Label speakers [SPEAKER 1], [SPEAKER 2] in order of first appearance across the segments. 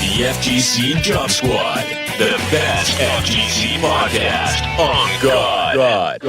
[SPEAKER 1] The FGC Job Squad, the best FGC podcast on God.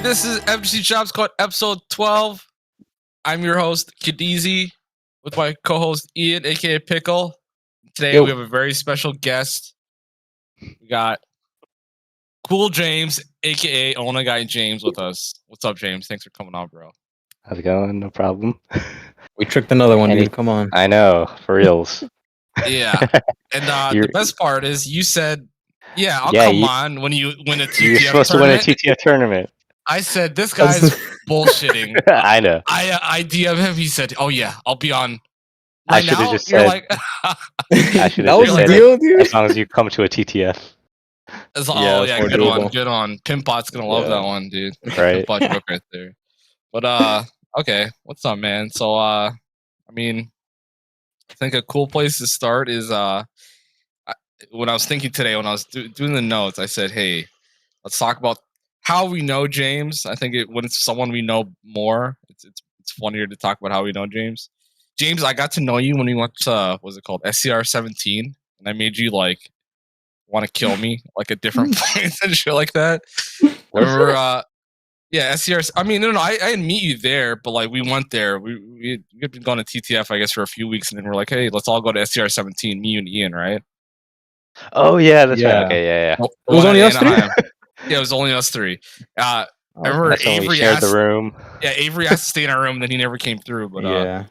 [SPEAKER 2] This is FGC Job Squad episode 12. I'm your host, Kadizi, with my co-host Ian, aka Pickle. Today we have a very special guest. We got Cool James, aka Onegai James, with us. What's up, James? Thanks for coming on, bro.
[SPEAKER 3] How's it going? No problem.
[SPEAKER 4] We tricked another one, dude. Come on.
[SPEAKER 3] I know, for reals.
[SPEAKER 2] Yeah. And the best part is you said, I'll come on when you win a TTF
[SPEAKER 3] You're supposed
[SPEAKER 2] tournament.
[SPEAKER 3] to win a TTF tournament.
[SPEAKER 2] I said, this guy's bullshitting.
[SPEAKER 3] I know.
[SPEAKER 2] I DM him. He said, oh, yeah, I'll be on.
[SPEAKER 3] I should have just said.
[SPEAKER 2] Like,
[SPEAKER 3] I should
[SPEAKER 4] that
[SPEAKER 3] have
[SPEAKER 4] was
[SPEAKER 3] just
[SPEAKER 4] the
[SPEAKER 3] said
[SPEAKER 4] deal,
[SPEAKER 3] it,
[SPEAKER 4] dude.
[SPEAKER 3] As long as you come to a TTF.
[SPEAKER 2] Good one. Good on. Pimpbot's going to love that one, dude.
[SPEAKER 3] Right.
[SPEAKER 2] Pimpbot joke right there. But, okay. What's up, man? So, I mean, I think a cool place to start is when I was thinking today, when I was doing the notes, I said, hey, let's talk about how we know James. I think when it's someone we know more, it's funnier to talk about how we know James. James, I got to know you when we went to what's it called, SCR 17, and I made you like want to kill me like at different points and shit like that. Remember? SCR. I mean, no, I didn't meet you there, but like we went there. We've been going to TTF, I guess, for a few weeks, and then we're like, hey, let's all go to SCR 17. Me and Ian, right?
[SPEAKER 3] Oh yeah, that's right. Okay, yeah.
[SPEAKER 4] It was only us three.
[SPEAKER 2] Yeah, it was only us three. I remember Avery
[SPEAKER 3] shared the room.
[SPEAKER 2] Yeah, Avery asked to stay in our room, and then he never came through. But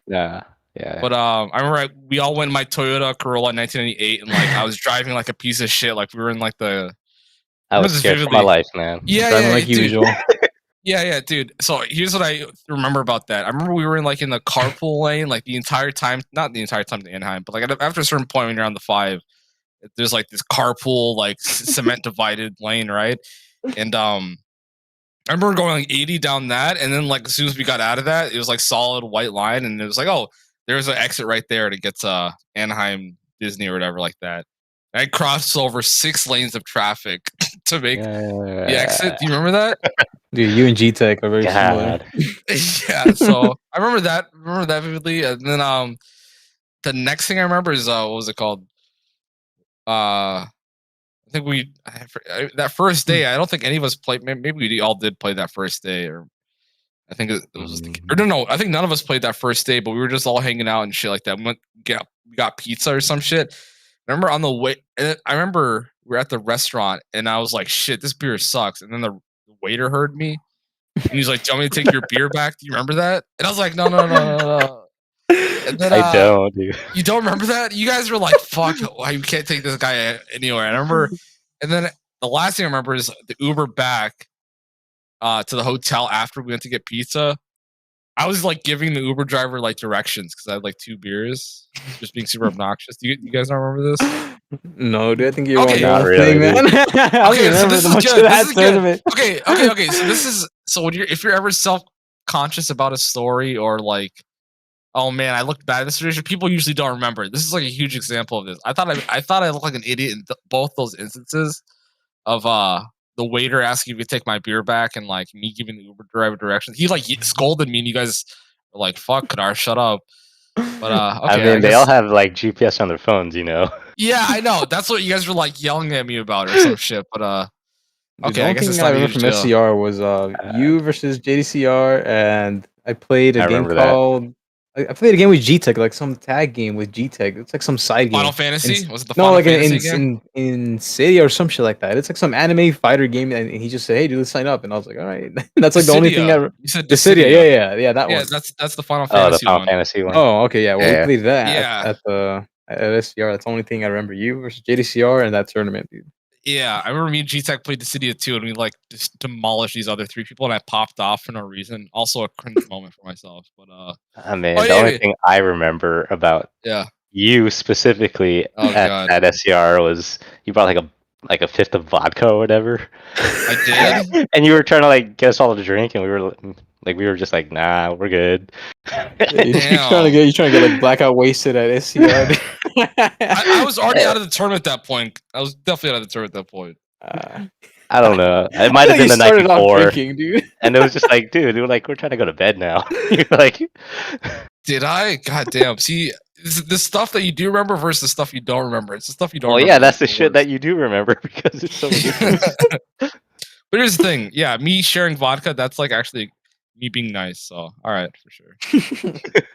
[SPEAKER 3] yeah.
[SPEAKER 2] But I remember we all went in my Toyota Corolla 1998, and like I was driving like a piece of shit. Like we were in like the.
[SPEAKER 3] I was scared for my life, man.
[SPEAKER 2] Yeah,
[SPEAKER 4] driving like usual.
[SPEAKER 2] Yeah, dude. So here's what I remember about that. I remember we were in like in the carpool lane, like the entire time. Not the entire time to Anaheim, but like after a certain point when you're on the 5. There's like this carpool, like cement divided lane, right? And I remember going like 80 down that, and then like as soon as we got out of that, it was like solid white line, and it was like, oh, there's an exit right there to get to Anaheim Disney or whatever like that. And I crossed over 6 lanes of traffic to make the exit. Do you remember that?
[SPEAKER 4] Dude, you and G-Tech are very similar.
[SPEAKER 2] Yeah, so I remember that vividly. And then the next thing I remember is what was it called? I think that first day. I don't think any of us played. Maybe we all did play that first day, or I think it was. Or no. I think none of us played that first day, but we were just all hanging out and shit like that. We got pizza or some shit. Remember on the way? I remember we were at the restaurant, and I was like, "Shit, this beer sucks." And then the waiter heard me, and he's like, "Do you want me to take your beer back? Do you remember that?" And I was like, No. And then,
[SPEAKER 3] I don't, dude.
[SPEAKER 2] You don't remember that? You guys were like, fuck, you can't take this guy anywhere. I remember, and then the last thing I remember is the Uber back to the hotel after we went to get pizza. I was like giving the Uber driver like directions because I had like 2 beers, just being super obnoxious. Do you guys not remember this?
[SPEAKER 4] No, dude, I think you're
[SPEAKER 2] okay,
[SPEAKER 3] not really,
[SPEAKER 4] thing, man.
[SPEAKER 2] Okay, so this is good. Okay. So
[SPEAKER 4] this is
[SPEAKER 2] if you're ever self-conscious about a story or like Oh man, I looked bad at this situation. People usually don't remember. This is like a huge example of this. I thought I looked like an idiot in both those instances of the waiter asking me to take my beer back and like me giving the Uber driver directions. He like scolded me and you guys were like, "Fuck, Kadar, shut up." But okay,
[SPEAKER 3] I mean, they all have like GPS on their phones, you know.
[SPEAKER 2] Yeah, I know. That's what you guys were like yelling at me about or some shit. But
[SPEAKER 4] Dude,
[SPEAKER 2] okay,
[SPEAKER 4] the
[SPEAKER 2] I
[SPEAKER 4] only
[SPEAKER 2] guess it's
[SPEAKER 4] thing I
[SPEAKER 2] not a
[SPEAKER 4] remember
[SPEAKER 2] huge
[SPEAKER 4] from
[SPEAKER 2] deal.
[SPEAKER 4] SCR was you versus JDCR, and I played a
[SPEAKER 3] I
[SPEAKER 4] game
[SPEAKER 3] remember that.
[SPEAKER 4] called. I played a game with G-Tech, like some tag game with G-Tech. It's like some side game.
[SPEAKER 2] Final Fantasy? Was it the
[SPEAKER 4] No,
[SPEAKER 2] Final
[SPEAKER 4] like
[SPEAKER 2] Fantasy game?
[SPEAKER 4] in City or some shit like that. It's like some anime fighter game, and he just said, "Hey, dude, let's sign up." And I was like, "All right." That's like the only thing
[SPEAKER 2] You said
[SPEAKER 4] The City, yeah, that
[SPEAKER 2] Yeah,
[SPEAKER 4] one.
[SPEAKER 2] that's the Final
[SPEAKER 3] Oh, the
[SPEAKER 2] Fantasy
[SPEAKER 3] Final
[SPEAKER 2] one.
[SPEAKER 3] Fantasy one.
[SPEAKER 4] Oh, okay, yeah. Well, we
[SPEAKER 3] Yeah.
[SPEAKER 4] played that
[SPEAKER 2] Yeah.
[SPEAKER 4] at SCR. That's the only thing I remember. You versus JDCR and that tournament, dude.
[SPEAKER 2] Yeah, I remember me and G-Tech played the City of 2 and we like just demolished these other 3 people and I popped off for no reason. Also a cringe moment for myself. But
[SPEAKER 3] I mean, the only thing I remember about you specifically at SCR was you brought like a fifth of vodka or whatever.
[SPEAKER 2] I did.
[SPEAKER 3] And you were trying to like get us all to drink, and we were just like, nah, we're good.
[SPEAKER 4] You're trying to get like blackout wasted at SCR.
[SPEAKER 2] I was already out of the tournament at that point. I was definitely out of the tournament at that point.
[SPEAKER 3] I don't know. It might have been the night before.
[SPEAKER 4] Drinking, dude.
[SPEAKER 3] And it was just like, dude, we're trying to go to bed now. You're like,
[SPEAKER 2] did I? God damn. See, the stuff that you do remember versus the stuff you don't remember. It's the stuff you don't remember.
[SPEAKER 3] Well, yeah, that's the shit that you do remember because it's so ridiculous.
[SPEAKER 2] But here's the thing. Yeah, me sharing vodka, that's like actually me being nice. So, all right, for sure.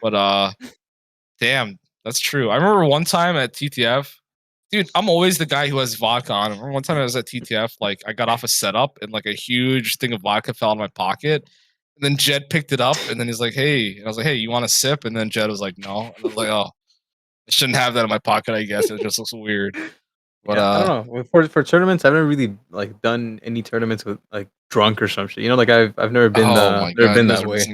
[SPEAKER 2] But damn, that's true. I remember one time at TTF, dude, I'm always the guy who has vodka on. I remember one time I was at TTF, like I got off a setup and like a huge thing of vodka fell out of my pocket. And then Jed picked it up and then he's like, "Hey," and I was like, "Hey, you want a sip?" And then Jed was like, "No." And I was like, "Oh, I shouldn't have that in my pocket, I guess. It just looks weird." But
[SPEAKER 4] yeah, I don't know. For tournaments, I've never really like done any tournaments with like drunk or some shit. You know, like I've never been that way.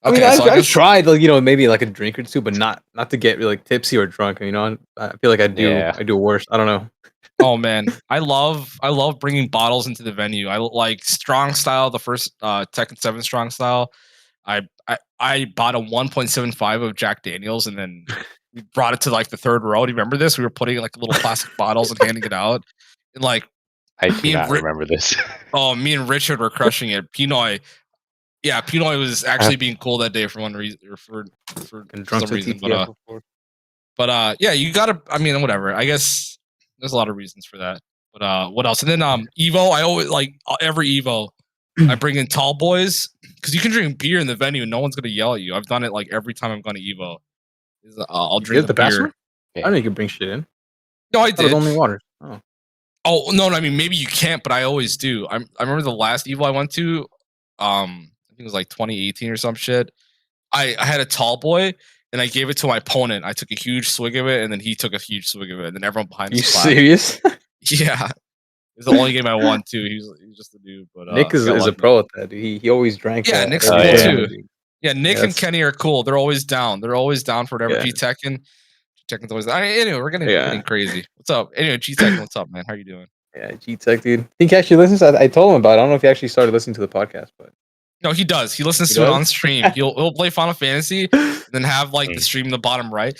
[SPEAKER 4] I mean, I've tried like maybe like a drink or two, but not to get really like tipsy or drunk. You know, I feel like I do worse. I don't know.
[SPEAKER 2] Oh man, I love bringing bottles into the venue. I like strong style. The first Tekken 7 strong style. I bought a 1.75 of Jack Daniels and then we brought it to like the third row. Do you remember this? We were putting like little plastic bottles and handing it out. And like
[SPEAKER 3] I do not remember this.
[SPEAKER 2] Oh, me and Richard were crushing it. Pinoy was actually being cool that day for one reason or for some reason. But yeah, you gotta. I mean, whatever. I guess there's a lot of reasons for that. But what else? And then Evo. I always like every Evo. I bring in tall boys because you can drink beer in the venue and no one's gonna yell at you. I've done it like every time I'm going to Evo. I'll drink the beer.
[SPEAKER 4] I don't know you can bring shit in.
[SPEAKER 2] No, I did.
[SPEAKER 4] Only water.
[SPEAKER 2] Oh no! I mean, maybe you can't, but I always do. I remember the last Evo I went to. I think it was like 2018 or some shit. I had a tall boy and I gave it to my opponent. I took a huge swig of it and then he took a huge swig of it and then everyone behind us.
[SPEAKER 4] You serious?
[SPEAKER 2] Yeah. It's the only game I won too. He was just a dude. But
[SPEAKER 4] Nick is a pro at that. He always drank.
[SPEAKER 2] Yeah, Nick's cool too. Yeah, Nick and Kenny are cool. They're always down. They're always down for whatever. G-Tekken. G-Tekken's always. Anyway, we're getting crazy. What's up? Anyway, G-Tekken, what's up, man? How you doing?
[SPEAKER 4] Yeah, G-Tech, dude. I think he actually listens. I told him about it. I don't know if he actually started listening to the podcast, but
[SPEAKER 2] no, he does. He listens to it on stream. He'll play Final Fantasy, and then have like the stream in the bottom right.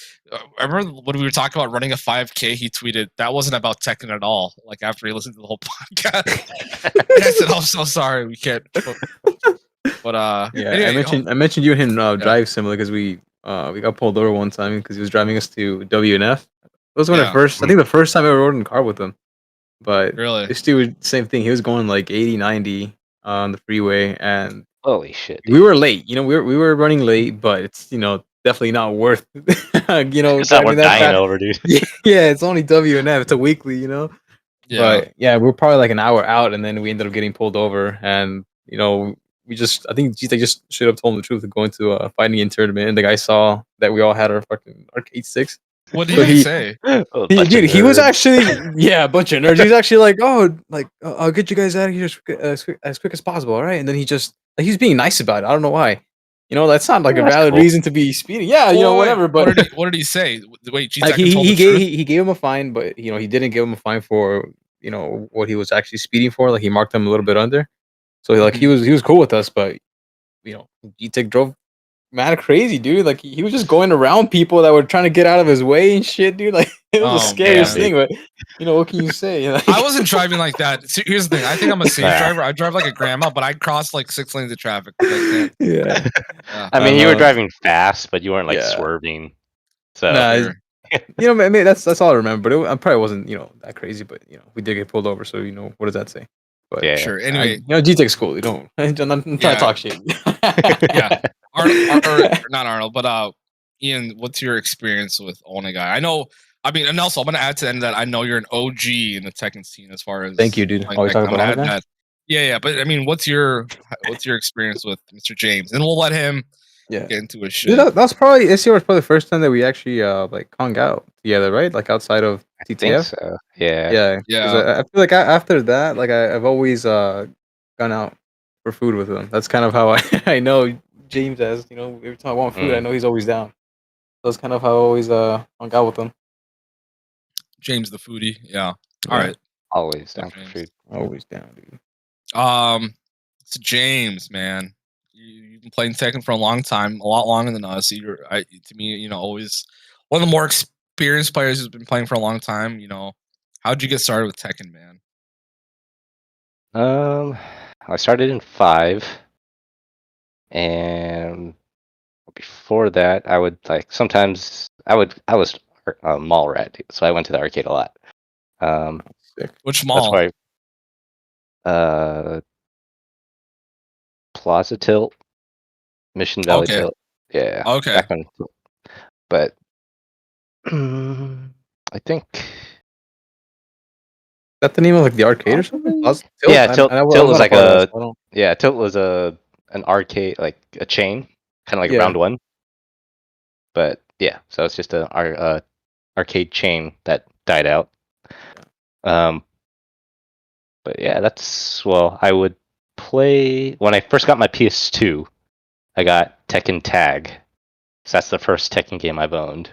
[SPEAKER 2] I remember when we were talking about running a 5K. He tweeted that wasn't about Tekken at all. Like after he listened to the whole podcast, and I said, "I'm so sorry, we can't." But
[SPEAKER 4] yeah,
[SPEAKER 2] anyway,
[SPEAKER 4] I mentioned you and him drive similar because we got pulled over one time because he was driving us to WNF. It was when I think the first time I ever rode in a car with him. But
[SPEAKER 2] really,
[SPEAKER 4] this dude, same thing. He was going like 80, 90 on the freeway, and
[SPEAKER 3] holy shit,
[SPEAKER 4] dude. We were late. You know, we were running late, but it's definitely not worth.
[SPEAKER 3] It's not worth dying over, dude.
[SPEAKER 4] Yeah, it's only WNF. It's a weekly,
[SPEAKER 2] Yeah.
[SPEAKER 4] But yeah, we're probably like an hour out, and then we ended up getting pulled over, and I think G-Tech just should have told him the truth of going to a fighting tournament, and the guy saw that we all had our fucking arcade sticks.
[SPEAKER 2] What did he say?
[SPEAKER 4] He was actually a bunch of nerds. He was actually like, I'll get you guys out of here as quick as possible, all right? And then he's being nice about it. I don't know why. That's not like a valid reason to be speeding. Yeah, whatever. But
[SPEAKER 2] what did he say? Wait,
[SPEAKER 4] he gave him a fine, but he didn't give him a fine for what he was actually speeding for. Like he marked him a little bit under. So he was cool with us, but G-Tech drove mad crazy, dude. Like he was just going around people that were trying to get out of his way and shit, dude. Like it was the scariest thing. But what can you say? Like,
[SPEAKER 2] I wasn't driving like that. Here's the thing. I think I'm a safe driver. I drive like a grandma, but I cross like 6 lanes of traffic.
[SPEAKER 4] Yeah.
[SPEAKER 3] I mean, you were driving fast, but you weren't like swerving. So
[SPEAKER 4] maybe that's all I remember. But I probably wasn't that crazy. But we did get pulled over. So what does that say? But
[SPEAKER 2] sure. Anyway,
[SPEAKER 4] G-Tech's cool. You don't. I'm not trying to talk shit.
[SPEAKER 2] Yeah. Arnold, not Arnold, but Ian, what's your experience with Onegai? I know. I mean, and also I'm gonna add to the end that I know you're an OG in the Tekken scene as far as.
[SPEAKER 4] Thank you, dude.
[SPEAKER 2] Like, talking about that. Yeah. But I mean, what's your experience with Mr. James? And we'll let him get into his shit.
[SPEAKER 4] Dude, that's probably this year was probably the first time that we actually like hung out together, right? Like outside of TTF.
[SPEAKER 3] I think so. Yeah.
[SPEAKER 4] I feel like after that, like I've always gone out for food with him. That's kind of how I know James as. Every time I want food, I know he's always down. That's kind of how I always hung out with him.
[SPEAKER 2] James the foodie, yeah. All right,
[SPEAKER 3] always down for food.
[SPEAKER 4] Always down, dude.
[SPEAKER 2] So James, man, you've been playing Tekken for a long time, a lot longer than us. To me, always one of the more experienced players who's been playing for a long time. How'd you get started with Tekken, man?
[SPEAKER 3] I started in 5, and before that, I would sometimes I was a mall rat, dude, so I went to the arcade a lot.
[SPEAKER 2] Which mall?
[SPEAKER 3] That's why. Plaza Tilt, Mission Valley Tilt. Yeah.
[SPEAKER 2] Okay.
[SPEAKER 3] But I think.
[SPEAKER 4] Is that the name of the arcade or something?
[SPEAKER 3] Tilt? Yeah, Tilt was like Tilt was an arcade, like a chain, kind of like Round 1. But yeah, so it's just an arcade chain that died out. But yeah, I would play when I first got my PS2. I got Tekken Tag, so that's the first Tekken game I've owned,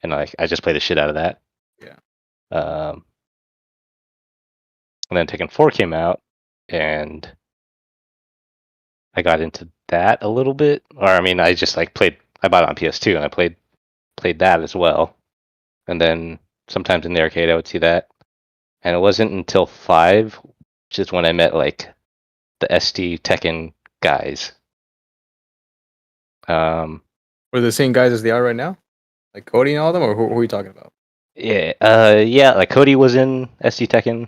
[SPEAKER 3] and I just play the shit out of that.
[SPEAKER 4] Yeah.
[SPEAKER 3] And then Tekken 4 came out, and I got into that a little bit. Or I mean, I just played. I bought it on PS2, and I played that as well. And then sometimes in the arcade, I would see that. And it wasn't until 5, which is when I met the SD Tekken guys.
[SPEAKER 4] Were the same guys as they are right now, like Cody and all of them, or who are you talking about?
[SPEAKER 3] Yeah, like Cody was in SD Tekken,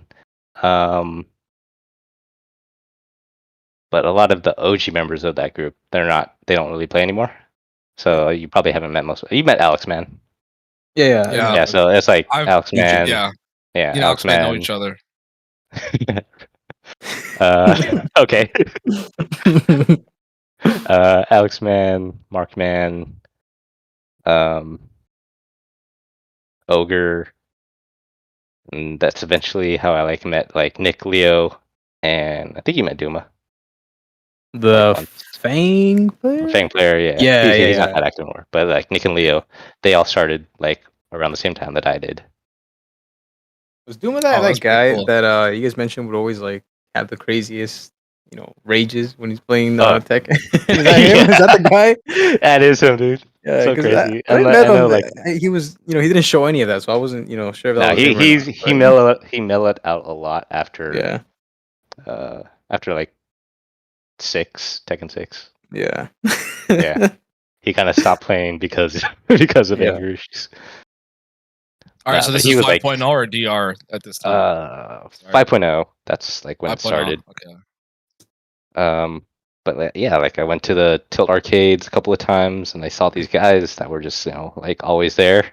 [SPEAKER 3] but a lot of the OG members of that group, they don't really play anymore. So you probably haven't met most. You met Alex Man.
[SPEAKER 4] Yeah.
[SPEAKER 3] So it's like Alex Man.
[SPEAKER 2] Yeah.
[SPEAKER 3] Alex Man
[SPEAKER 2] know each other.
[SPEAKER 3] Okay. Alex Man, Mark Man, Ogre, and that's eventually how I met Nick, Leo, and I think you met Duma.
[SPEAKER 4] The Fang player?
[SPEAKER 3] Fang player, yeah. He's not that active anymore. But Nick and Leo, they all started around the same time that I did.
[SPEAKER 4] Was Duma that guy cool. That you guys mentioned would always have the craziest rages when he's playing Tekken? Is that him? Is that the guy?
[SPEAKER 3] That is him, dude. Yeah, so crazy.
[SPEAKER 4] I know, he was, he didn't show any of that, so I wasn't, sure if that was him or not,
[SPEAKER 3] he mellowed out a lot after. After Tekken 6.
[SPEAKER 4] Yeah.
[SPEAKER 3] Yeah. He kind of stopped playing because of injury issues.
[SPEAKER 2] All right, so this is 5.0 or DR at this time?
[SPEAKER 3] 5.0. That's when it started.
[SPEAKER 2] Okay.
[SPEAKER 3] But yeah, I went to the Tilt arcades a couple of times, and I saw these guys that were just always there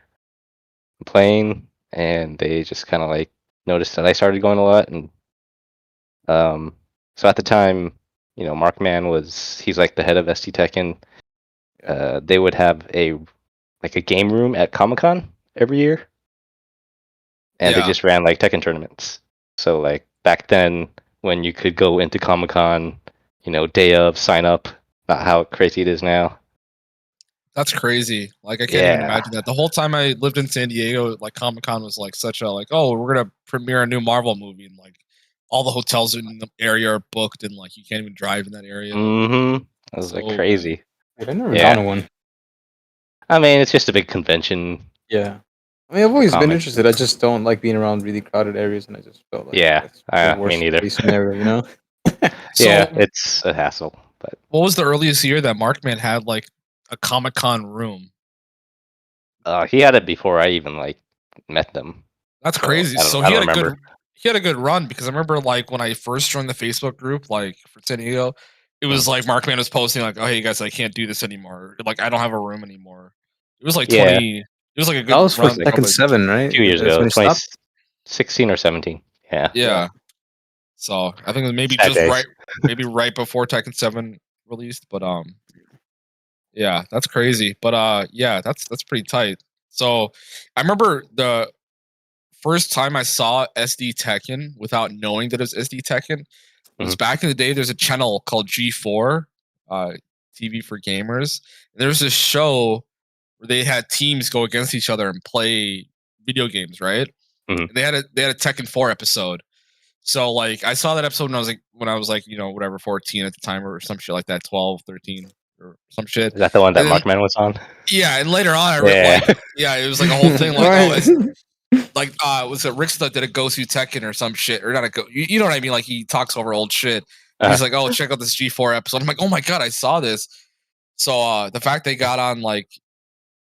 [SPEAKER 3] playing, and they just kind of noticed that I started going a lot, and so at the time, Markman he's the head of SD Tekken. They would have a game room at Comic-Con every year, and they just ran Tekken tournaments. So back then, when you could go into Comic-Con, day of, sign up, not how crazy it is now.
[SPEAKER 2] That's crazy. I can't even imagine that. The whole time I lived in San Diego, Comic-Con was such a we're gonna premiere a new Marvel movie, and all the hotels in the area are booked, and you can't even drive in that area.
[SPEAKER 3] Mm-hmm. That was crazy.
[SPEAKER 4] I've never gone to one.
[SPEAKER 3] I mean, it's just a big convention.
[SPEAKER 4] Yeah. I mean, I've always been interested. I just don't like being around really crowded areas, and I just felt like
[SPEAKER 3] that's the
[SPEAKER 4] worst
[SPEAKER 3] me neither.
[SPEAKER 4] case scenario, you know?
[SPEAKER 2] So,
[SPEAKER 3] it's a hassle. But
[SPEAKER 2] what was the earliest year that Markman had like a Comic-Con room?
[SPEAKER 3] He had it before I even like met them.
[SPEAKER 2] That's crazy. So he had a good run, because I remember like when I first joined the Facebook group, like for San Diego, it was like Markman was posting like, "Oh, hey guys, I can't do this anymore. Like I don't have a room anymore." It was like 20. It was like a good.
[SPEAKER 4] That was for
[SPEAKER 2] run,
[SPEAKER 4] Tekken 7, right?
[SPEAKER 3] 2 years ago, 2016 or 17.
[SPEAKER 2] Yeah. So I think it was maybe maybe right before Tekken 7 released, but yeah, that's crazy. But yeah, that's pretty tight. So I remember the first time I saw SD Tekken without knowing that it was SD Tekken was back in the day. There's a channel called G4, TV for Gamers. There's this show where they had teams go against each other and play video games, right? And they had a Tekken 4 episode. So like I saw that episode when I was like, you know, whatever, 14 at the time or some shit like that, 12, 13 or some shit.
[SPEAKER 3] Is that the one that Markman was on?
[SPEAKER 2] Yeah, and later on I read it was like a whole thing like was it Ricksta did a Go to Tekken or some shit, or not a Go, you know what I mean? Like he talks over old shit. He's like, "Oh, check out this G4 episode." I'm like, "Oh my god, I saw this." So the fact they got on like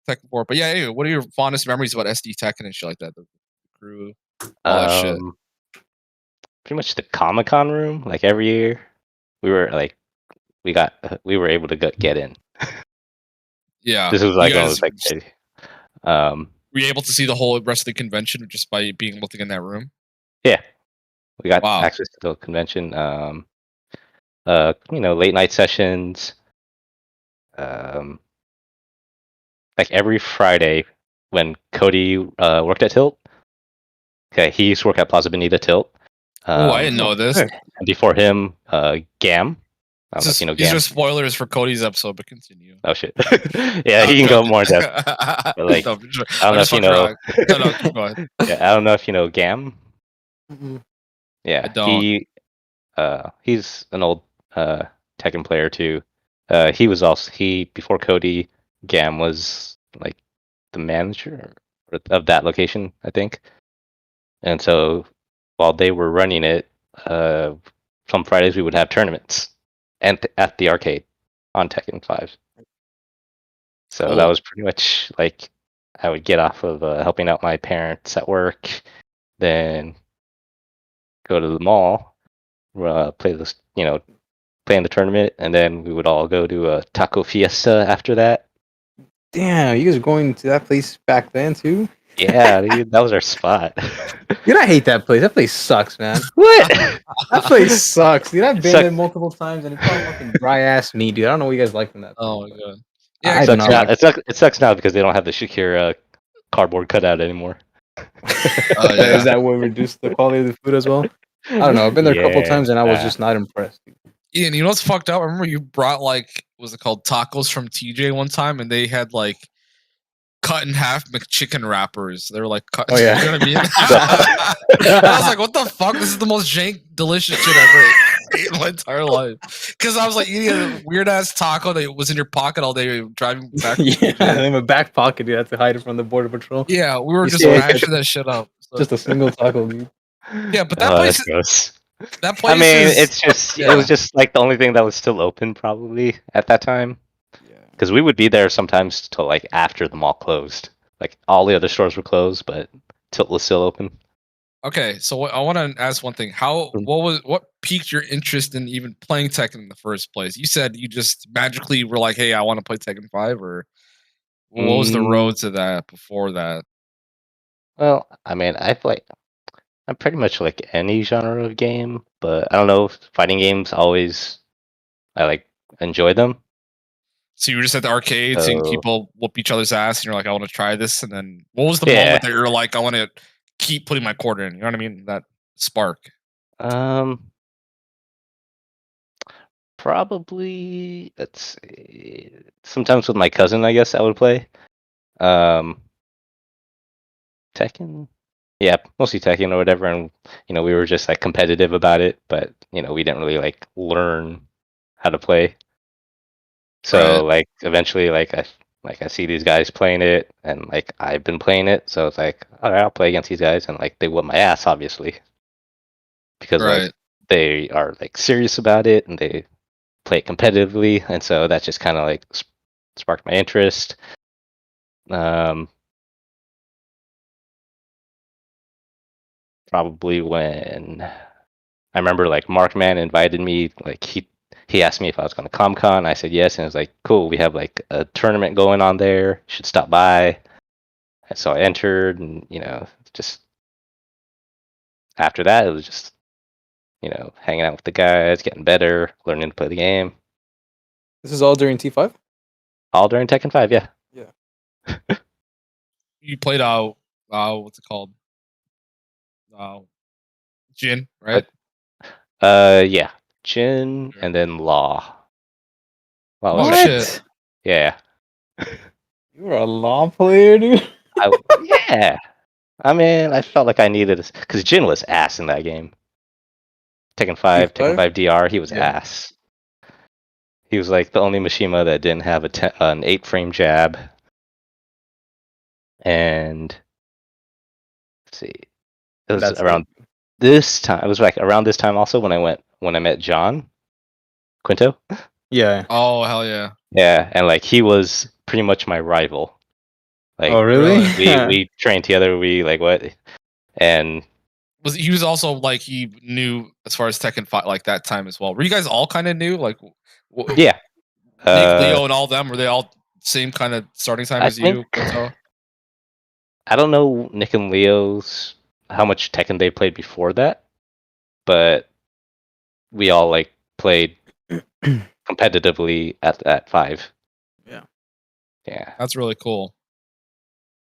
[SPEAKER 2] Tekken 4, but yeah, anyway, what are your fondest memories about SD Tekken and shit like that? The crew, all that shit.
[SPEAKER 3] Pretty much the Comic-Con room. Like every year, we were like, we were able to get in.
[SPEAKER 2] Yeah,
[SPEAKER 3] this was like almost like.
[SPEAKER 2] Were you able to see the whole rest of the convention just by being able to get in that room?
[SPEAKER 3] Yeah, we got access to the convention. You know, late night sessions. Like every Friday when Cody worked at Tilt. Okay, he used to work at Plaza Bonita Tilt.
[SPEAKER 2] I didn't know this.
[SPEAKER 3] And before him, Gam. I don't know if you know Gam.
[SPEAKER 2] These are spoilers for Cody's episode, but continue.
[SPEAKER 3] Oh shit! Yeah, he can go more in depth. But like, I don't know if you know.
[SPEAKER 2] Go ahead.
[SPEAKER 3] Yeah, I don't know if you know Gam. Yeah,
[SPEAKER 2] I don't.
[SPEAKER 3] He's an old Tekken player too. He was also before Cody. Gam was like the manager of that location, I think. And so while they were running it, some Fridays we would have tournaments at the arcade on Tekken 5. So that was pretty much like I would get off of helping out my parents at work, then go to the mall, play this, play in the tournament, and then we would all go to a taco fiesta after that.
[SPEAKER 4] Damn, you guys were going to that place back then too?
[SPEAKER 3] Yeah, dude, that was our spot.
[SPEAKER 4] Dude, I hate that place. That place sucks, man.
[SPEAKER 3] What?
[SPEAKER 4] That place sucks, dude. I've been there multiple times, and it's all fucking dry ass meat, dude. I don't know what you guys like from that place.
[SPEAKER 2] Oh my god.
[SPEAKER 3] Yeah, it sucks now because they don't have the Shakira cardboard cutout anymore.
[SPEAKER 4] Is that what reduced the quality of the food as well? I don't know. I've been there a couple times, and I was just not impressed.
[SPEAKER 2] Ian, you know what's fucked up? I remember you brought was it called tacos from TJ one time, and they had cut in half McChicken wrappers. They were like cut.
[SPEAKER 4] Oh yeah,
[SPEAKER 2] you know what I mean? I was like, what the fuck? This is the most jank, delicious shit I've ever ate in my entire life. Because I was like eating a weird ass taco that was in your pocket all day driving back.
[SPEAKER 4] In my back pocket, you had to hide it from the border patrol.
[SPEAKER 2] Yeah, we were just mashing that shit up. So.
[SPEAKER 4] Just a single taco, dude.
[SPEAKER 2] Yeah, but that place. That place.
[SPEAKER 3] I mean, it's just it was just like the only thing that was still open probably at that time. Because we would be there sometimes till after the mall closed. Like all the other stores were closed, but Tilt was still open.
[SPEAKER 2] Okay, so I want to ask one thing. What piqued your interest in even playing Tekken in the first place? You said you just magically were like, "Hey, I want to play Tekken 5," or what was the road to that before that?
[SPEAKER 3] Well, I mean, I'm pretty much like any genre of game, but I don't know, fighting games I enjoy them.
[SPEAKER 2] So you were just at the arcade seeing people whoop each other's ass, and you're like, I want to try this. And then what was the moment that you're like, I want to keep putting my quarter in? You know what I mean? That spark.
[SPEAKER 3] Probably, let's see. Sometimes with my cousin, I guess I would play. Tekken? Yeah, mostly Tekken or whatever. And, we were just competitive about it, but, we didn't really learn how to play. So like eventually I see these guys playing it, and like I've been playing it, so it's like, all right, I'll play against these guys, and like they whip my ass, obviously, because like they are like serious about it and they play it competitively, and so that just kind of like sparked my interest. Probably when I remember like Markman invited me, like he asked me if I was going to ComCon. I said yes, and it was like, cool, we have like a tournament going on there. You should stop by. And so I entered, and just after that, it was just hanging out with the guys, getting better, learning to play the game.
[SPEAKER 4] This is all during T5?
[SPEAKER 3] All during Tekken 5, yeah.
[SPEAKER 4] Yeah.
[SPEAKER 2] You played what's it called? Jin, right?
[SPEAKER 3] Yeah. Jin and then Law.
[SPEAKER 2] Oh shit.
[SPEAKER 3] Yeah.
[SPEAKER 4] You were a Law player, dude?
[SPEAKER 3] Yeah. I mean, I felt like I needed this because Jin was ass in that game. Tekken 5, Tekken 5 DR, he was ass. He was like the only Mishima that didn't have an 8-frame jab. And let's see, it was around this time. It was like around this time also when I met John Quinto.
[SPEAKER 4] Yeah.
[SPEAKER 2] Oh hell yeah.
[SPEAKER 3] Yeah, and like he was pretty much my rival. Like,
[SPEAKER 4] oh really?
[SPEAKER 3] we trained together. We like what? And
[SPEAKER 2] he was also like he knew as far as Tekken 5 like that time as well. Were you guys all kind of new? Like,
[SPEAKER 3] yeah,
[SPEAKER 2] Nick, Leo, and all them, were they all same kind of starting time as you?
[SPEAKER 3] I don't know Nick and Leo's how much Tekken they played before that, but we all like played competitively at 5. Yeah,
[SPEAKER 2] that's really cool.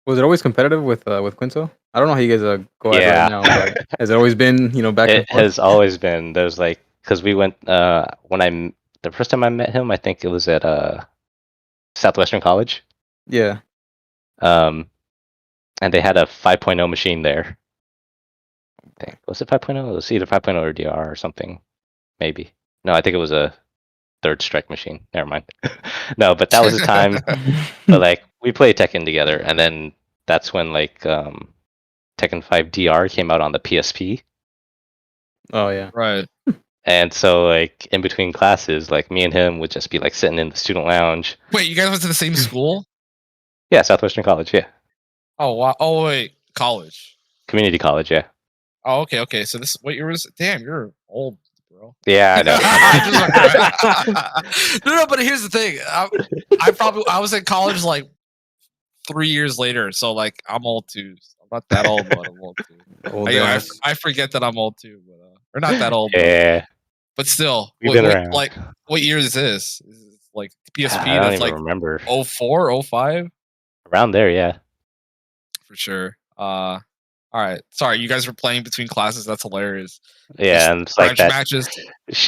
[SPEAKER 4] Was it always competitive with Quinto? I don't know how you guys go at it right now. But has it always been back and forth?
[SPEAKER 3] It has always been. There's like because we went when the first time I met him, I think it was at Southwestern College.
[SPEAKER 4] Yeah.
[SPEAKER 3] And they had a 5.0 machine there. I think. Was it 5.0? It was either 5.0 or DR or something. Maybe. No, I think it was a third strike machine. Never mind. No, but that was the time. But like we played Tekken together, and then that's when like Tekken 5 DR came out on the PSP.
[SPEAKER 4] Oh yeah.
[SPEAKER 2] Right.
[SPEAKER 3] And so like in between classes, like me and him would just be like sitting in the student lounge.
[SPEAKER 2] Wait, you guys went to the same school?
[SPEAKER 3] Yeah, Southwestern College, yeah.
[SPEAKER 2] Oh wow. Oh wait, college.
[SPEAKER 3] Community college, yeah.
[SPEAKER 2] Oh, okay. So this what year was? Damn, you're old, bro.
[SPEAKER 3] Yeah, I
[SPEAKER 2] know. No, but here's the thing. I was in college like 3 years later, so like I'm old too. I'm not that old, but I'm old too. I forget that I'm old too, but or not that old.
[SPEAKER 3] Yeah.
[SPEAKER 2] But still, what year is this? Is it like PSP?
[SPEAKER 3] I don't
[SPEAKER 2] that's
[SPEAKER 3] even
[SPEAKER 2] like
[SPEAKER 3] remember.
[SPEAKER 2] 04, 05?
[SPEAKER 3] Around there, yeah.
[SPEAKER 2] For sure. All right. Sorry, you guys were playing between classes. That's hilarious.
[SPEAKER 3] Yeah,
[SPEAKER 2] just
[SPEAKER 3] and it's like that
[SPEAKER 2] matches.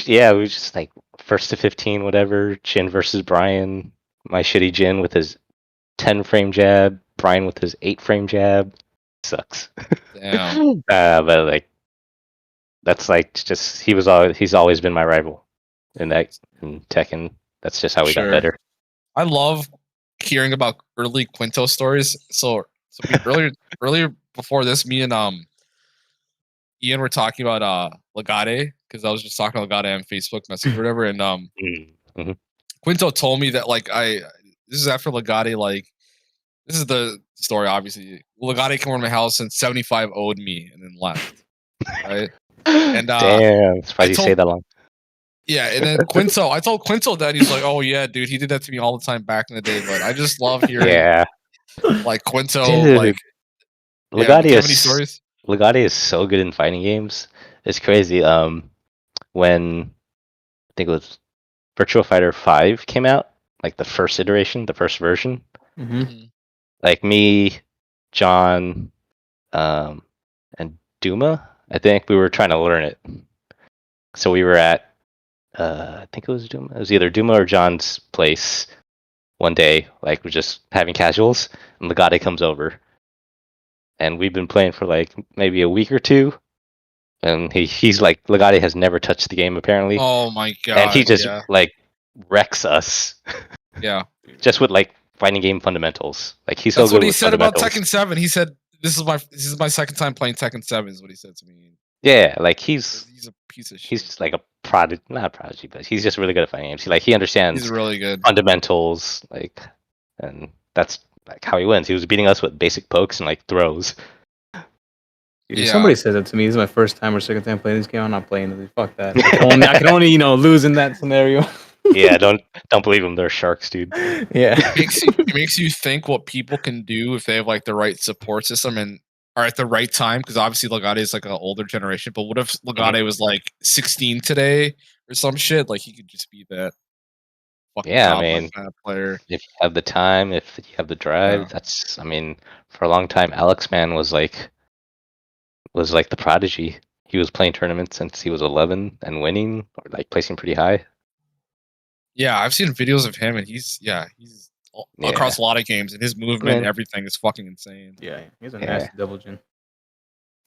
[SPEAKER 3] Yeah, we were just like 1st to 15, whatever. Jin versus Brian. My shitty Jin with his 10-frame jab. Brian with his 8-frame jab. Sucks.
[SPEAKER 2] Damn.
[SPEAKER 3] But like, that's like just he's always been my rival in Tekken. That's just how we got better.
[SPEAKER 2] I love hearing about early Quinto stories. So earlier before this, me and Ian were talking about Legade because I was just talking to Legade on Facebook Messenger or whatever, and Quinto told me that like this is after Legade, like this is the story obviously. Legade came over to my house and 75 owed me and then left. Right? And
[SPEAKER 3] damn, surprised you say that long.
[SPEAKER 2] Yeah, and then Quinto, I told Quinto that he's like, oh yeah, dude, he did that to me all the time back in the day. But I just love hearing, like Quinto,
[SPEAKER 3] dude,
[SPEAKER 2] like
[SPEAKER 3] Legade
[SPEAKER 2] many stories.
[SPEAKER 3] Legade is so good in fighting games. It's crazy. When I think it was Virtua Fighter 5 came out, like the first iteration, the first version. Like me, John, and Duma, I think we were trying to learn it. So we were at I think it was Duma. It was either Duma or John's place one day. Like we're just having casuals, and Legade comes over, and we've been playing for like maybe a week or two, and he's like Legade has never touched the game apparently.
[SPEAKER 2] Oh my god!
[SPEAKER 3] And he just like wrecks us.
[SPEAKER 2] Yeah.
[SPEAKER 3] Just with like fighting game fundamentals. Like he's
[SPEAKER 2] That's
[SPEAKER 3] so good
[SPEAKER 2] what he
[SPEAKER 3] with
[SPEAKER 2] said about
[SPEAKER 3] fundamentals.
[SPEAKER 2] Tekken 7. He said this is my second time playing Tekken 7 is what he said to me.
[SPEAKER 3] Yeah, like he's
[SPEAKER 2] a piece of shit.
[SPEAKER 3] He's just like a prodigy, not a prodigy, but he's just really good at fighting games. He understands
[SPEAKER 2] He's really good
[SPEAKER 3] fundamentals, like, and that's like how he wins. He was beating us with basic pokes and like throws.
[SPEAKER 4] Dude, if somebody says that to me, this is my first time or second time playing this game, I'm not playing it. Fuck that. I can only lose in that scenario.
[SPEAKER 3] Yeah, don't believe them. They're sharks, dude.
[SPEAKER 4] Yeah.
[SPEAKER 2] It makes you think what people can do if they have like the right support system and are at the right time, because obviously Legade is like an older generation, but what if Legade was like 16 today or some shit? Like he could just be that fucking
[SPEAKER 3] I mean,
[SPEAKER 2] kind of player.
[SPEAKER 3] If you have the time, if you have the drive, that's, I mean, for a long time Alex Man was like the prodigy. He was playing tournaments since he was 11 and winning or like placing pretty high.
[SPEAKER 2] Yeah, I've seen videos of him and he's across a lot of games and his movement and everything is fucking insane.
[SPEAKER 4] Yeah, he's a nasty double gen.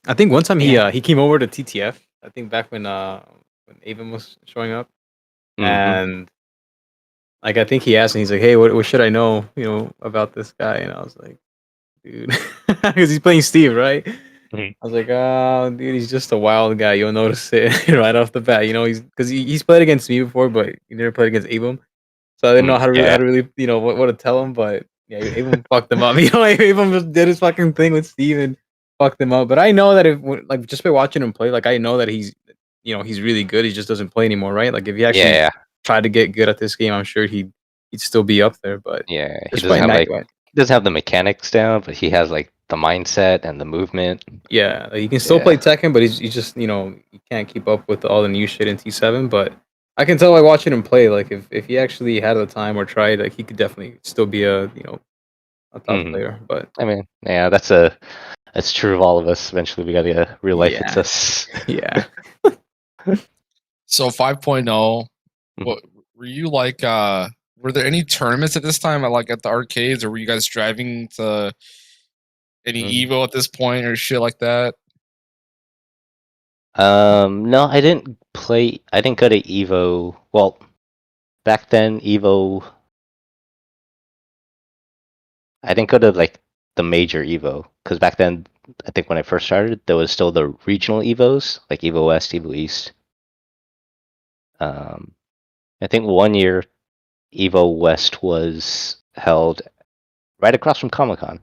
[SPEAKER 4] I think one time he came over to TTF. I think back when Avon was showing up, and like I think he asked me, he's like, "Hey, what should I know, about this guy?" And I was like, "Dude," because he's playing Steve, right? I was like, "Oh, dude, he's just a wild guy. You'll notice it right off the bat. He's played against me before, but he never played against Abram, so I didn't know how to really what to tell him. But yeah, Abram fucked him up. Abram just did his fucking thing with Steve and fucked him up. But I know that if like just by watching him play, like I know that he's he's really good. He just doesn't play anymore, right? Like if he actually tried to get good at this game, I'm sure he'd still be up there. But
[SPEAKER 3] he doesn't have the mechanics down, but he has like the mindset and the movement.
[SPEAKER 4] Yeah, like, he can still play Tekken, but he's just he can't keep up with all the new shit in T7. But I can tell by watching him play, like if he actually had the time or tried, like he could definitely still be a top player. But
[SPEAKER 3] I mean, that's true of all of us. Eventually, we gotta get real life hits us.
[SPEAKER 4] Yeah.
[SPEAKER 2] So 5.0, what were you like? Were there any tournaments at this time at the arcades, or were you guys driving to any Evo at this point or shit like that?
[SPEAKER 3] No, I didn't play. I didn't go to Evo. Well, back then Evo, I didn't go to like the major Evo because back then I think when I first started there was still the regional Evos like Evo West, Evo East. I think one year Evo West was held right across from Comic-Con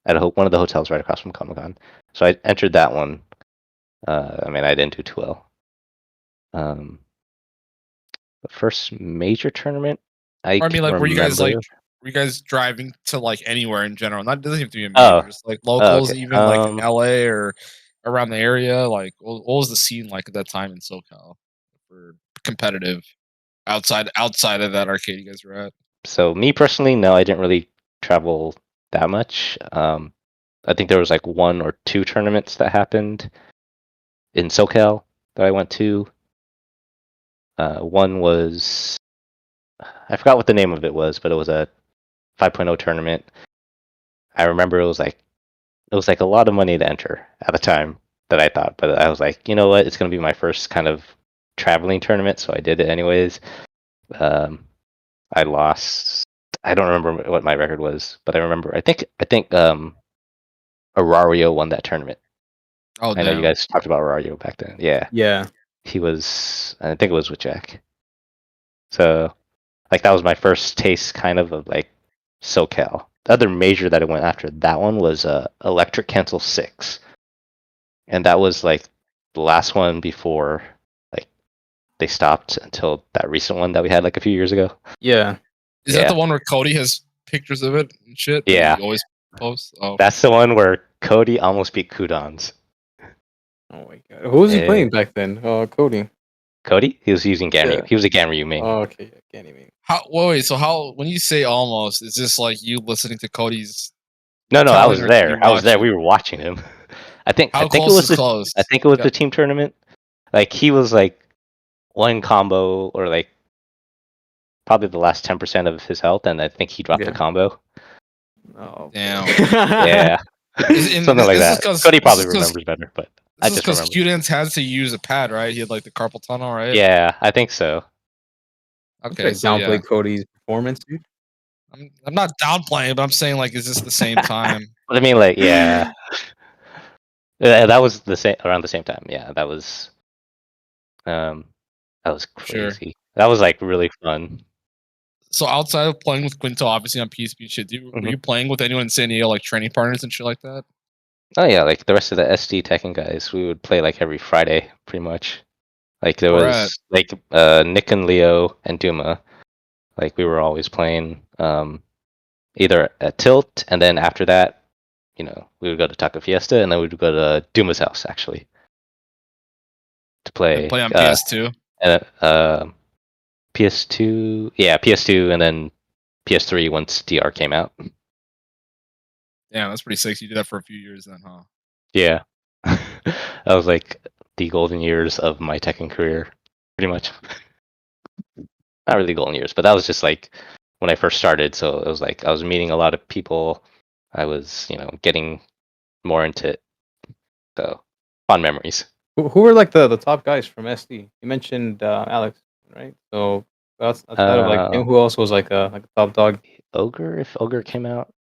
[SPEAKER 3] at one of the hotels right across from Comic-Con. So I entered that one. I mean, I didn't do too well. The first major tournament,
[SPEAKER 2] were you guys driving to like anywhere in general? Not doesn't have to be a major, just like locals, even like in LA or around the area. Like, what was the scene like at that time in SoCal for competitive outside of that arcade you guys were at?
[SPEAKER 3] So me personally, no, I didn't really travel that much. I think there was like 1 or 2 tournaments that happened in SoCal that I went to. One was, I forgot what the name of it was, but it was a 5.0 tournament. I remember it was like a lot of money to enter at the time that I thought, but I was like, you know what, it's gonna be my first kind of traveling tournament, so I did it anyways. I lost. I don't remember what my record was, but I remember. I think Arario won that tournament.
[SPEAKER 2] Oh,
[SPEAKER 3] I know you guys talked about Arario back then. Yeah.
[SPEAKER 4] Yeah.
[SPEAKER 3] He was. I think it was with Jack. So, like that was my first taste, kind of like SoCal. The other major that I went after that one was Electric Cancel 6, and that was like the last one before like they stopped until that recent one that we had like a few years ago.
[SPEAKER 4] Yeah.
[SPEAKER 2] Is that the one where Cody has pictures of it and shit?
[SPEAKER 3] Yeah.
[SPEAKER 2] He always posts. Oh.
[SPEAKER 3] That's the one where Cody almost beat Kudons.
[SPEAKER 4] Oh my god. Who was he playing back then? Cody.
[SPEAKER 3] Cody? He was using Ganryu. Yeah. He was a Ganryu main.
[SPEAKER 4] Oh, okay. Ganryu main.
[SPEAKER 2] So when you say almost, is this like you listening to Cody's?
[SPEAKER 3] No, I was there. I was there. We were watching him. I think it was the team tournament. Like he was like one combo or like probably the last 10% of his health, and I think he dropped the combo.
[SPEAKER 4] Oh
[SPEAKER 2] damn!
[SPEAKER 3] Yeah, something like that. Cody probably remembers better, but I just remember.
[SPEAKER 2] Because Qdance had to use a pad, right? He had like the carpal tunnel, right?
[SPEAKER 3] Yeah, I think so.
[SPEAKER 2] Okay,
[SPEAKER 4] so downplay Cody's performance, dude.
[SPEAKER 2] I'm not downplaying, but I'm saying like, is this the same time?
[SPEAKER 3] But I mean, like, yeah, that was the same around the same time. Yeah, that was crazy.
[SPEAKER 2] Sure.
[SPEAKER 3] That was like really fun.
[SPEAKER 2] So outside of playing with Quinto, obviously on PSP and shit, were you playing with anyone in San Diego, like training partners and shit like that?
[SPEAKER 3] Oh yeah, like the rest of the SD Tekken guys, we would play like every Friday, pretty much. Like there was like Nick and Leo and Duma. Like we were always playing either at Tilt, and then after that, you know, we would go to Taco Fiesta, and then we would go to Duma's house actually to play.
[SPEAKER 2] Play on PS2.
[SPEAKER 3] PS2, yeah, PS2, and then PS3 once DR came out.
[SPEAKER 2] Yeah, that's pretty sick. You did that for a few years then, huh?
[SPEAKER 3] Yeah, that was like the golden years of my Tekken career, pretty much. Not really golden years, but that was just like when I first started. So it was like I was meeting a lot of people. I was, you know, getting more into it. So fun memories.
[SPEAKER 4] Who were like the top guys from SD? You mentioned Alex, right? So outside of like him, who else was like a top dog?
[SPEAKER 3] Ogre, if Ogre came out,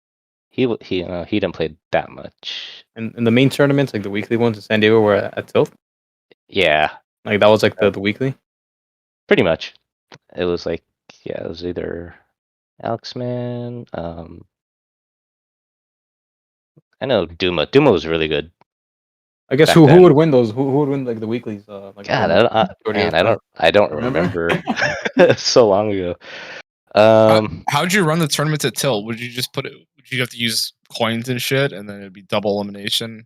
[SPEAKER 3] he didn't play that much.
[SPEAKER 4] And the main tournaments, like the weekly ones in San Diego, were at Tilt.
[SPEAKER 3] Yeah,
[SPEAKER 4] like that was like the weekly.
[SPEAKER 3] Pretty much, it was like it was either Alex Man. I know Duma. Duma was really good.
[SPEAKER 4] I guess who would win those? Who would win like the weeklies? Like
[SPEAKER 3] God, I don't remember. So long ago.
[SPEAKER 2] How'd you run the tournaments at Tilt? Would you just put it? Would you have to use coins and shit, and then it'd be double elimination?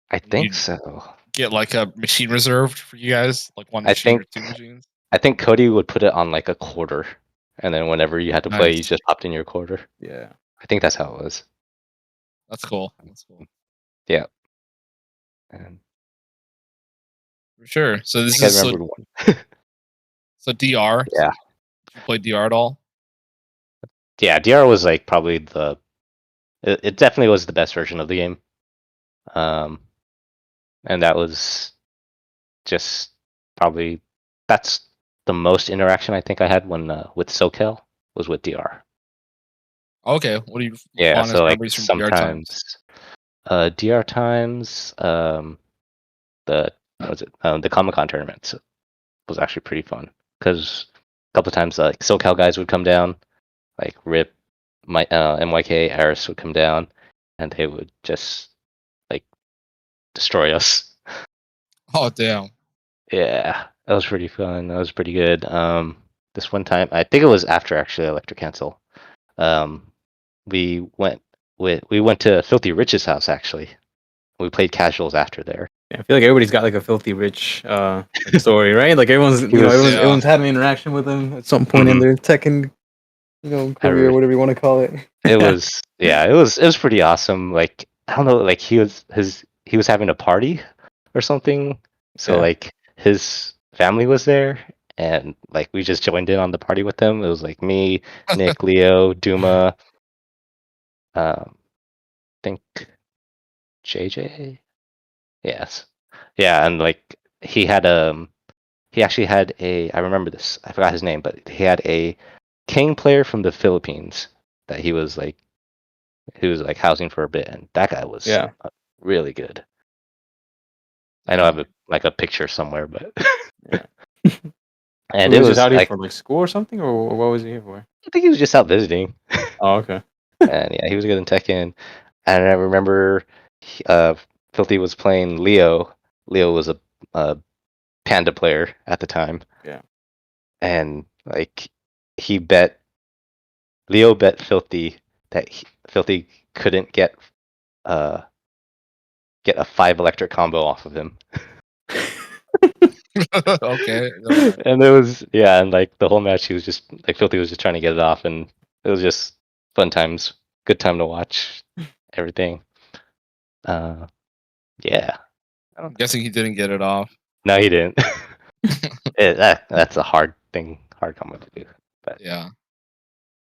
[SPEAKER 3] I think so.
[SPEAKER 2] Get like a machine reserved for you guys, like one machine or two machines.
[SPEAKER 3] I think Cody would put it on like a quarter, and then whenever you had to play, you just popped in your quarter.
[SPEAKER 4] Yeah,
[SPEAKER 3] I think that's how it was.
[SPEAKER 2] That's cool. That's cool.
[SPEAKER 3] Yeah.
[SPEAKER 2] For sure. So this is so DR.
[SPEAKER 3] Yeah.
[SPEAKER 2] Did you play DR at all?
[SPEAKER 3] Yeah, DR was like probably it definitely was the best version of the game. And that was just probably that's the most interaction I think I had when with SoCal was with DR.
[SPEAKER 2] Okay, what do you?
[SPEAKER 3] Yeah, so like sometimes DR times, the Comic-Con tournaments was actually pretty fun because a couple of times like SoCal guys would come down, like Rip, my MYK, Aris would come down, and they would just like destroy us.
[SPEAKER 2] Oh damn!
[SPEAKER 3] Yeah, that was pretty fun. That was pretty good. This one time, I think it was after actually Electric Cancel. We went to Filthy Rich's house actually. We played casuals after there.
[SPEAKER 4] Yeah, I feel like everybody's got like a Filthy Rich story, right? Like everyone's had an interaction with him at some point in their Tekken, career, whatever you want to call it.
[SPEAKER 3] It was it was pretty awesome. Like I don't know, like he was having a party or something. So like his family was there, and like we just joined in on the party with them. It was like me, Nick, Leo, Duma, I think JJ. Yes. Yeah, and like he actually had I remember this. I forgot his name, but he had a King player from the Philippines that he was like housing for a bit, and that guy was really good. I know I have a picture somewhere, but
[SPEAKER 4] and it was out here for like school or something, or what was he here for?
[SPEAKER 3] I think he was just out visiting.
[SPEAKER 4] Oh, okay.
[SPEAKER 3] And yeah, he was good in Tekken. And I remember Filthy was playing Leo. Leo was a Panda player at the time.
[SPEAKER 4] Yeah.
[SPEAKER 3] And like Leo bet Filthy that Filthy couldn't get a 5 electric combo off of him.
[SPEAKER 2] Okay.
[SPEAKER 3] And it was and like the whole match he was just like Filthy was just trying to get it off, and it was just fun times, good time to watch everything. Yeah.
[SPEAKER 2] I'm guessing he didn't get it off.
[SPEAKER 3] No, he didn't. That's a hard combo to do. But
[SPEAKER 2] yeah,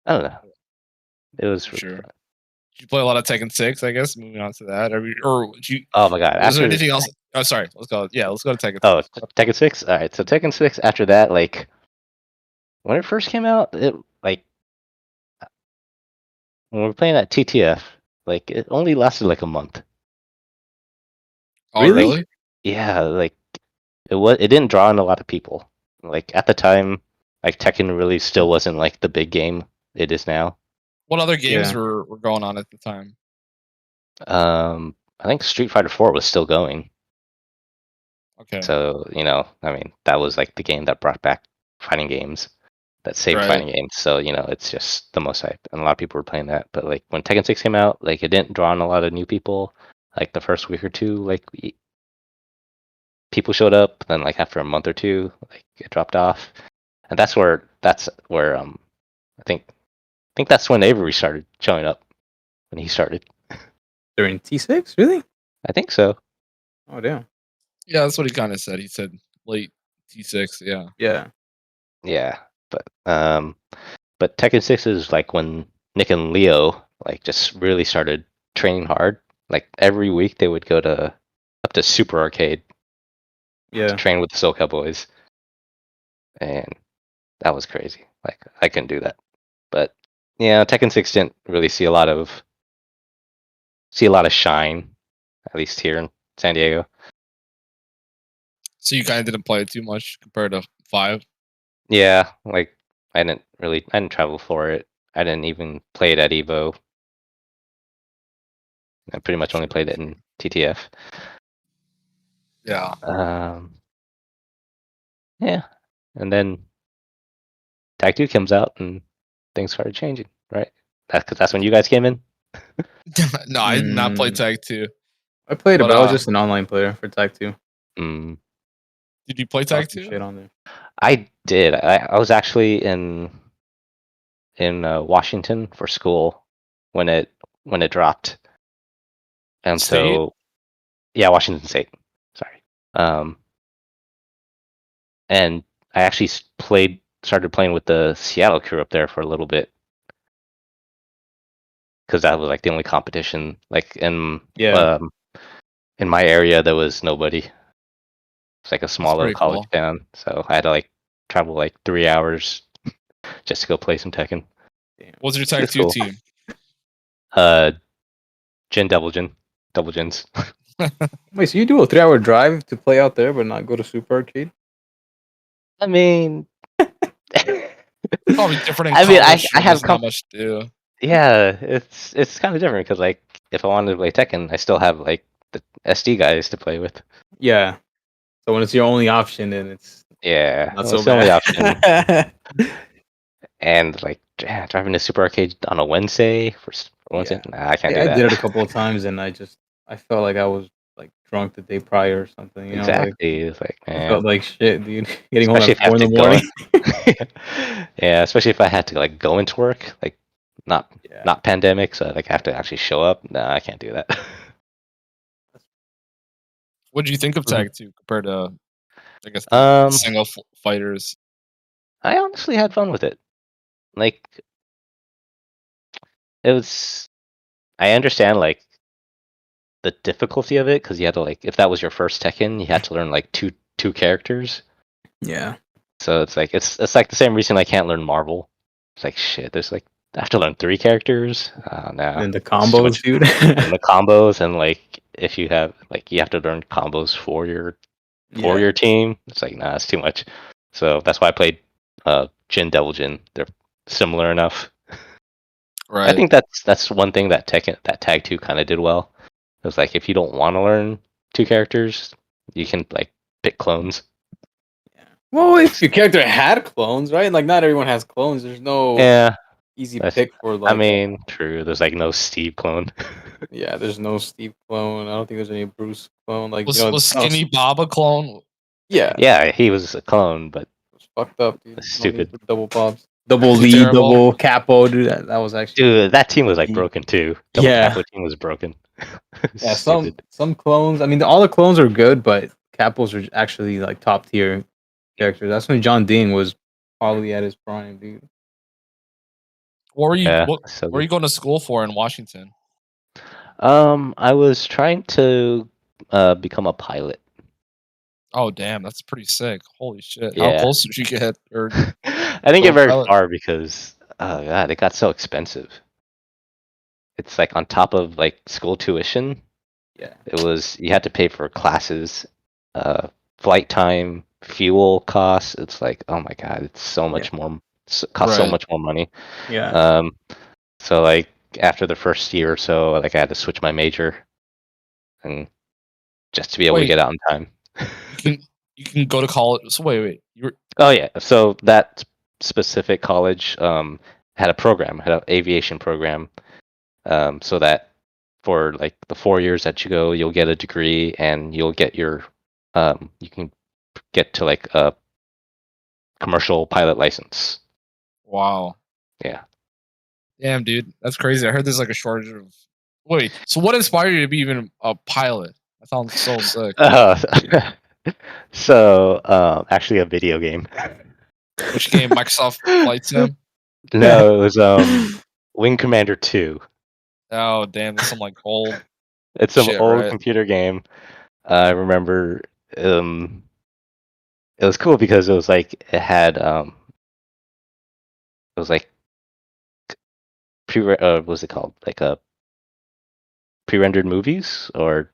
[SPEAKER 3] I don't know. It was
[SPEAKER 2] for sure. Fun. Did you play a lot of Tekken 6? I guess moving on to that, or did you?
[SPEAKER 3] Oh my god!
[SPEAKER 2] Was there anything else? Oh, sorry. Let's go. Yeah, let's go to Tekken 6.
[SPEAKER 3] Oh, Tekken 6. All right. So Tekken 6. After that, like when it first came out, it like when we were playing at TTF, like it only lasted like a month.
[SPEAKER 2] Oh, really?
[SPEAKER 3] Yeah, like it didn't draw in a lot of people. Like at the time, like Tekken really still wasn't like the big game it is now.
[SPEAKER 2] What other games were going on at the time?
[SPEAKER 3] I think Street Fighter 4 was still going.
[SPEAKER 2] Okay.
[SPEAKER 3] So, I mean, that was like the game that brought back fighting games, that saved fighting games. So, it's just the most hype. And a lot of people were playing that. But like when Tekken 6 came out, like it didn't draw in a lot of new people. Like the first week or two, like people showed up. Then like after a month or two, like it dropped off. And that's where I think that's when Avery started showing up, when he started.
[SPEAKER 4] During T6? Really?
[SPEAKER 3] I think so.
[SPEAKER 4] Oh, damn.
[SPEAKER 2] Yeah, that's what he kind of said. He said late T6, yeah.
[SPEAKER 4] Yeah.
[SPEAKER 3] Yeah, but Tekken 6 is like when Nick and Leo like just really started training hard. Like every week they would go up to Super Arcade to train with the Soul Cowboys. And that was crazy. Like I couldn't do that. But yeah, Tekken 6 didn't really see a lot of shine, at least here in San Diego.
[SPEAKER 2] So you kind of didn't play it too much compared to 5?
[SPEAKER 3] Yeah, like I didn't travel for it. I didn't even play it at Evo. I pretty much only played it in TTF.
[SPEAKER 2] Yeah.
[SPEAKER 3] Yeah, and then Tag 2 comes out and things started changing, right? That's when you guys came in.
[SPEAKER 2] No, I did not play Tag 2.
[SPEAKER 4] I played it, but I was just an online player for Tag 2.
[SPEAKER 2] Did you play Tag 2?
[SPEAKER 4] Shit on there.
[SPEAKER 3] I did. I was actually in Washington for school when it dropped, and
[SPEAKER 2] State?
[SPEAKER 3] so yeah, Washington State. Sorry. And I actually started playing with the Seattle crew up there for a little bit, because that was like the only competition. Like in my area, there was nobody. It's like a small little college town, so I had to like travel like 3 hours just to go play some Tekken.
[SPEAKER 2] What's your Tag 2 team?
[SPEAKER 3] Jin Double Jins.
[SPEAKER 4] Wait, so you do a 3-hour drive to play out there, but not go to Super Arcade?
[SPEAKER 3] I mean,
[SPEAKER 2] probably different.
[SPEAKER 3] I have
[SPEAKER 2] not much to do.
[SPEAKER 3] Yeah, it's kind of different because like if I wanted to play Tekken, I still have like the SD guys to play with.
[SPEAKER 4] Yeah. So when it's your only option, then it's
[SPEAKER 3] not so bad. The only option. And like driving to Super Arcade on a Wednesday for Wednesday, I can't do that.
[SPEAKER 4] I did it a couple of times, and I felt like I was like drunk the day prior or something. You know, like,
[SPEAKER 3] it's like
[SPEAKER 4] I felt like shit, dude. Getting home at 4 in the
[SPEAKER 3] morning. Yeah, especially if I had to like go into work, like not pandemic, so like I have to actually show up. No, I can't do that.
[SPEAKER 2] What did you think of Tag 2 compared to, I guess, the single fighters?
[SPEAKER 3] I honestly had fun with it. Like, it was. I understand like the difficulty of it, because you had to like, if that was your first Tekken, you had to learn like two characters.
[SPEAKER 4] Yeah.
[SPEAKER 3] So it's like it's like the same reason I can't learn Marvel. It's like shit. There's like I have to learn 3 characters. No.
[SPEAKER 4] And the combos, dude.
[SPEAKER 3] And the combos, and like if you have like you have to learn combos for your team. It's like it's too much. So that's why I played Jin Devil Jin. They're similar enough.
[SPEAKER 2] Right.
[SPEAKER 3] I think that's one thing that Tag 2 kind of did well. It was like if you don't want to learn 2 characters, you can like pick clones.
[SPEAKER 4] Well, if your character had clones, right? Like not everyone has clones. There's no easy pick for like.
[SPEAKER 3] I mean, true. There's like no Steve clone.
[SPEAKER 4] Yeah, there's no Steve clone. I don't think there's any Bruce clone. Like
[SPEAKER 2] was Skinny Bob a clone?
[SPEAKER 4] Yeah.
[SPEAKER 3] Yeah, he was a clone, but
[SPEAKER 4] it was fucked up, dude.
[SPEAKER 3] Stupid.
[SPEAKER 4] Double Bobs. Double lead, double capo, dude. That was actually.
[SPEAKER 3] Dude, that team was like broken too. Double capo team was broken.
[SPEAKER 4] Yeah, some clones. I mean, all the clones are good, but capos are actually like top tier characters. That's when John Ding was probably at his prime, dude.
[SPEAKER 2] What were you? What were you going to school for in Washington?
[SPEAKER 3] I was trying to become a pilot.
[SPEAKER 2] Oh damn, that's pretty sick. Holy shit! How
[SPEAKER 3] Yeah.
[SPEAKER 2] close did you get? Or
[SPEAKER 3] I didn't get very far because oh god, it got so expensive. It's like on top of like school tuition.
[SPEAKER 4] Yeah.
[SPEAKER 3] It was you had to pay for classes, flight time, fuel costs. It's like, oh my god, it's so much more. Costs so much more money.
[SPEAKER 4] Yeah.
[SPEAKER 3] So like after the first year or so, like I had to switch my major, and just to be able to get out in time.
[SPEAKER 2] you can go to college. So wait,
[SPEAKER 3] Oh yeah. So that specific college had a program, had an aviation program, so that for like the 4 years that you go, you'll get a degree and you'll get your you can get to like a commercial pilot license.
[SPEAKER 2] Wow.
[SPEAKER 3] Yeah.
[SPEAKER 2] Damn, dude, that's crazy. I heard there's like a shortage of. Wait, so what inspired you to be even a pilot? That sounds so sick.
[SPEAKER 3] So actually a video game.
[SPEAKER 2] Which game? Microsoft Flight Sim?
[SPEAKER 3] No, it was Wing Commander 2.
[SPEAKER 2] Oh damn, it's some like old.
[SPEAKER 3] It's some old computer game. I remember it was cool because it was like it had it was like what's it called? Like a pre-rendered movies or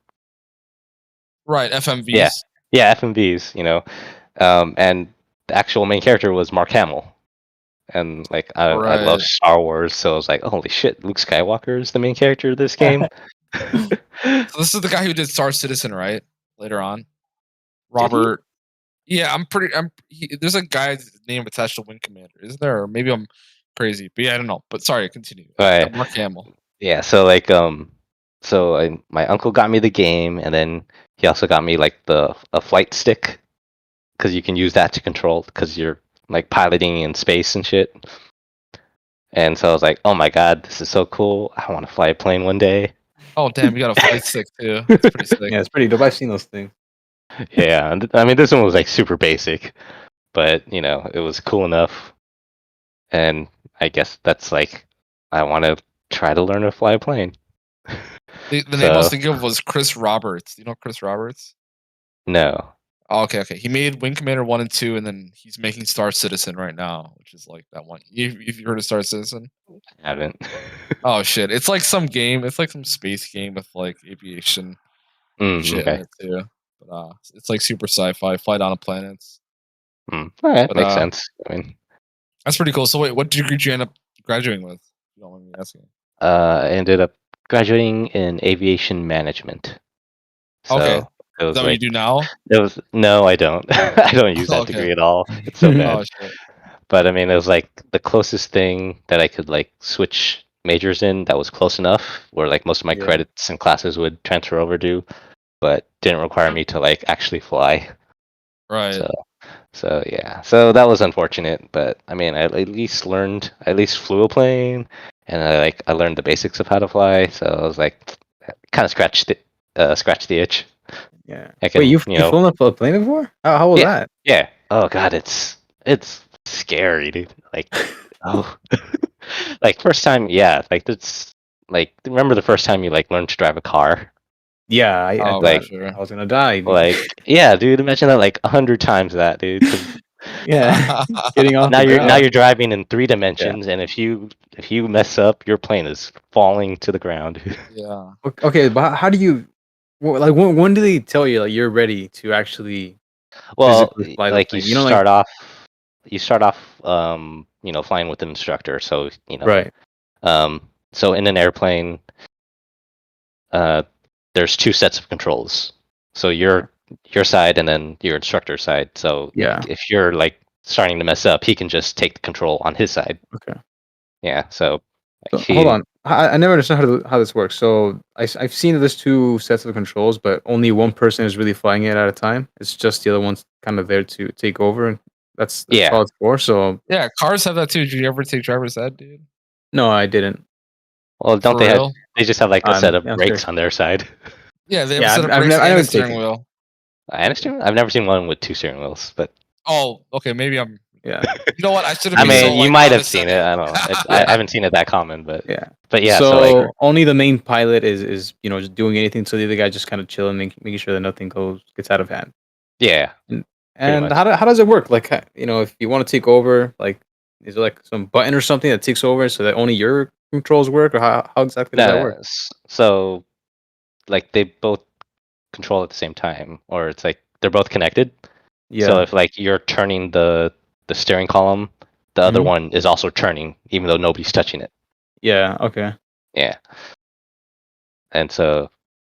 [SPEAKER 2] right, FMVs.
[SPEAKER 3] Yeah, FMVs, you know. And the actual main character was Mark Hamill. And like I love Star Wars, so I was like, holy shit, Luke Skywalker is the main character of this game.
[SPEAKER 2] So this is the guy who did Star Citizen, right? Later on, Robert. Yeah, there's a guy's name attached to Wing Commander, isn't there? Or maybe I'm crazy, but yeah, I don't know. But sorry, continue.
[SPEAKER 3] Right.
[SPEAKER 2] Mark Hamill.
[SPEAKER 3] Yeah, so like my uncle got me the game, and then he also got me like a flight stick, because you can use that to control, because you're like piloting in space and shit. And so I was like, oh my god, this is so cool. I want to fly a plane one day.
[SPEAKER 2] Oh damn, you got a flight stick too. That's pretty sick.
[SPEAKER 4] Yeah, it's pretty dope. I've seen those things.
[SPEAKER 3] Yeah, I mean this one was like super basic, but you know, it was cool enough. And I guess that's like, I want to try to learn to fly a plane.
[SPEAKER 2] The name I was thinking of was Chris Roberts. Do you know Chris Roberts?
[SPEAKER 3] No.
[SPEAKER 2] Oh, okay. He made Wing Commander 1 and 2, and then he's making Star Citizen right now, which is like that one. If you heard of Star Citizen?
[SPEAKER 3] I haven't.
[SPEAKER 2] Oh shit! It's like some game. It's like some space game with like aviation shit in it too. But it's like super sci-fi. Fly down to planets.
[SPEAKER 3] All right, makes sense. I mean,
[SPEAKER 2] that's pretty cool. So wait, what degree did you end up graduating with? If you don't mind me asking.
[SPEAKER 3] I ended up graduating in aviation management. So
[SPEAKER 2] okay. Is that what you do now?
[SPEAKER 3] No, I don't. I don't use that degree at all. It's so bad. Shit. But I mean, it was like the closest thing that I could like switch majors in that was close enough, where like most of my credits and classes would transfer over to, but didn't require me to like actually fly.
[SPEAKER 2] Right.
[SPEAKER 3] So yeah. So that was unfortunate, but I mean, I at least flew a plane, and I learned the basics of how to fly. So I was like, kind of scratched the itch.
[SPEAKER 4] Yeah. Wait, you've flown a plane before? How was that?
[SPEAKER 3] Yeah. Oh god, it's scary, dude. Like, like first time, yeah. Like it's like, remember the first time you like learned to drive a car?
[SPEAKER 4] Yeah, I was gonna die. Dude.
[SPEAKER 3] Like, yeah, dude. Imagine that like 100 times that, dude.
[SPEAKER 4] Yeah. Getting off.
[SPEAKER 3] Now you're driving in 3 dimensions, and if you mess up, your plane is falling to the ground.
[SPEAKER 2] Yeah.
[SPEAKER 4] Okay, but how do you? Like when do they tell you like you're ready to actually?
[SPEAKER 3] Well, like you start off, flying with an instructor. So
[SPEAKER 4] right.
[SPEAKER 3] So in an airplane, there's 2 sets of controls. So your side and then your instructor's side. So if you're like starting to mess up, he can just take the control on his side.
[SPEAKER 4] Okay.
[SPEAKER 3] Yeah. So
[SPEAKER 4] hold on. I never understand how this works. So I've seen that there's 2 sets of controls, but only one person is really flying it at a time. It's just the other one's kind of there to take over, and that's all it's for. So
[SPEAKER 2] yeah, cars have that too. Did you ever take driver's ed, dude?
[SPEAKER 4] No, I didn't.
[SPEAKER 3] Well, don't they have? They just have like a set of brakes on their side.
[SPEAKER 2] Yeah, they have a set of brakes and a steering wheel.
[SPEAKER 3] I understand. I've never seen one with 2 steering wheels, but.
[SPEAKER 2] Oh, okay. Maybe I'm.
[SPEAKER 4] Yeah.
[SPEAKER 2] You know what? I should have.
[SPEAKER 3] I mean, you might have seen it. I don't know. I haven't seen it that common, but
[SPEAKER 4] yeah.
[SPEAKER 3] But yeah.
[SPEAKER 4] So like, only the main pilot is just doing anything. So the other guy just kind of chilling, making sure that nothing gets out of hand.
[SPEAKER 3] Yeah.
[SPEAKER 4] And how does it work? Like, if you want to take over, like, is there like some button or something that takes over so that only your controls work, or how exactly does that work?
[SPEAKER 3] So, like, they both control at the same time, or it's like they're both connected.
[SPEAKER 4] Yeah.
[SPEAKER 3] So if like you're turning the steering column, the other one is also turning, even though nobody's touching it.
[SPEAKER 4] Yeah. Okay.
[SPEAKER 3] Yeah. And so,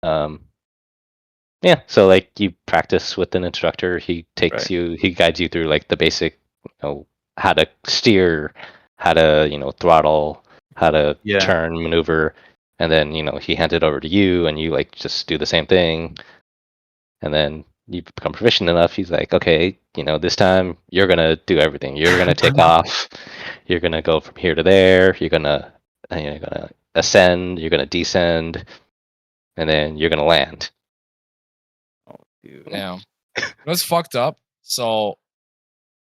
[SPEAKER 3] yeah. So like you practice with an instructor. He he guides you through like the basic, how to steer, how to throttle, how to turn, maneuver, and then he hands it over to you, and you like just do the same thing, and then you become proficient enough. He's like, okay, this time you're gonna do everything. You're gonna take off. You're gonna go from here to there. You're gonna ascend. You're gonna descend, and then you're gonna land.
[SPEAKER 4] Oh, dude.
[SPEAKER 2] Damn. It was fucked up. So,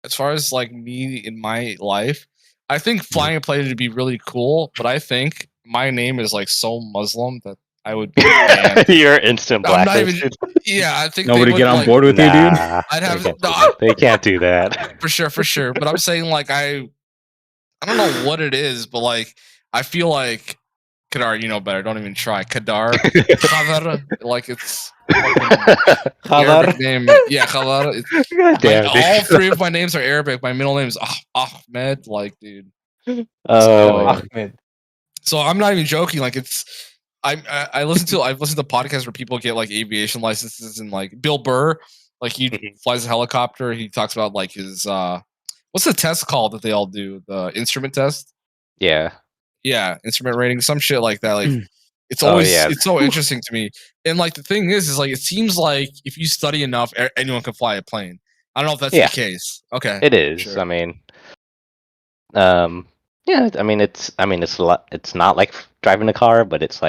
[SPEAKER 2] as far as like me in my life, I think flying a plane would be really cool, but I think my name is like so Muslim that I would be banned.
[SPEAKER 3] You're instant blacklisted.
[SPEAKER 2] Yeah, I think
[SPEAKER 4] nobody get on board with you, dude.
[SPEAKER 2] I'd have
[SPEAKER 3] they can't do that.
[SPEAKER 2] For sure. But I'm saying like I don't know what it is, but like I feel like Kadar, you know better. Don't even try. Kadar, like it's Arabic name. Yeah, Khadar. All three of my names are Arabic. My middle name is Ahmed. Like, dude.
[SPEAKER 4] Ahmed.
[SPEAKER 2] So I'm not even joking. Like, I've listened to podcasts where people get like aviation licenses, and like Bill Burr, like he flies a helicopter. He talks about like his what's the test called that they all do? The instrument test. Yeah, instrument rating, some shit like that. Like, it's always it's so interesting to me. And like the thing is like it seems like if you study enough, anyone can fly a plane. I don't know if that's the case. Okay,
[SPEAKER 3] it is. Sure. I mean, it's a lot. It's not like driving a car, but it's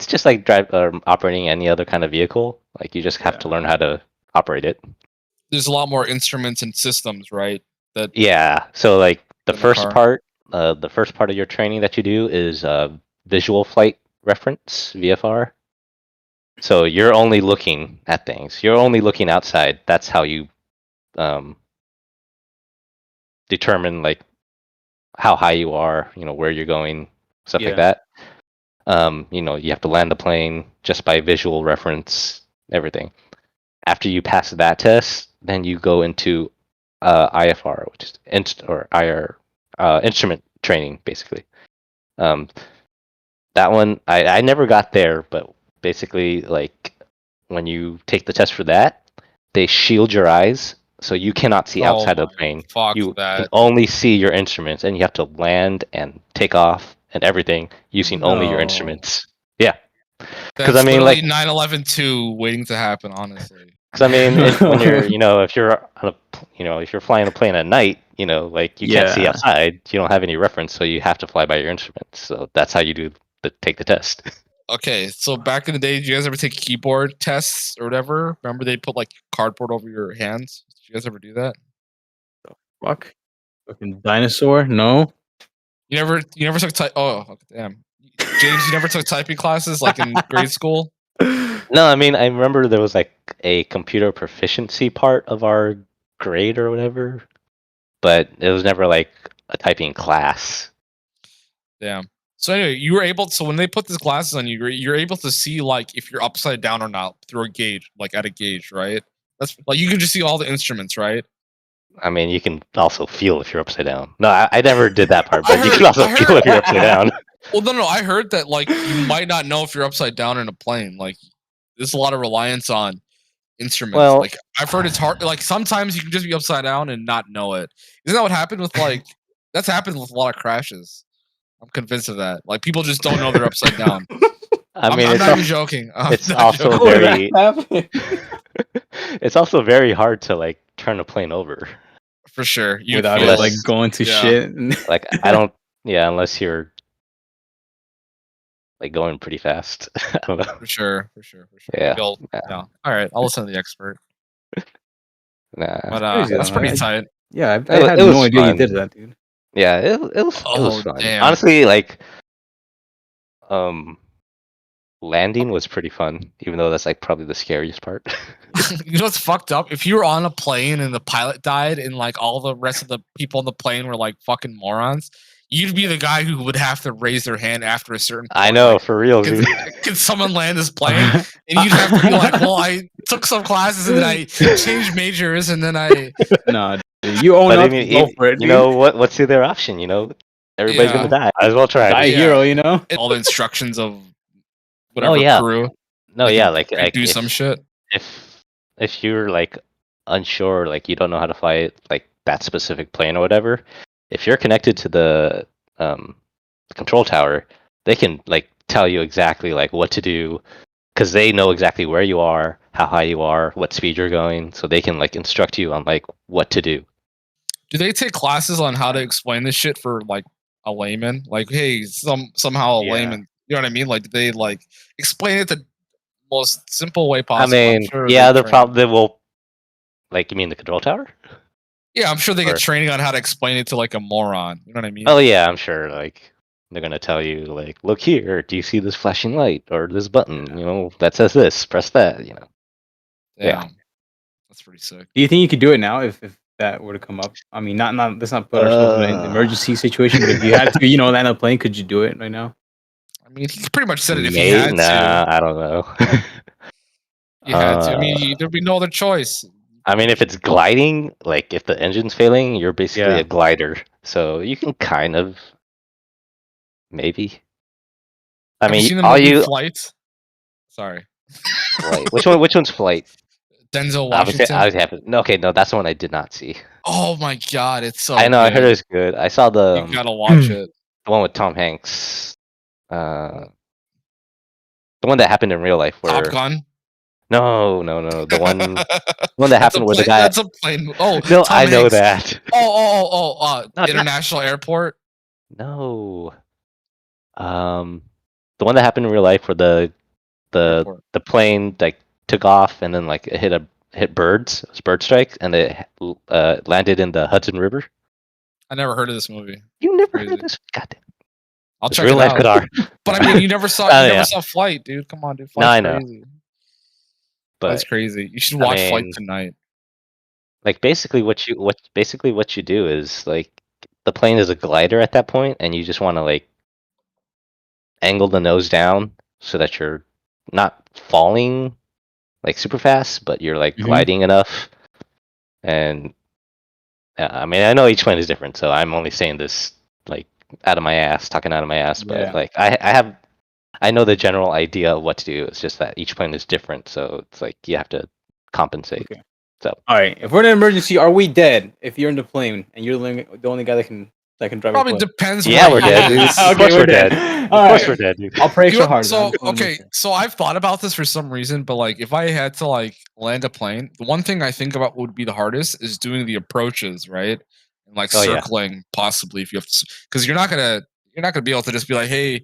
[SPEAKER 3] just like operating any other kind of vehicle. Like you just have to learn how to operate it.
[SPEAKER 2] There's a lot more instruments and systems, right?
[SPEAKER 3] So like the first part of your training that you do is visual flight reference, VFR. So you're only looking at things. You're only looking outside. That's how you determine like how high you are, where you're going, stuff like that. You have to land the plane just by visual reference, everything. After you pass that test, then you go into IFR, which is instrument training, basically. That one, I never got there, but basically, like, when you take the test for that, they shield your eyes, so you cannot see outside of the plane. You can only see your instruments, and you have to land and take off and everything using only your instruments. Yeah.
[SPEAKER 2] Because I mean, like 9/11/2 waiting to happen, honestly.
[SPEAKER 3] Because I mean, when you're, if you're on if you're flying a plane at night, like you can't see outside, you don't have any reference, so you have to fly by your instruments. So that's how you take the test.
[SPEAKER 2] Okay, so back in the day, did you guys ever take keyboard tests or whatever? Remember they put like cardboard over your hands? Did you guys ever do that?
[SPEAKER 4] The fuck? Fucking dinosaur? No.
[SPEAKER 2] You never took oh damn. James, you never took typing classes like in grade school?
[SPEAKER 3] No, I mean I remember there was like a computer proficiency part of our grade or whatever, but it was never like a typing class.
[SPEAKER 2] Damn. So anyway, you were able. So when they put these glasses on you, you're able to see like if you're upside down or not through a gauge, like at a gauge, right? That's like you can just see all the instruments, right?
[SPEAKER 3] I mean, you can also feel if you're upside down. No, I never did that part, but you can also feel if you're upside down.
[SPEAKER 2] Well, no, I heard that like you might not know if you're upside down in a plane. Like there's a lot of reliance on instruments.
[SPEAKER 3] Well,
[SPEAKER 2] like I've heard it's hard. Like sometimes you can just be upside down and not know it. Isn't that what happened with like? That's happened with a lot of crashes. I'm convinced of that. Like people just don't know they're upside down.
[SPEAKER 3] I mean,
[SPEAKER 2] I'm not even joking.
[SPEAKER 3] It's also very. It's also very hard to like turn a plane over.
[SPEAKER 2] For sure,
[SPEAKER 4] without it like going to shit.
[SPEAKER 3] Like I don't. Yeah, unless you're like going pretty fast. I don't know.
[SPEAKER 2] For sure.
[SPEAKER 3] Yeah.
[SPEAKER 2] All right, I'll listen to the expert.
[SPEAKER 3] Nah,
[SPEAKER 2] but that's pretty tight.
[SPEAKER 4] Yeah, I had no idea you did that, dude.
[SPEAKER 3] Yeah, it was fun.
[SPEAKER 2] Damn.
[SPEAKER 3] Honestly, like, landing was pretty fun, even though that's like probably the scariest part.
[SPEAKER 2] You know what's fucked up? If you were on a plane and the pilot died and like all the rest of the people on the plane were like fucking morons, you'd be the guy who would have to raise their hand after a certain point.
[SPEAKER 3] I know,
[SPEAKER 2] like,
[SPEAKER 3] for real, dude.
[SPEAKER 2] Can someone land this plane? And you'd have to be like, well, I took some classes and then I changed majors and then I...
[SPEAKER 4] Nah, dude, you own up, go for it,
[SPEAKER 3] you know, what's the other option, you know? Everybody's gonna die. Might as well try.
[SPEAKER 4] Die hero, you know?
[SPEAKER 2] All the instructions of whatever crew.
[SPEAKER 3] No, yeah, like
[SPEAKER 2] do some shit.
[SPEAKER 3] If you're like unsure, like you don't know how to fly like that specific plane or whatever, if you're connected to the control tower, they can like tell you exactly like what to do, because they know exactly where you are, how high you are, what speed you're going, so they can like instruct you on like what to do.
[SPEAKER 2] Do they take classes on how to explain this shit for like a layman? Like, hey, somehow a layman, you know what I mean? Like, do they like explain it the most simple way possible?
[SPEAKER 3] I mean, they will. Like, you mean the control tower?
[SPEAKER 2] Yeah, I'm sure they get training on how to explain it to like a moron. You know what I mean?
[SPEAKER 3] Oh yeah, I'm sure. Like, they're gonna tell you, like, look here. Do you see this flashing light or this button? You know, that says this. Press that. You know.
[SPEAKER 2] Yeah, that's pretty sick.
[SPEAKER 4] Do you think you could do it now if that were to come up? I mean, not let's not put ourselves in an emergency situation, but if you had to, land a plane, could you do it right now?
[SPEAKER 2] I mean, he pretty much said it if he had to.
[SPEAKER 3] Nah, I don't know.
[SPEAKER 2] You had to. I mean, there'd be no other choice.
[SPEAKER 3] I mean, if it's gliding, like if the engine's failing, you're basically a glider, so you can kind of maybe. I mean, all you
[SPEAKER 2] Flight. Sorry.
[SPEAKER 3] Flight. Which one's Flight?
[SPEAKER 2] Denzel Washington.
[SPEAKER 3] No, that's the one I did not see.
[SPEAKER 2] Oh my god, it's so.
[SPEAKER 3] I know.
[SPEAKER 2] Good.
[SPEAKER 3] I heard it was good. I saw the.
[SPEAKER 2] You gotta watch it.
[SPEAKER 3] The one with Tom Hanks. The one that happened in real life. Where...
[SPEAKER 2] Top Gun.
[SPEAKER 3] No. The one that happened where the guy.
[SPEAKER 2] That's a plane. Oh
[SPEAKER 3] no,
[SPEAKER 2] Tom
[SPEAKER 3] I know
[SPEAKER 2] Hanks.
[SPEAKER 3] that.
[SPEAKER 2] No, International Airport.
[SPEAKER 3] No. The one that happened in real life where the plane like took off and then like it hit birds. It was bird strike, and it landed in the Hudson River.
[SPEAKER 2] I never heard of this movie.
[SPEAKER 3] You never heard of this? Goddamn.
[SPEAKER 2] I'll check it out. But I mean, you never saw saw Flight, dude. Come on, dude. Flight's
[SPEAKER 3] I know.
[SPEAKER 2] Crazy.
[SPEAKER 3] But
[SPEAKER 2] that's crazy. You should watch Flight tonight.
[SPEAKER 3] Like basically what you do is like the plane is a glider at that point, and you just want to like angle the nose down so that you're not falling like super fast, but you're like gliding enough. And I mean, I know each plane is different, so I'm only saying this like talking out of my ass. But like I know the general idea of what to do. It's just that each plane is different, so it's like you have to compensate.
[SPEAKER 4] Okay.
[SPEAKER 3] So
[SPEAKER 4] all right, if we're in an emergency, are we dead? If you're in the plane and you're the only guy that can drive,
[SPEAKER 2] probably depends.
[SPEAKER 3] Yeah, we're dead, dude. Of course we're dead. Of course we're dead, dude.
[SPEAKER 4] I'll pray so hard.
[SPEAKER 2] So so I've thought about this for some reason, but like if I had to like land a plane, the one thing I think about would be the hardest is doing the approaches, right? And like circling, possibly if you have to, because you're not gonna be able to just be like, hey,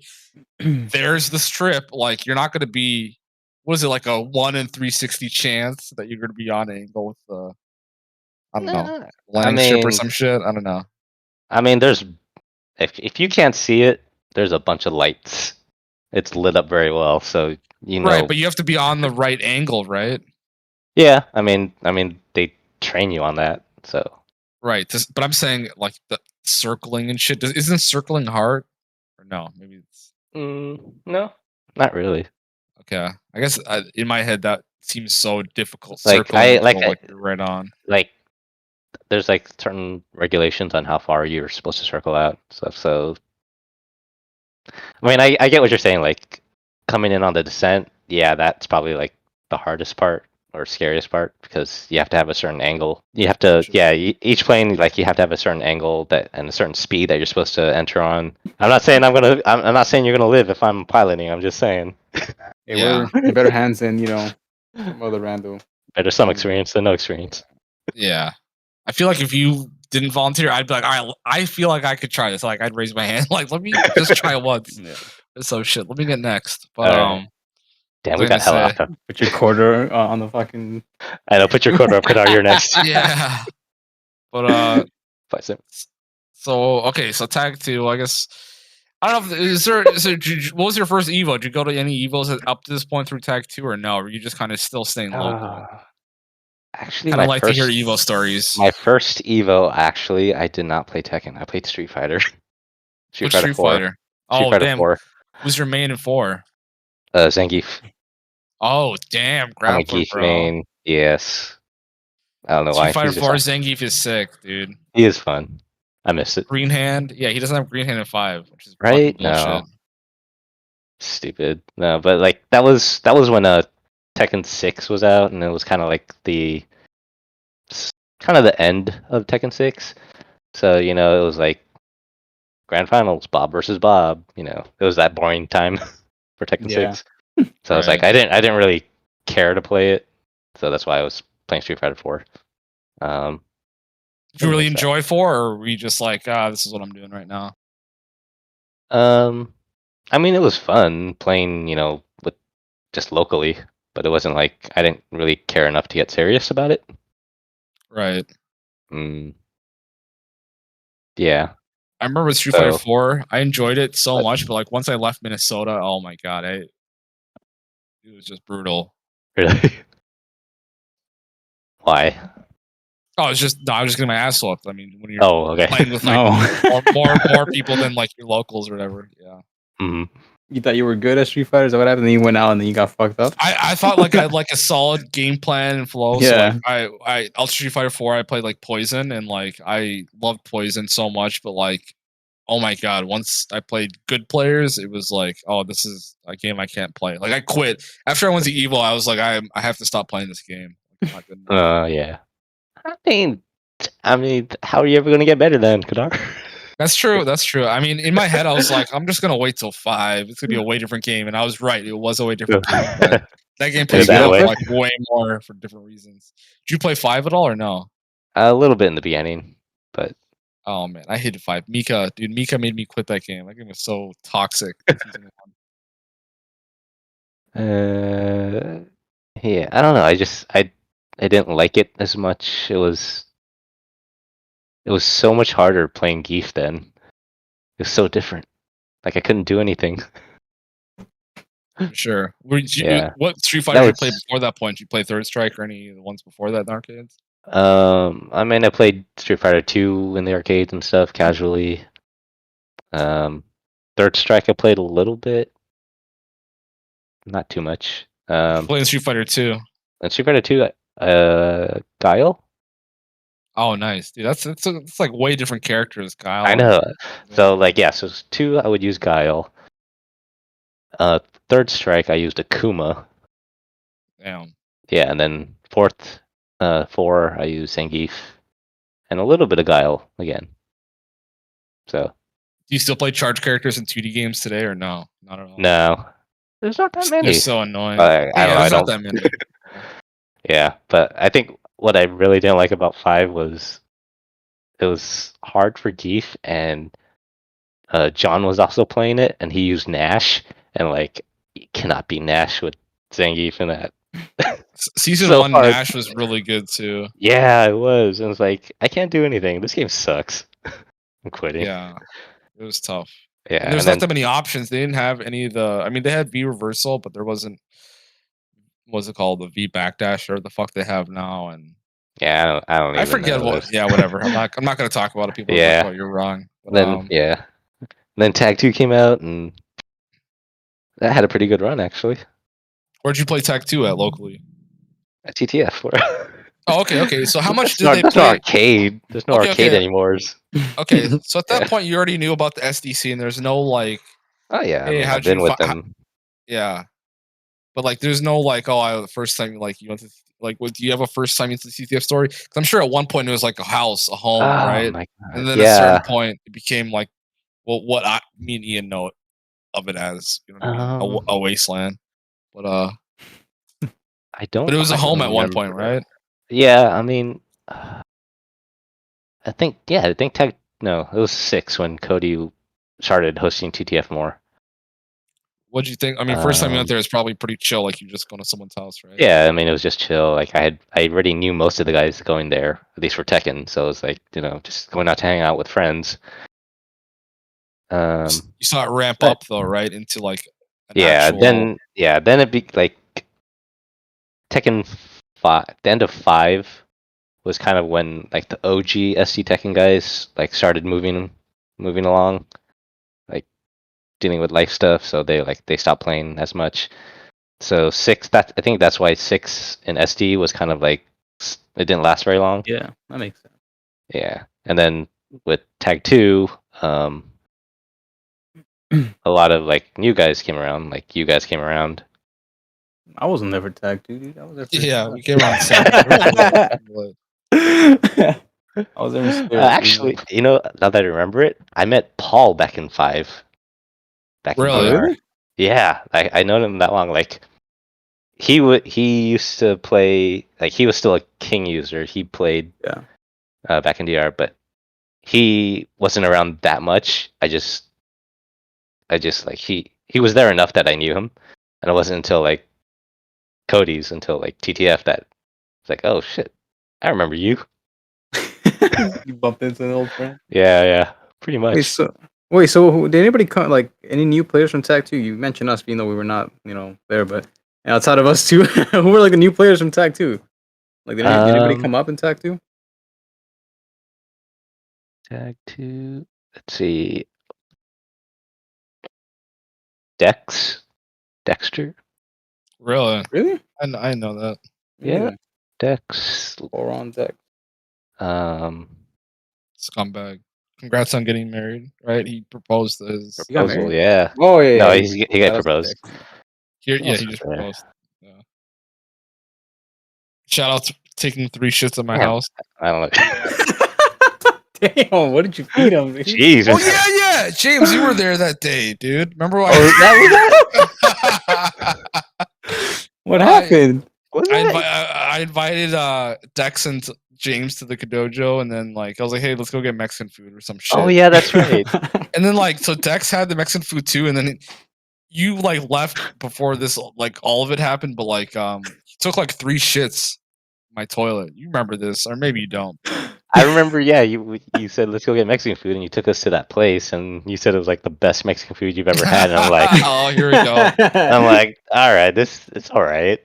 [SPEAKER 2] there's the strip. Like you're not gonna be, what is it, like a 1 in 360 chance that you're gonna be on angle with the, I don't know, landing strip or some shit. I don't know.
[SPEAKER 3] I mean, there's if you can't see it, there's a bunch of lights. It's lit up very well, so you know.
[SPEAKER 2] Right, but you have to be on the right angle, right?
[SPEAKER 3] Yeah, I mean, they train you on that, so.
[SPEAKER 2] Right, but I'm saying like the circling and shit. Isn't circling hard? Or no? Maybe it's.
[SPEAKER 3] No, not really.
[SPEAKER 2] Okay, I guess in my head that seems so difficult.
[SPEAKER 3] Like
[SPEAKER 2] circling you're right on.
[SPEAKER 3] Like there's like certain regulations on how far you're supposed to circle out stuff. So I mean, I get what you're saying. Like coming in on the descent, yeah, that's probably like the hardest part or scariest part, because you have to have a certain angle. You have to, each plane, like you have to have a certain angle and a certain speed that you're supposed to enter on. I'm not saying I'm not saying you're gonna live if I'm piloting. I'm just saying.
[SPEAKER 4] We're in better hands than some other random.
[SPEAKER 3] Better some experience than no experience.
[SPEAKER 2] Yeah, I feel like if you didn't volunteer, I'd be like, all right, I feel like I could try this. Like I'd raise my hand, like let me just try once. So shit, let me get next. But
[SPEAKER 3] damn, we got hell off.
[SPEAKER 4] Put your quarter on the fucking.
[SPEAKER 3] I know. Put your quarter up, Kadar. You're next.
[SPEAKER 2] Yeah. But so okay, so tag 2. I guess I don't know. What was your first Evo? Did you go to any Evos up to this point through Tag 2 or no? Or were you just kind of still staying local?
[SPEAKER 3] Actually,
[SPEAKER 2] kind of like to hear Evo stories.
[SPEAKER 3] My first Evo, actually, I did not play Tekken. I played Street Fighter.
[SPEAKER 2] Street Fighter 4.
[SPEAKER 3] Street Fighter
[SPEAKER 2] damn.
[SPEAKER 3] 4.
[SPEAKER 2] Who's your main in 4?
[SPEAKER 3] Zangief.
[SPEAKER 2] Oh, damn.
[SPEAKER 3] I'm a Geef main. Yes. I don't know why.
[SPEAKER 2] Street Fighter 4 Zangief is sick, dude.
[SPEAKER 3] He is fun. I miss it.
[SPEAKER 2] Green hand? Yeah, he doesn't have green hand in 5, which is
[SPEAKER 3] right.
[SPEAKER 2] No.
[SPEAKER 3] Stupid. No, but like that was when Tekken 6 was out, and it was kind of like the end of Tekken 6. So it was like Grand Finals, Bob versus Bob. It was that boring time for Tekken 6. So I was like, I didn't really care to play it, so that's why I was playing Street Fighter 4.
[SPEAKER 2] Did you really enjoy 4, or were you just like, this is what I'm doing right now?
[SPEAKER 3] I mean, it was fun playing, with just locally, but it wasn't like I didn't really care enough to get serious about it.
[SPEAKER 2] Right.
[SPEAKER 3] Yeah.
[SPEAKER 2] I remember with Street Fighter 4, I enjoyed it so much, but like once I left Minnesota, oh my god, it was just brutal.
[SPEAKER 3] Really? Why?
[SPEAKER 2] Oh, I was just getting my ass whooped. I mean, when you're playing with more people than like your locals or whatever. Yeah.
[SPEAKER 3] Mm-hmm.
[SPEAKER 4] You thought you were good at Street Fighter? Is that what happened? Then you went out and then you got fucked up?
[SPEAKER 2] I thought like I had like a solid game plan and flow.
[SPEAKER 4] Yeah.
[SPEAKER 2] So like I Street Fighter 4, I played like Poison, and like I loved Poison so much, but like, oh my god, once I played good players, it was like, oh, this is a game I can't play. Like I quit. After I went to Evo, I was like, I have to stop playing this game. Like,
[SPEAKER 3] yeah. I mean, how are you ever going to get better then, Kadar?
[SPEAKER 2] That's true. I mean, in my head, I was like, I'm just gonna wait till 5. It's gonna be a way different game, and I was right. It was a way different game. But that game played like way more for different reasons. Did you play 5 at all or no?
[SPEAKER 3] A little bit in the beginning, but
[SPEAKER 2] oh man, I hated 5. Mika made me quit that game. That game was so toxic.
[SPEAKER 3] Yeah, I don't know. I didn't like it as much. It was so much harder playing Geef then. It was so different. Like I couldn't do anything.
[SPEAKER 2] Sure. What Street Fighter did you play before that point? Did you play Third Strike or any of the ones before that in arcades?
[SPEAKER 3] I mean, I played Street Fighter 2 in the arcades and stuff casually. Third Strike I played a little bit, not too much.
[SPEAKER 2] Playing Street Fighter 2.
[SPEAKER 3] And Street Fighter 2, Guile.
[SPEAKER 2] Oh, nice, dude. It's like way different characters, Guile.
[SPEAKER 3] I know. So like, so 2 I would use Guile. Third Strike I used Akuma.
[SPEAKER 2] Damn.
[SPEAKER 3] Yeah, and then 4 I used Zangief, and a little bit of Guile again. So.
[SPEAKER 2] Do you still play charge characters in 2D games today, or no? Not at all.
[SPEAKER 3] No, there's not that many.
[SPEAKER 2] They're so annoying.
[SPEAKER 3] I don't.
[SPEAKER 2] Not that many.
[SPEAKER 3] Yeah, but I think what I really didn't like about 5 was it was hard for Geef, and John was also playing it, and he used Nash, and like you cannot beat Nash with Zangief in that.
[SPEAKER 2] Season 1 hard. Nash was really good too.
[SPEAKER 3] Yeah, it was. And it was like, I can't do anything. This game sucks. I'm quitting.
[SPEAKER 2] Yeah, it was tough.
[SPEAKER 3] Yeah,
[SPEAKER 2] and there's not that many options. They didn't have any of the. I mean, they had V reversal, but there wasn't. What's it called? The V backdash or the fuck they have now? And
[SPEAKER 3] yeah, I don't.
[SPEAKER 2] I forget what. Yeah, whatever. I'm not going to talk about it. People talk about you're wrong. But,
[SPEAKER 3] then then Tag 2 came out, and that had a pretty good run actually.
[SPEAKER 2] Where'd you play Tag 2 at locally?
[SPEAKER 3] At TTF.
[SPEAKER 2] Oh, okay. So how much did they play?
[SPEAKER 3] There's no arcade. There's no arcade anymore.
[SPEAKER 2] Okay, so at that point you already knew about the SDC, and there's no like.
[SPEAKER 3] Oh yeah,
[SPEAKER 2] hey,
[SPEAKER 3] I've been with them.
[SPEAKER 2] Yeah, but like, there's no like, the first time like you went to like, do you have a first time into the CTF story? Because I'm sure at one point it was like a house, a home, right?
[SPEAKER 3] My God.
[SPEAKER 2] And then at a certain point it became like, well, what me and Ian know of it as, you know what I mean? A wasteland. But
[SPEAKER 3] I don't.
[SPEAKER 2] But it was a home at one point, right?
[SPEAKER 3] Yeah, I mean, I think Tag. No, it was 6 when Cody started hosting TTF more.
[SPEAKER 2] What'd you think? I mean, first time you went there is probably pretty chill, like you just go to someone's house, right?
[SPEAKER 3] Yeah, I mean, it was just chill. Like I already knew most of the guys going there, at least for Tekken. So it was like, just going out to hang out with friends.
[SPEAKER 2] You saw it ramp up though, right? Into like
[SPEAKER 3] then it'd be like Tekken 5. The end of 5 was kind of when like the OG SD Tekken guys like started moving along, like dealing with life stuff. So they stopped playing as much. So 6, I think that's why 6 in SD was kind of like it didn't last very long.
[SPEAKER 4] Yeah, that makes sense.
[SPEAKER 3] Yeah, and then with Tag 2, a lot of like new guys came around. Like you guys came around.
[SPEAKER 4] I wasn't never Tag 2, dude. I was
[SPEAKER 2] there. We came around 7.
[SPEAKER 4] I was there.
[SPEAKER 3] Actually, now that I remember it, I met Paul back in 5.
[SPEAKER 2] Really?
[SPEAKER 3] Yeah, I known him that long. Like he used to play, like he was still a King user. He played back in DR, but he wasn't around that much. I just like he was there enough that I knew him, and it wasn't until like Cody's, until like TTF that it's like, oh shit, I remember you.
[SPEAKER 4] You bumped into an old friend.
[SPEAKER 3] Yeah, pretty much.
[SPEAKER 4] Wait, so did anybody come? Like any new players from Tag 2? You mentioned us, even though we were not, there, but outside of us too, who were like the new players from Tag 2? Like, did anybody come up in Tag 2?
[SPEAKER 3] Tag 2. Let's see. Dexter.
[SPEAKER 2] Really?
[SPEAKER 4] I
[SPEAKER 2] know that.
[SPEAKER 3] Yeah. Dex.
[SPEAKER 4] Or on Dex.
[SPEAKER 2] Scumbag. Congrats on getting married, right? He proposed his
[SPEAKER 3] proposal, yeah.
[SPEAKER 4] Oh yeah.
[SPEAKER 3] No, he got proposed.
[SPEAKER 2] He just proposed. Yeah. Shout out to taking 3 shits at my house.
[SPEAKER 3] I don't know.
[SPEAKER 4] Damn, what did you feed him?
[SPEAKER 3] Jesus.
[SPEAKER 2] Oh yeah, James, you were there that day, dude. Remember why?
[SPEAKER 4] What happened?
[SPEAKER 2] I invited Dex and James to the Kadojo, and then like I was like, hey, let's go get Mexican food or some shit.
[SPEAKER 3] Oh yeah, that's right.
[SPEAKER 2] And then like so Dex had the Mexican food too, and then you like left before this like all of it happened, but like he took like 3 shits in my toilet. You remember this, or maybe you don't.
[SPEAKER 3] I remember, yeah, you said let's go get Mexican food, and you took us to that place, and you said it was like the best Mexican food you've ever had, and I'm like,
[SPEAKER 2] oh, here we go.
[SPEAKER 3] I'm like, all right, it's all right.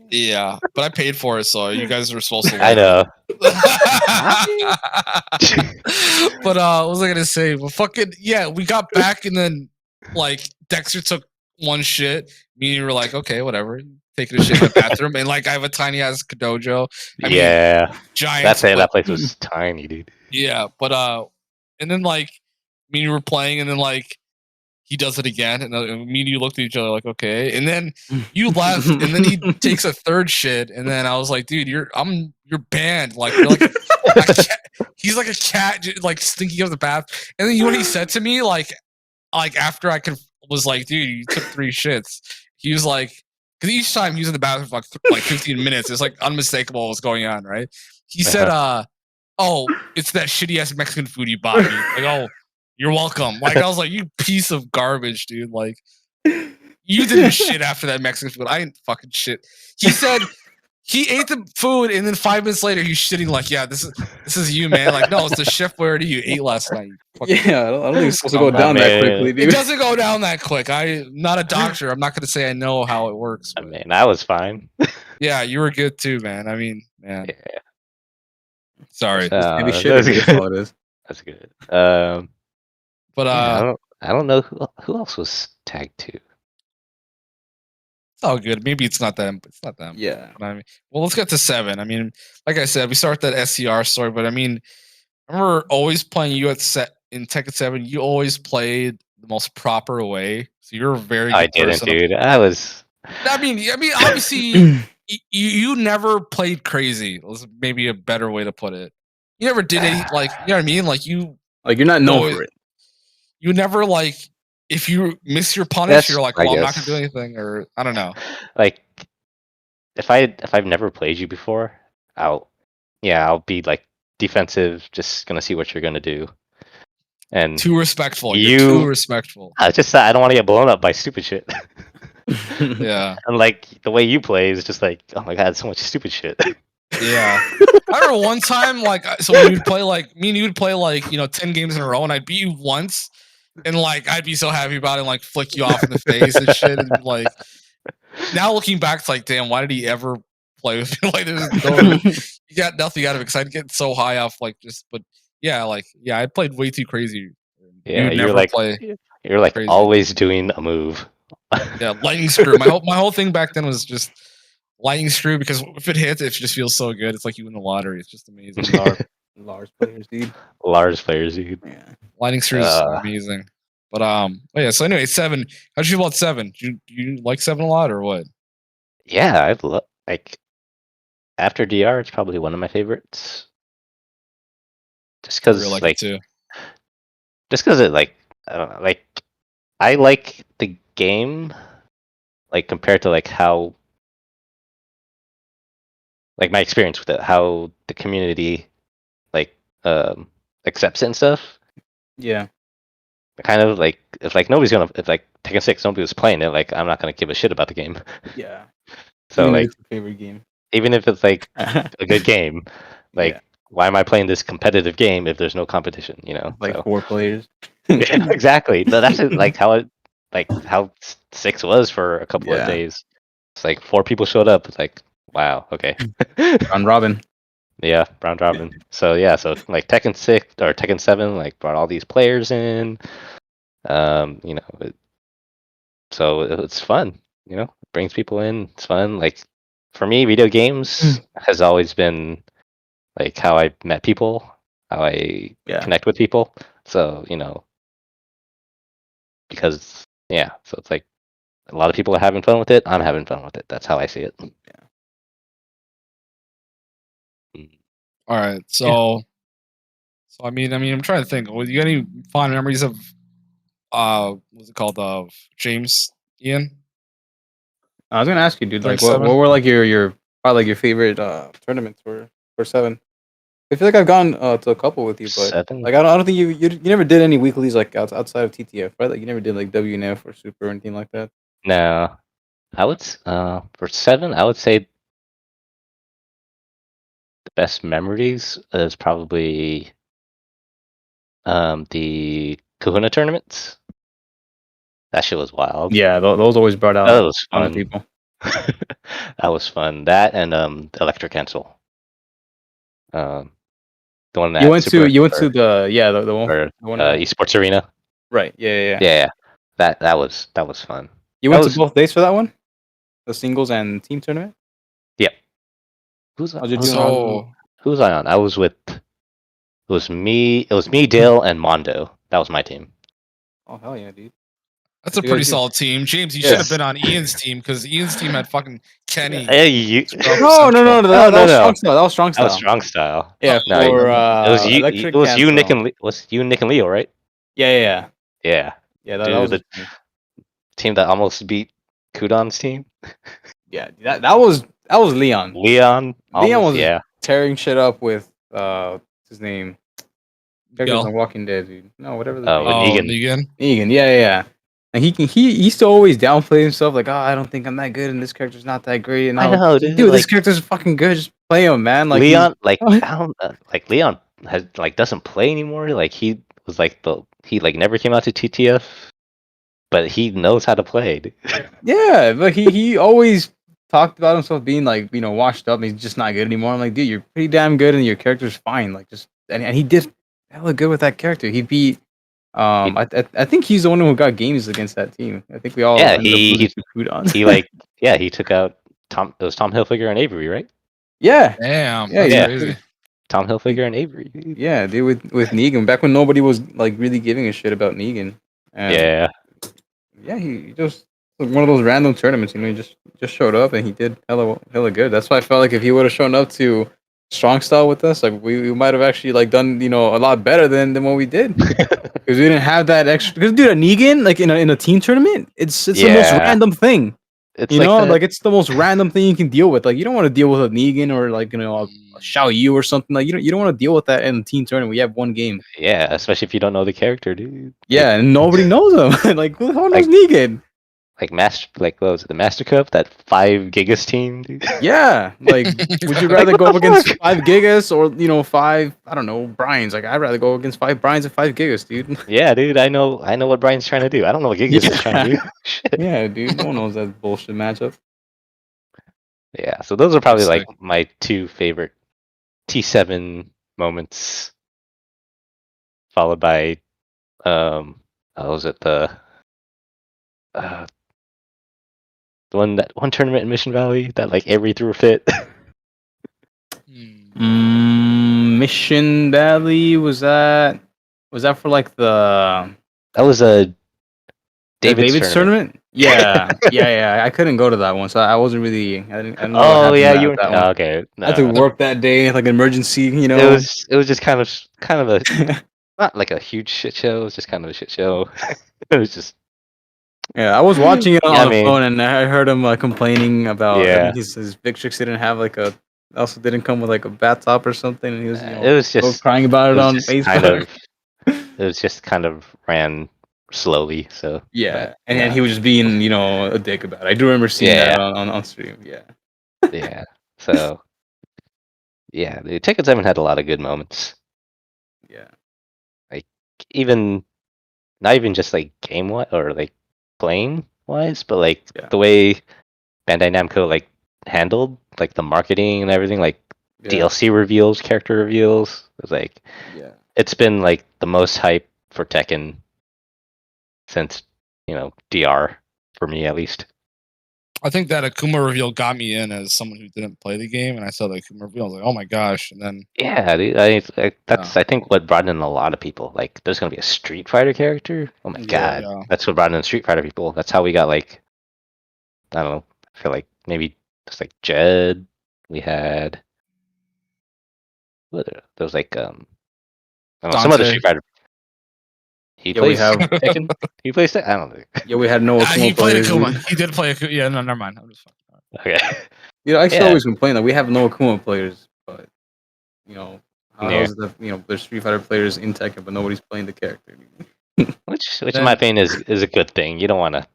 [SPEAKER 2] Yeah, but I paid for it, so you guys were supposed to.
[SPEAKER 3] I know.
[SPEAKER 2] But what was I gonna say? Well, fucking yeah, we got back, and then like Dexter took 1 shit. Me and you were like, okay, whatever. Taking a shit in the bathroom, and like I have a tiny ass Kadojo. I mean, giant.
[SPEAKER 3] That place was tiny, dude.
[SPEAKER 2] Yeah, but and then like me and you were playing, and then like he does it again, and me and you looked at each other like, okay, and then you left, and then he takes a 3rd shit, and then I was like, dude, you're banned. Like you're like a cat. He's like a cat, like stinking up the bath. And then you know what he said to me, like after I was like, dude, you took 3 shits. He was like. Because each time he was in the bathroom for like 15 minutes, it's like unmistakable what was going on, right? He said, oh, it's that shitty ass Mexican food you bought me. Like, oh, you're welcome. Like, I was like, you piece of garbage, dude. Like, you didn't shit after that Mexican food. I didn't fucking shit. He said he ate the food, and then 5 minutes later, he's shitting like, yeah, this is you, man. Like, no, it's the chef already you ate last night.
[SPEAKER 4] Yeah, I don't think it's supposed to go down that quickly, dude.
[SPEAKER 2] It doesn't go down that quick. I'm not a doctor. I'm not going to say I know how it works.
[SPEAKER 3] But... I mean, I was fine.
[SPEAKER 2] Yeah, you were good too, man. I mean, man.
[SPEAKER 3] Yeah.
[SPEAKER 2] Sorry.
[SPEAKER 4] Maybe shit. That's all it is.
[SPEAKER 3] That's good.
[SPEAKER 2] But
[SPEAKER 3] I don't know who else was Tag 2.
[SPEAKER 2] It's all good. Maybe it's not them. It's not them.
[SPEAKER 4] Yeah.
[SPEAKER 2] I mean, well, let's get to 7. I mean, like I said, we start that SCR story, but I mean, I remember always playing you in Tekken 7. You always played the most proper way. So you're a very good person.
[SPEAKER 3] Dude. I
[SPEAKER 2] mean, obviously, you never played crazy. Was maybe a better way to put it. You never did any like, you know what I mean? Like you're
[SPEAKER 4] not known for it.
[SPEAKER 2] You never like. If you miss your punish, you're like, well, I'm not gonna do anything, or I don't know.
[SPEAKER 3] Like, if I've never played you before, I'll be like defensive, just gonna see what you're gonna do. And
[SPEAKER 2] too respectful. You're too respectful.
[SPEAKER 3] I don't want to get blown up by stupid shit.
[SPEAKER 2] Yeah.
[SPEAKER 3] And like the way you play is just like, oh my god, so much stupid shit.
[SPEAKER 2] Yeah. I remember one time, like, so when you'd play like me and you would play like 10 games in a row, and I'd beat you once. and like I'd be so happy about it, and like flick you off in the face and shit, and like now looking back, it's like, damn, why did he ever play with me? Like, there's no, you got nothing out of it because I'd get so high off, like just, but yeah, I played way too crazy.
[SPEAKER 3] Yeah, you're like crazy. Always doing a move.
[SPEAKER 2] Yeah, lightning screw. My whole thing back then was just lightning screw because if it hits, it just feels so good. It's like you win the lottery. It's just amazing.
[SPEAKER 4] Large players, dude.
[SPEAKER 3] Large players, dude.
[SPEAKER 2] Yeah, lightning screw is amazing. But yeah. So anyway, 7. How'd you feel about 7? Do you like 7 a lot or what?
[SPEAKER 3] Yeah, I love like after DR, it's probably one of my favorites. Just because like
[SPEAKER 2] too.
[SPEAKER 3] Just because it like I don't know, like I like the game like compared to like how like my experience with it, how the community like accepts it and stuff.
[SPEAKER 4] Yeah.
[SPEAKER 3] Kind of like if like Tekken 6, nobody was playing it, like I'm not gonna give a shit about the game.
[SPEAKER 4] Yeah.
[SPEAKER 3] So
[SPEAKER 4] even
[SPEAKER 3] like
[SPEAKER 4] if it's your favorite game.
[SPEAKER 3] Even if it's like a good game, like why am I playing this competitive game if there's no competition? You know,
[SPEAKER 4] like 4 players.
[SPEAKER 3] Yeah, exactly. That's like how 6 was for a couple of days. It's like 4 people showed up. It's like wow, okay.
[SPEAKER 4] Round robin.
[SPEAKER 3] Yeah, round robin. So like Tekken 6 or Tekken 7 like brought all these players in. You know, so it's fun. You know, it brings people in. It's fun. Like for me, video games has always been like how I met people, how I connect with people. So you know, because so it's like a lot of people are having fun with it. I'm having fun with it. That's how I see it.
[SPEAKER 2] All right, so I mean, I'm trying to think. You got any fond memories of what's it called? Of James, Ian?
[SPEAKER 4] I was gonna ask you, dude. Like, what were like your probably like your favorite tournaments for 7? I feel like I've gone to a couple with you, but
[SPEAKER 3] 7?
[SPEAKER 4] like I don't think you never did any weeklies like outside of TTF, right? Like you never did like WNF or Super or anything like that.
[SPEAKER 3] No, I would for 7. I would say the best memories is probably the Kahuna tournaments. That shit was wild.
[SPEAKER 4] Yeah, those always brought out
[SPEAKER 3] that was fun.
[SPEAKER 4] People.
[SPEAKER 3] That was fun. That and Electric Cancel. The one that
[SPEAKER 4] you went to the one
[SPEAKER 3] Esports Arena.
[SPEAKER 4] Right. Yeah.
[SPEAKER 3] Yeah. That was fun.
[SPEAKER 4] You went to both days for that one? The singles and team tournament?
[SPEAKER 3] Yep. Who's I on? I was with it was me, Dale, and Mondo. That was my team.
[SPEAKER 4] Oh hell yeah, dude.
[SPEAKER 2] That's a pretty solid team. James, you should have been on Ian's team because Ian's team had fucking Kenny.
[SPEAKER 3] Hey,
[SPEAKER 4] No. That was strong style.
[SPEAKER 3] That was strong style.
[SPEAKER 4] Yeah,
[SPEAKER 3] it was you, Nick and Leo, right?
[SPEAKER 4] Yeah.
[SPEAKER 3] Yeah,
[SPEAKER 4] that was
[SPEAKER 3] the team that almost beat Kudon's team.
[SPEAKER 4] Yeah, that was Leon.
[SPEAKER 3] Leon was
[SPEAKER 4] tearing shit up with his name. Characters on Walking Dead, dude. No, whatever.
[SPEAKER 2] Negan.
[SPEAKER 4] Negan, yeah. And he used to always downplay himself, like, oh, I don't think I'm that good, and this character's not that great. And
[SPEAKER 3] I know, dude.
[SPEAKER 4] This character's fucking good. Just play him, man. Like
[SPEAKER 3] Leon, Leon has doesn't play anymore. Like he was he never came out to TTF, but he knows how to play. Dude.
[SPEAKER 4] Yeah, but he always talked about himself being washed up, and he's just not good anymore. I'm like, dude, you're pretty damn good, and your character's fine. Like and he did hella good with that character. He beat. I think he's the one who got games against that team. I think we all
[SPEAKER 3] he took out Tom. It was Tom Hilfiger and Avery, right?
[SPEAKER 4] Yeah.
[SPEAKER 2] Damn. Yeah. Crazy.
[SPEAKER 3] Tom Hilfiger and Avery.
[SPEAKER 4] Yeah, dude, with Negan back when nobody was like really giving a shit about Negan. And, he just was one of those random tournaments. He just showed up and he did hella good. That's why I felt like if he would have shown up to Strong Style with us, like we might have actually done a lot better than what we did because we didn't have that extra. Because dude, a Negan in a team tournament, it's the most random thing. It's it's the most random thing you can deal with. Like you don't want to deal with a Negan or a Xiao Yu or something. Like you don't want to deal with that in a team tournament. We have one game.
[SPEAKER 3] Yeah, especially if you don't know the character, dude.
[SPEAKER 4] Yeah, and nobody knows him. Like who the hell knows Negan?
[SPEAKER 3] what was it, the Master Cup, that 5 Gigas team, dude?
[SPEAKER 4] Yeah, like would you rather go up against 5 Gigas or 5, I don't know, Brian's? Like I'd rather go against 5 Brian's and 5 Gigas, dude.
[SPEAKER 3] Yeah, dude, I know what Brian's trying to do. I don't know what Gigas is trying to do.
[SPEAKER 4] Yeah, dude, no one knows that bullshit matchup.
[SPEAKER 3] Yeah, so those are probably like my 2 favorite T7 moments, followed by what was it, the one tournament in Mission Valley that like every threw a fit.
[SPEAKER 4] Mission Valley, was that for like
[SPEAKER 3] that was a David's
[SPEAKER 4] tournament? Yeah, yeah. I couldn't go to that one, so I wasn't really. I didn't know
[SPEAKER 3] oh yeah, you were okay.
[SPEAKER 4] No. I had to work that day, like emergency.
[SPEAKER 3] It was just kind of a not like a huge shit show. It was just kind of a shit show. It was just.
[SPEAKER 4] Yeah, I was watching it on the phone, and I heard him complaining about his Victrix didn't have like a. Also, didn't come with like a bat top or something, and he was.
[SPEAKER 3] It was just
[SPEAKER 4] crying about it on Facebook.
[SPEAKER 3] It was just kind of ran slowly, so
[SPEAKER 4] yeah, and he was just being a dick about it. I do remember seeing that on stream.
[SPEAKER 3] Yeah. So yeah, the Tekken 7 had a lot of good moments.
[SPEAKER 4] Yeah,
[SPEAKER 3] like not even just like game or like playing wise, but like the way Bandai Namco like handled like the marketing and everything, like DLC reveals, character reveals. It was like it's been like the most hype for Tekken since DR, for me at least.
[SPEAKER 2] I think that Akuma reveal got me in as someone who didn't play the game, and I saw the Akuma reveal. I was like, "Oh my gosh!" And then
[SPEAKER 3] that's I think what brought in a lot of people. Like, there's gonna be a Street Fighter character. Oh my god, that's what brought in Street Fighter people. That's how we got like, I don't know. I feel like maybe just like Jed. We had there was like I don't know, some other Street Fighter. He plays Tekken. He plays Tekken. I don't think.
[SPEAKER 4] Yeah, we had no Akuma.
[SPEAKER 2] He played Akuma. He did play Akuma. Yeah, no, never mind. I'm just
[SPEAKER 3] okay.
[SPEAKER 4] I still always complain that we have no Akuma players, but there's Street Fighter players in Tekken, but nobody's playing the character.
[SPEAKER 3] Which in my opinion is a good thing. You don't want to.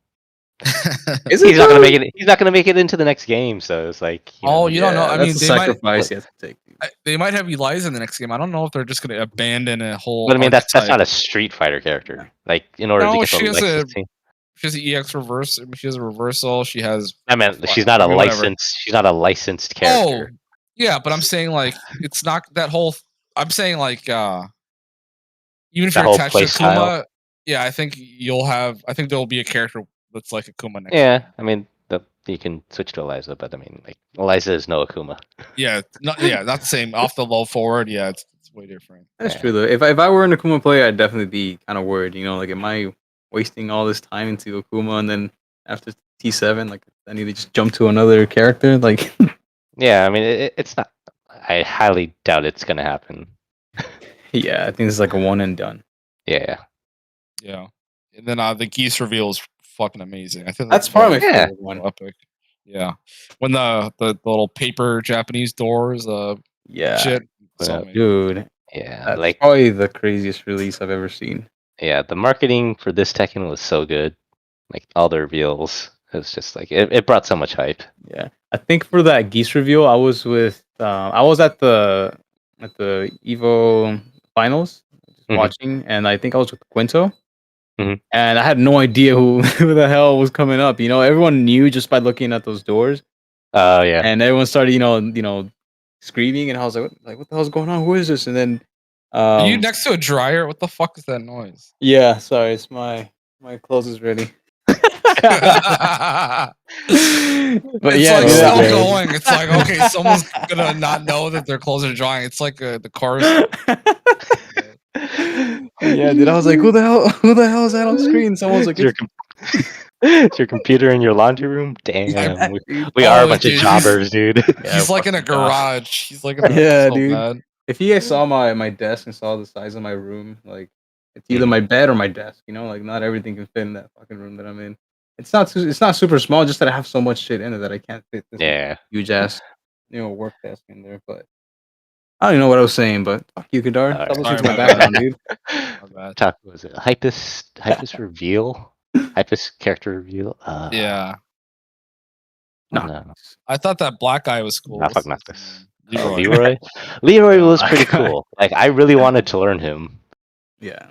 [SPEAKER 3] He's not gonna make it. He's not gonna make it into the next game. So it's like.
[SPEAKER 2] You don't know. I mean,
[SPEAKER 4] they sacrifice you have to take.
[SPEAKER 2] They might have Eliza in the next game. I don't know if they're just gonna abandon a whole.
[SPEAKER 3] But I mean, that's not a Street Fighter character. Like in order to get
[SPEAKER 2] she has an EX reverse. She has a reversal. She has.
[SPEAKER 3] I mean, she's not a licensed. She's not a licensed character.
[SPEAKER 2] Oh, yeah, but I'm saying like it's not that whole. I'm saying like even if you're attached to Akuma, I think I think there'll be a character that's like Akuma next.
[SPEAKER 3] Yeah, I mean, you can switch to Eliza, but I mean, like Eliza is no Akuma.
[SPEAKER 2] Yeah, not the same. Off the low forward, it's way different.
[SPEAKER 4] That's true though. If I were an Akuma player, I'd definitely be kind of worried. Like, am I wasting all this time into Akuma, and then after T7, like I need to just jump to another character? Like,
[SPEAKER 3] yeah, I mean, it's not. I highly doubt it's gonna happen.
[SPEAKER 4] Yeah, I think it's like a one and done.
[SPEAKER 3] Yeah.
[SPEAKER 2] And then the Geese reveal is fucking amazing. I think
[SPEAKER 4] that's probably my favorite one.
[SPEAKER 2] Epic. Yeah, when the little paper Japanese doors. Shit,
[SPEAKER 4] dude.
[SPEAKER 3] Yeah,
[SPEAKER 4] that's like probably the craziest release I've ever seen.
[SPEAKER 3] Yeah, the marketing for this Tekken was so good. Like all the reveals, it was just like it brought so much hype.
[SPEAKER 4] Yeah, I think for that Geese reveal, I was with I was at the Evo finals watching, and I think I was with Quinto. And I had no idea who the hell was coming up. Everyone knew just by looking at those doors.
[SPEAKER 3] Yeah.
[SPEAKER 4] And everyone started, screaming, and I was like, what the hell's going on? Who is this? And then,
[SPEAKER 2] are you next to a dryer? What the fuck is that noise?
[SPEAKER 4] Yeah, sorry, it's my clothes is ready. But
[SPEAKER 2] it's like still going. It's like, okay, someone's gonna not know that their clothes are drying. It's like the cars.
[SPEAKER 4] Yeah, dude, I was like, who the hell is that on screen? Someone's like,
[SPEAKER 3] it's your computer in your laundry room? Damn, we are a bunch of jobbers, dude.
[SPEAKER 2] He's like in a garage. He's like in a
[SPEAKER 4] dude.
[SPEAKER 2] Bad.
[SPEAKER 4] If you guys saw my desk and saw the size of my room, like it's either my bed or my desk. Like not everything can fit in that fucking room that I'm in. It's not super small, just that I have so much shit in it that I can't fit this huge ass work desk in there. But I don't even know what I was saying, but fuck you, Kadar. Stop listening to my background, dude.
[SPEAKER 3] Was it Hypus reveal? Hypus character review.
[SPEAKER 2] Yeah.
[SPEAKER 3] No.
[SPEAKER 2] I thought that black guy was cool.
[SPEAKER 3] Fuck Noctis.
[SPEAKER 2] Leroy.
[SPEAKER 3] Leroy. Leroy was pretty cool. Like I really wanted to learn him.
[SPEAKER 4] Yeah.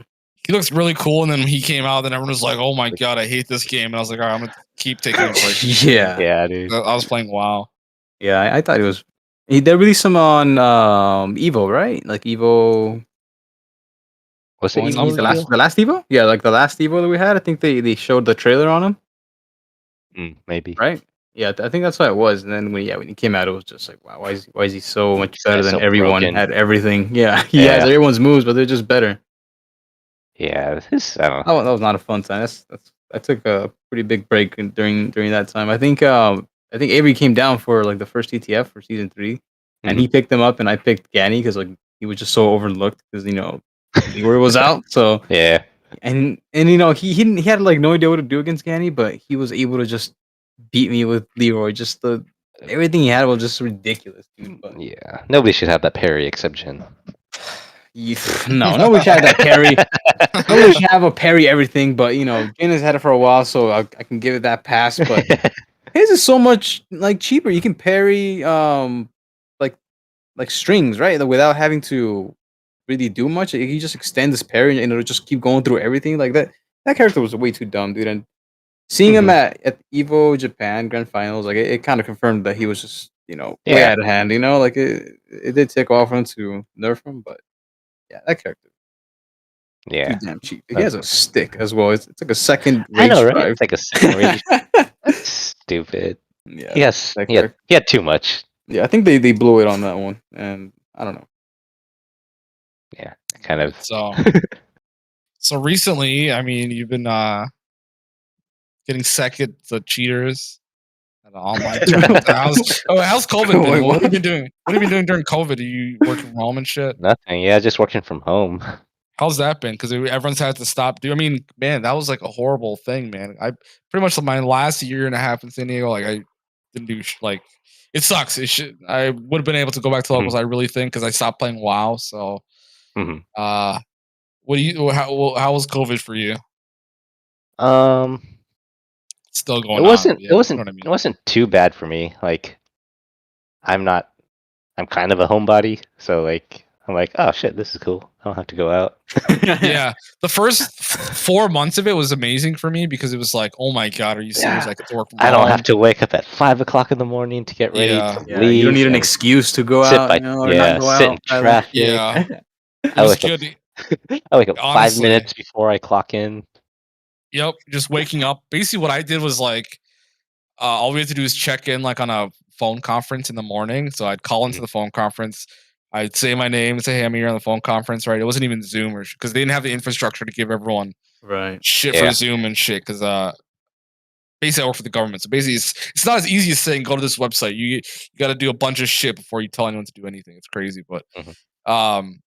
[SPEAKER 2] He looks really cool, and then he came out, and everyone was like, "Oh my god, I hate this game!" And I was like, "All right, I'm gonna keep taking a break."
[SPEAKER 4] Yeah,
[SPEAKER 3] dude.
[SPEAKER 2] I was playing WoW.
[SPEAKER 4] Yeah, I thought it was. They released some on Evo, right? Like Evo.
[SPEAKER 3] Was it Evo?
[SPEAKER 4] The last Evo? Yeah, like the last Evo that we had. I think they showed the trailer on him.
[SPEAKER 3] Maybe.
[SPEAKER 4] Right. Yeah, I think that's what it was. And then when he came out, it was just like, wow, why is he so much better than everyone?
[SPEAKER 3] Broken.
[SPEAKER 4] Had everything. Yeah, he has everyone's moves, but they're just better.
[SPEAKER 3] Yeah, I don't know.
[SPEAKER 4] That was not a fun time. I took a pretty big break during that time. I think Avery came down for like the first ETF for season 3, and he picked him up, and I picked Ganny because like he was just so overlooked because Leroy was out. So
[SPEAKER 3] yeah,
[SPEAKER 4] and he had like no idea what to do against Ganny, but he was able to just beat me with Leroy. Just everything he had was just ridiculous, dude. But
[SPEAKER 3] yeah, nobody should have that parry except Jin.
[SPEAKER 4] No, nobody should have that parry. Nobody should have a parry everything, but Jin has had it for a while, so I can give it that pass. But his is so much like cheaper. You can parry like strings, right? Without having to really do much. He just extends his parry and it'll just keep going through everything like that. That character was way too dumb, dude. And seeing him at Evo Japan Grand Finals, like it kind of confirmed that he was just way out of hand. Like it did take off for him to nerf him, but yeah, that character.
[SPEAKER 3] Yeah,
[SPEAKER 4] too damn cheap. He has a stick as well. It's like a second rage
[SPEAKER 3] I know, right?
[SPEAKER 4] drive.
[SPEAKER 3] It's like a second rage. That's stupid.
[SPEAKER 4] Yeah.
[SPEAKER 3] He had too much.
[SPEAKER 4] Yeah, I think they blew it on that one, and I don't know.
[SPEAKER 3] Yeah, kind of.
[SPEAKER 2] So recently, I mean, you've been getting second to cheaters at an online tournament. How's COVID been? What have you been doing? What have you been doing during COVID? Are you working from home and shit?
[SPEAKER 3] Nothing. Yeah, just working from home.
[SPEAKER 2] How's that been? Because everyone's had to stop. I mean, man, that was like a horrible thing, man. I pretty much my last year and a half in San Diego, like I didn't do like it sucks. I would have been able to go back to locals. I really think because I stopped playing WoW. So, what do you? How was COVID for you? Still going.
[SPEAKER 3] It wasn't too bad for me. Like, I'm kind of a homebody, so like. I'm like, oh shit, this is cool. I don't have to go out.
[SPEAKER 2] Yeah, the first 4 months of it was amazing for me because it was like, oh my god, are you serious? I get to work from home.
[SPEAKER 3] I don't have to wake up at 5 o'clock in the morning to get ready to leave.
[SPEAKER 4] You don't need an excuse to go out.
[SPEAKER 3] Sit in traffic.
[SPEAKER 2] Yeah,
[SPEAKER 3] I wake up 5 minutes before I clock in.
[SPEAKER 2] Yep, just waking up. Basically, what I did was like, all we had to do is check in like on a phone conference in the morning. So I'd call into the phone conference. I'd say my name and say, hey, I'm here on the phone conference, right? It wasn't even Zoom because they didn't have the infrastructure to give everyone shit for Zoom and shit. Because basically, I work for the government. So basically, it's not as easy as saying, go to this website. You got to do a bunch of shit before you tell anyone to do anything. It's crazy. But and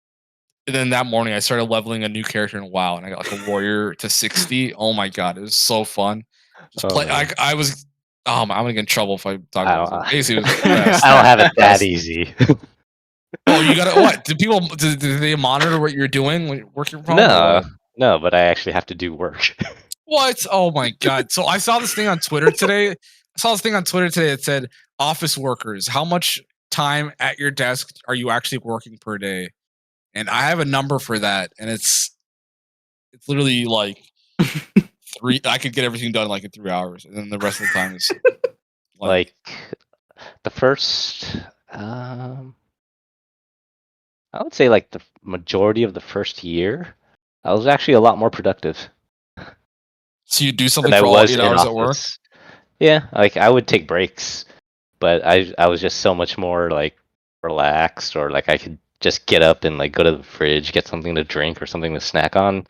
[SPEAKER 2] then that morning, I started leveling a new character in WoW. And I got like a warrior to 60. Oh my God. It was so fun. Just play. I was... I'm going to get in trouble if I talk about it. Basically, it was the best.
[SPEAKER 3] I don't have it that easy.
[SPEAKER 2] Oh, you got to what? Do they monitor what you're doing when you're working from home?
[SPEAKER 3] No, but I actually have to do work.
[SPEAKER 2] What? Oh my god! So I saw this thing on Twitter today. That said, office workers, how much time at your desk are you actually working per day? And I have a number for that, and it's literally like 3. I could get everything done like in 3 hours, and then the rest of the time is
[SPEAKER 3] like the first. I would say like the majority of the first year, I was actually a lot more productive.
[SPEAKER 2] So you do something for all 8 hours at work?
[SPEAKER 3] Yeah, like I would take breaks, but I was just so much more like relaxed, or like I could just get up and like go to the fridge, get something to drink or something to snack on.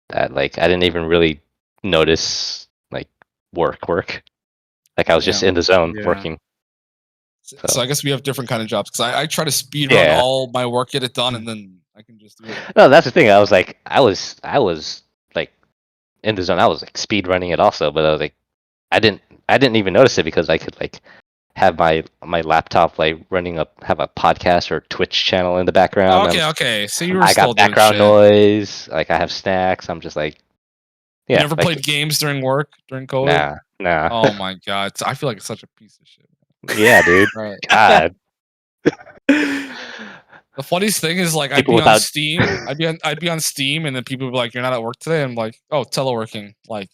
[SPEAKER 3] That like I didn't even really notice like work. Like I was just in the zone working.
[SPEAKER 2] So I guess we have different kind of jobs because I try to speed run all my work, get it done, and then I can just do it.
[SPEAKER 3] No, that's the thing. I was like, I was like in the zone. I was like speed running it also, but I was like, I didn't even notice it because I could like have my laptop like have a podcast or Twitch channel in the background.
[SPEAKER 2] Okay. So you were
[SPEAKER 3] I got background noise. Like I have snacks. I'm just like,
[SPEAKER 2] You never played games during work during COVID?
[SPEAKER 3] Nah.
[SPEAKER 2] Oh my god, I feel like it's such a piece of shit.
[SPEAKER 3] Yeah, dude.
[SPEAKER 2] Right.
[SPEAKER 3] God.
[SPEAKER 2] The funniest thing is like I'd be on Steam, and then people would be like, "You're not at work today." I'm like, "Oh, teleworking." Like,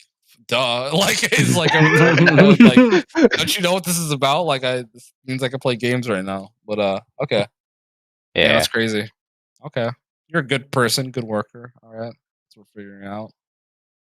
[SPEAKER 2] duh. Like it's like, like, don't you know what this is about? Like, this means I can play games right now. But okay, yeah, that's crazy. Okay, you're a good person, good worker. All right, that's what we're figuring out.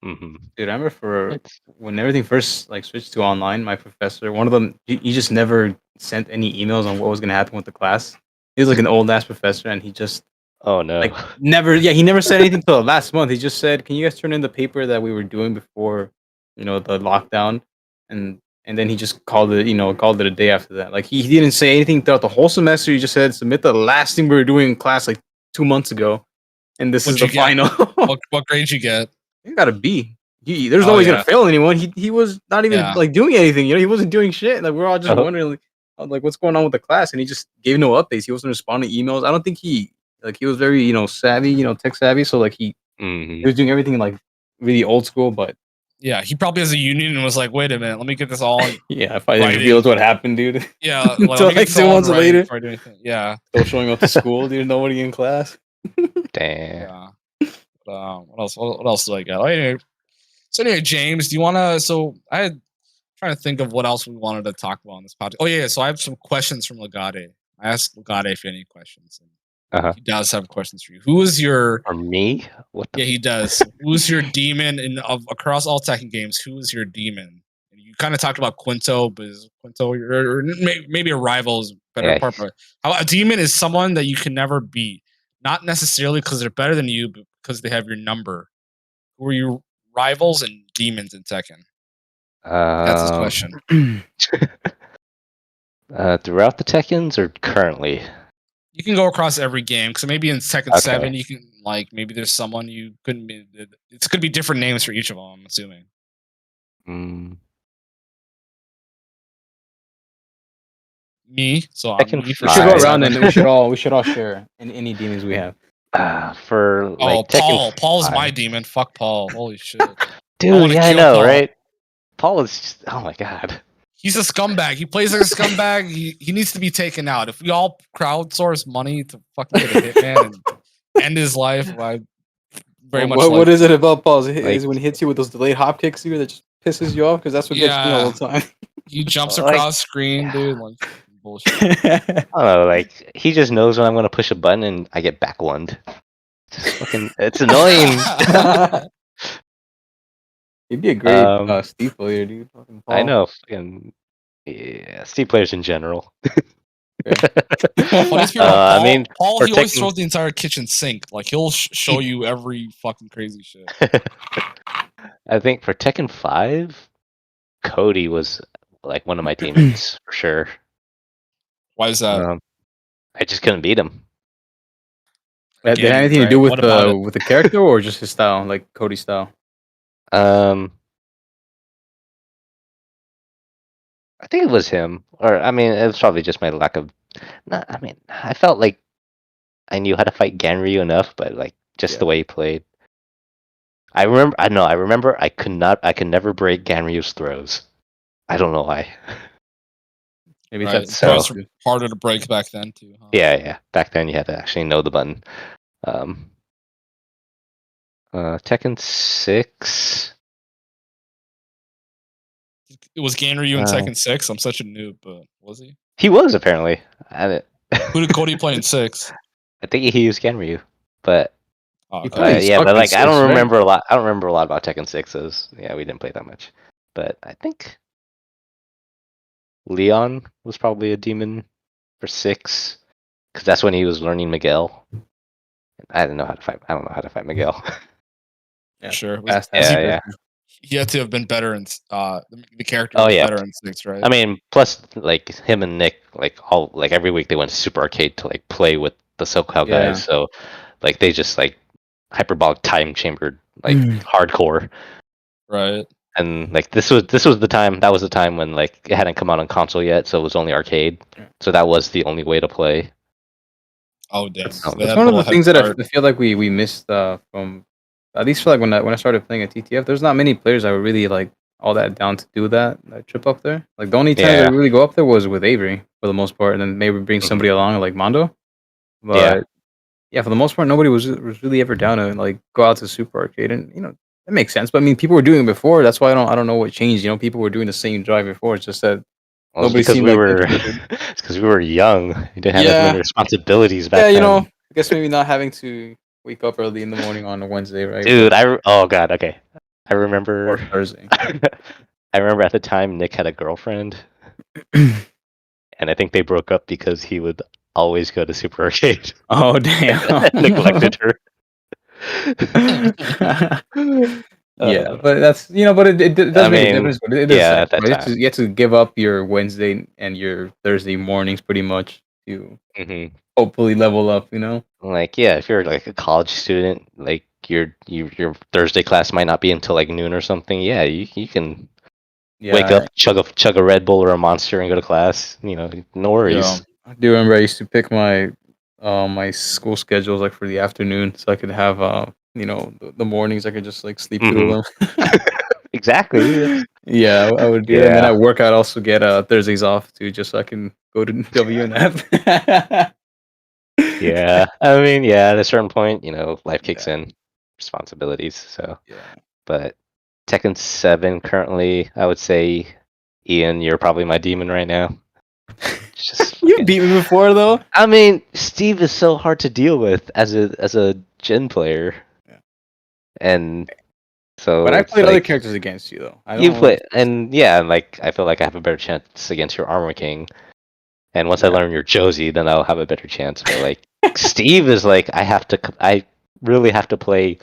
[SPEAKER 3] Mm-hmm.
[SPEAKER 4] Dude, I remember when everything first like switched to online. My professor, one of them, he just never sent any emails on what was gonna happen with the class. He was like an old ass professor, and he just like never. Yeah, he never said anything till last month. He just said, "Can you guys turn in the paper that we were doing before, the lockdown?" And then he just called it a day after that. Like he didn't say anything throughout the whole semester. He just said, "Submit the last thing we were doing in class like 2 months ago, and this is the final."
[SPEAKER 2] What grade you get?
[SPEAKER 4] You got a B. There's no way he's gonna fail anyone. He was not even like doing anything. He wasn't doing shit. Like we're all just wondering, like what's going on with the class, and he just gave no updates. He wasn't responding to emails. I don't think he was very savvy, tech savvy. So like he was doing everything like really old school. But
[SPEAKER 2] yeah, he probably has a union and was like, wait a minute, let me get this all.
[SPEAKER 4] Yeah, if I didn't reveal what happened, dude.
[SPEAKER 2] Yeah, like
[SPEAKER 4] 2 months later.
[SPEAKER 2] Yeah,
[SPEAKER 4] still showing up to school, dude. Nobody in class.
[SPEAKER 3] Damn.
[SPEAKER 2] Yeah. What else? What else do I got? Anyway, James, do you want to? So I had trying to think of what else we wanted to talk about on this podcast. Oh yeah, so I have some questions from Legade. I asked Legade if he had any questions. He does have questions for you. Who is your?
[SPEAKER 3] Or me?
[SPEAKER 2] Yeah, he does. Who's your demon across all Tekken games? Who is your demon? And you kind of talked about Quinto, but is Quinto or maybe a rival is better part? But a demon is someone that you can never beat, not necessarily because they're better than you, but because they have your number. Who are your rivals and demons in Tekken? That's his question.
[SPEAKER 3] Throughout the Tekkens or currently?
[SPEAKER 2] You can go across every game because maybe in Tekken 7 you can maybe there's someone you couldn't be. It's gonna be different names for each of them. I'm assuming. Me, so
[SPEAKER 3] Tekken
[SPEAKER 2] me
[SPEAKER 4] we should go around and we should all share any demons we have.
[SPEAKER 3] For
[SPEAKER 2] Tekken Paul's my demon. Fuck Paul. Holy shit,
[SPEAKER 3] dude. Yeah, I know, Paul. Right? Paul is just, oh my god.
[SPEAKER 2] He's a scumbag. He plays like a scumbag. He needs to be taken out. If we all crowdsource money to fucking get a hitman and end his life, I very much.
[SPEAKER 4] What is it about Paul? Is when he hits you with those delayed hop kicks here that just pisses you off? Because that's what gets me all the time.
[SPEAKER 2] He jumps across screen, dude. Like bullshit.
[SPEAKER 3] I don't know. Like he just knows when I'm going to push a button and I get back one. It's annoying.
[SPEAKER 4] He'd be a great Steve player, dude.
[SPEAKER 3] I know. Steve players in general.
[SPEAKER 2] I mean, Paul, he always throws the entire kitchen sink. Like he'll show you every fucking crazy shit.
[SPEAKER 3] I think for Tekken 5, Cody was like one of my demons for sure.
[SPEAKER 2] Why is that?
[SPEAKER 3] I just couldn't beat him.
[SPEAKER 4] Did it have anything to do with the character or just his style, like Cody's style?
[SPEAKER 3] I think it was him, or I mean, it was probably just my lack of. I mean, I felt like I knew how to fight Ganryu enough, but like just the way he played. I remember. I could never break Ganryu's throws. I don't know why.
[SPEAKER 4] Maybe that's
[SPEAKER 2] throws were harder to break back then too. Huh?
[SPEAKER 3] Yeah. Back then, you had to actually know the button. Tekken 6.
[SPEAKER 2] It was Ganryu in Tekken 6. I'm such a noob, but was he?
[SPEAKER 3] He was apparently.
[SPEAKER 2] Who did Cody play in 6?
[SPEAKER 3] I think he used Ganryu, but
[SPEAKER 2] but
[SPEAKER 3] like I don't remember a lot. I don't remember a lot about Tekken 6s. Yeah, we didn't play that much, but I think Leon was probably a demon for 6 because that's when he was learning Miguel. I don't know how to fight Miguel.
[SPEAKER 2] Yeah, sure.
[SPEAKER 3] Yeah.
[SPEAKER 2] He had to have been better in the character. Was better in 6, right?
[SPEAKER 3] I mean, plus like him and Nick, like every week they went to Super Arcade to like play with the SoCal guys. So like they just like hyperbolic time chambered like hardcore,
[SPEAKER 2] right?
[SPEAKER 3] And like this was the time. That was the time when like it hadn't come out on console yet, so it was only arcade. So that was the only way to play.
[SPEAKER 2] Oh damn!
[SPEAKER 4] That's one of the things that I feel like we missed from at least for like when I started playing at TTF, there's not many players that were really like all that down to do that trip up there. Like the only times I really go up there was with Avery for the most part, and then maybe bring somebody along like Mondo. But yeah, for the most part, nobody was really ever down to like go out to Super Arcade, and that makes sense. But I mean, people were doing it before. That's why I don't know what changed. People were doing the same drive before. It's just that nobody seemed like
[SPEAKER 3] it's because we were young. We didn't have as many responsibilities back then.
[SPEAKER 4] I guess maybe not having to wake up early in the morning on a Wednesday, right?
[SPEAKER 3] Dude, oh god, okay. I remember.
[SPEAKER 4] Or Thursday.
[SPEAKER 3] I remember at the time Nick had a girlfriend, and I think they broke up because he would always go to Super Arcade.
[SPEAKER 4] Oh damn!
[SPEAKER 3] Neglected her.
[SPEAKER 4] Yeah, but that's but it does make a difference. But it is
[SPEAKER 3] at that
[SPEAKER 4] time. You have to give up your Wednesday and your Thursday mornings pretty much to hopefully level up.
[SPEAKER 3] Like if you're like a college student, like your Thursday class might not be until like noon or something. Yeah, you can wake up, chug a Red Bull or a Monster, and go to class. No worries.
[SPEAKER 4] I do remember I used to pick my my school schedules like for the afternoon, so I could have the mornings I could just like sleep through them.
[SPEAKER 3] Exactly.
[SPEAKER 4] Yeah, I would do that. And then at work I'd also get Thursdays off too, just so I can go to WNF.
[SPEAKER 3] Yeah, I mean, at a certain point, life kicks in, responsibilities. So, but Tekken 7 currently, I would say, Ian, you're probably my demon right now.
[SPEAKER 4] You beat me before though.
[SPEAKER 3] I mean, Steve is so hard to deal with as a Gen player, and so.
[SPEAKER 4] But I played other characters against you though.
[SPEAKER 3] You play, and like I feel like I have a better chance against your Armor King. And once I learn your Josie, then I'll have a better chance. But like Steve is like I really have to play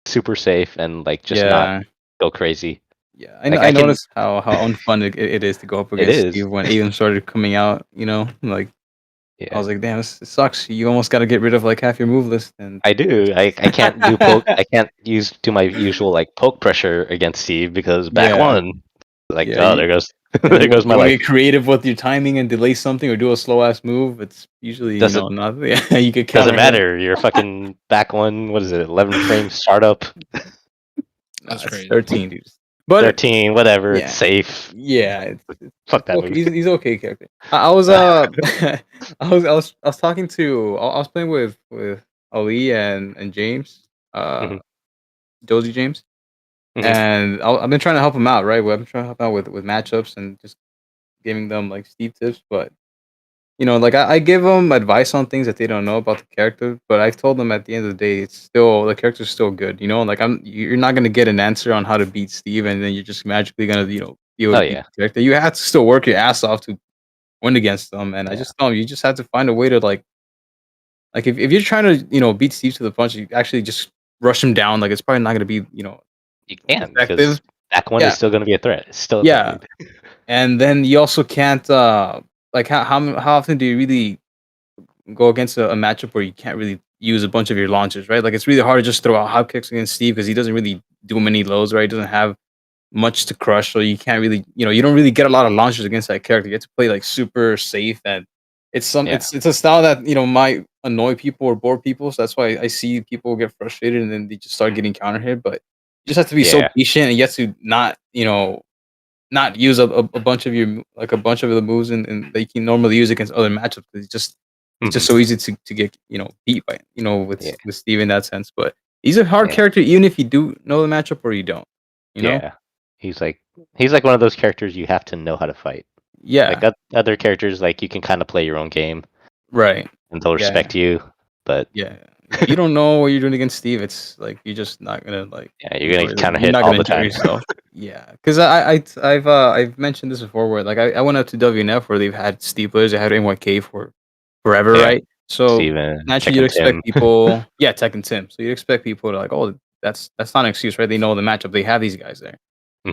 [SPEAKER 3] super safe and like just not go crazy.
[SPEAKER 4] Yeah, I noticed how unfun it is to go up against Steve when Aiden started coming out. Like I was like, damn, it sucks. You almost got to get rid of like half your move list. And
[SPEAKER 3] I do. I can't do poke. I can't do my usual like poke pressure against Steve because back one. Like there goes. There goes my life.
[SPEAKER 4] Get creative with your timing and delay something or do a slow ass move. It's usually not. Yeah, you could.
[SPEAKER 3] Doesn't matter. You're fucking back one. What is it? 11 frame startup.
[SPEAKER 2] That's crazy.
[SPEAKER 4] 13, dude. But
[SPEAKER 3] 13, whatever. It's safe.
[SPEAKER 4] Yeah,
[SPEAKER 3] fuck that.
[SPEAKER 4] Okay. He's okay character. I was I was talking to. I was playing with Ali and James. Josie James. And I've been trying to help him out, right? I've been trying to help out with matchups and just giving them like Steve tips. But like I give them advice on things that they don't know about the character. But I've told them at the end of the day, the character's still good. Like you're not gonna get an answer on how to beat Steve, and then you're just magically gonna be able to beat the character. You have to still work your ass off to win against them. And I just tell them you just have to find a way to like if you're trying to beat Steve to the punch, you actually just rush him down. Like it's probably not gonna be
[SPEAKER 3] You can because back one is still going to be a threat. It's still
[SPEAKER 4] and then you also can't like how often do you really go against a matchup where you can't really use a bunch of your launches, right? Like it's really hard to just throw out hop kicks against Steve because he doesn't really do many lows, right? He doesn't have much to crush, so you can't really you don't really get a lot of launches against that character. You have to play like super safe, and it's a style that might annoy people or bore people. So that's why I see people get frustrated and then they just start getting counter hit, but you just have to be so patient, and you have to not use a bunch of the moves and that you can normally use against other matchups. It's just so easy to get beat by with Steve in that sense. But he's a hard character even if you do know the matchup or you don't.
[SPEAKER 3] Yeah, he's like one of those characters you have to know how to fight.
[SPEAKER 4] Yeah,
[SPEAKER 3] like other characters, like you can kind of play your own game,
[SPEAKER 4] right?
[SPEAKER 3] And they'll respect you. But
[SPEAKER 4] if you don't know what you're doing against Steve, it's like you're just not gonna like.
[SPEAKER 3] Yeah, you're gonna kind of hit all the time.
[SPEAKER 4] Yourself. Yeah, because I've mentioned this before, where like I went up to WNF where they've had Steve players, they had NYK for forever, right? So naturally you'd expect people, Tekken Tim. So you'd expect people to like, oh, that's not an excuse, right? They know the matchup, they have these guys there.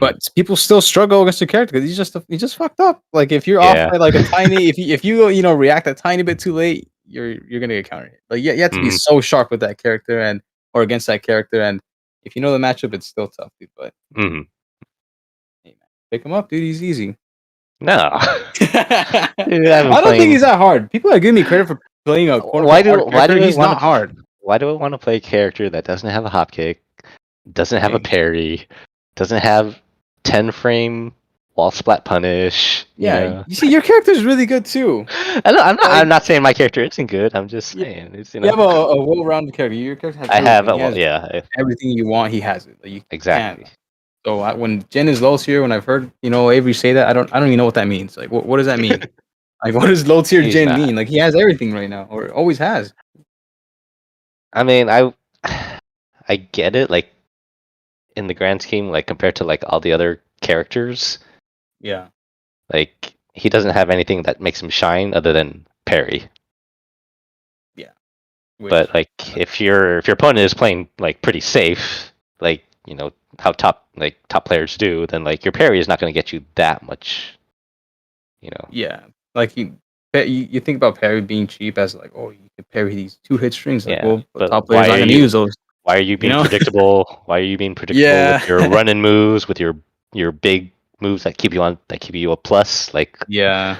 [SPEAKER 4] But people still struggle against your character because he's just fucked up. Like if you're off by like a tiny, if you react a tiny bit too late, you're gonna get countered. Like you have to be so sharp with that character or against that character, and if you know the matchup, it's still tough, dude. But hey, man, pick him up, dude. He's easy.
[SPEAKER 3] No, dude,
[SPEAKER 4] I don't think he's that hard. People are giving me credit for playing a corner.
[SPEAKER 3] Why do
[SPEAKER 4] he's not hard?
[SPEAKER 3] Why do I want to play a character that doesn't have a hop kick, doesn't have a parry, doesn't have 10 frame wall splat punish.
[SPEAKER 4] You see, your character is really good too.
[SPEAKER 3] I'm not saying my character isn't good. I'm just saying it's
[SPEAKER 4] you have a well-rounded character. Your character has everything you want. He has it. Like,
[SPEAKER 3] exactly.
[SPEAKER 4] So when Jen is low tier, when I've heard Avery say that, I don't even know what that means. Like, what does that mean? Like, what does low tier Jen mean? Like, he has everything right now, or always has.
[SPEAKER 3] I mean, I get it. Like, in the grand scheme, like compared to like all the other characters, like he doesn't have anything that makes him shine other than parry. But like if your opponent is playing like pretty safe, like how top players do, then like your parry is not going to get you that much.
[SPEAKER 4] Yeah, like you think about parry being cheap as like, oh, you can parry these 2-hit strings. Like, well, top players aren't going to use those.
[SPEAKER 3] Why are you being predictable? Why are you being predictable with your running moves, with your big moves that keep you a plus? Like it'll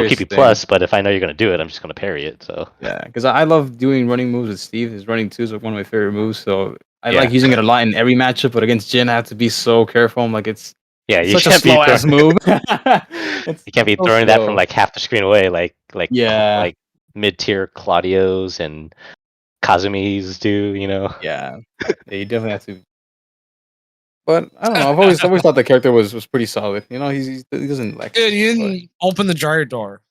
[SPEAKER 3] keep you plus. But if I know you're gonna do it, I'm just gonna parry it. So
[SPEAKER 4] because I love doing running moves with Steve. His running 2 is like one of my favorite moves. So I like using it a lot in every matchup. But against Jin, I have to be so careful. I'm like, it's such a slow ass move.
[SPEAKER 3] You can't be throwing that from like half the screen away, like mid tier Claudios and Kazumi's do.
[SPEAKER 4] Yeah, you definitely have to. But I don't know. I've always thought the character was pretty solid. He doesn't like.
[SPEAKER 2] Dude, you didn't open the dryer door.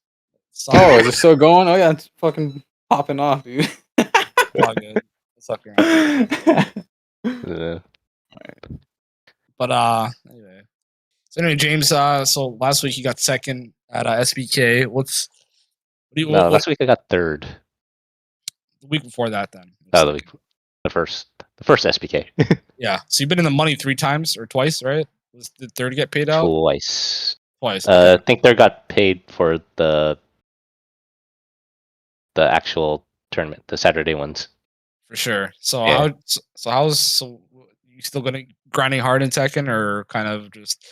[SPEAKER 4] Oh, is it still going? Oh yeah, it's fucking popping off, dude.
[SPEAKER 2] All good. Suck around. But anyway. So anyway, James. So last week you got second at SBK.
[SPEAKER 3] Last week I got third.
[SPEAKER 2] The week before that, then.
[SPEAKER 3] The first SBK.
[SPEAKER 2] Yeah. So you've been in the money 3 times or twice, right? Did third get paid out?
[SPEAKER 3] Twice.
[SPEAKER 2] Okay.
[SPEAKER 3] I think third got paid for the actual tournament, the Saturday ones.
[SPEAKER 2] For sure. So you still gonna grinding hard in Tekken, or kind of just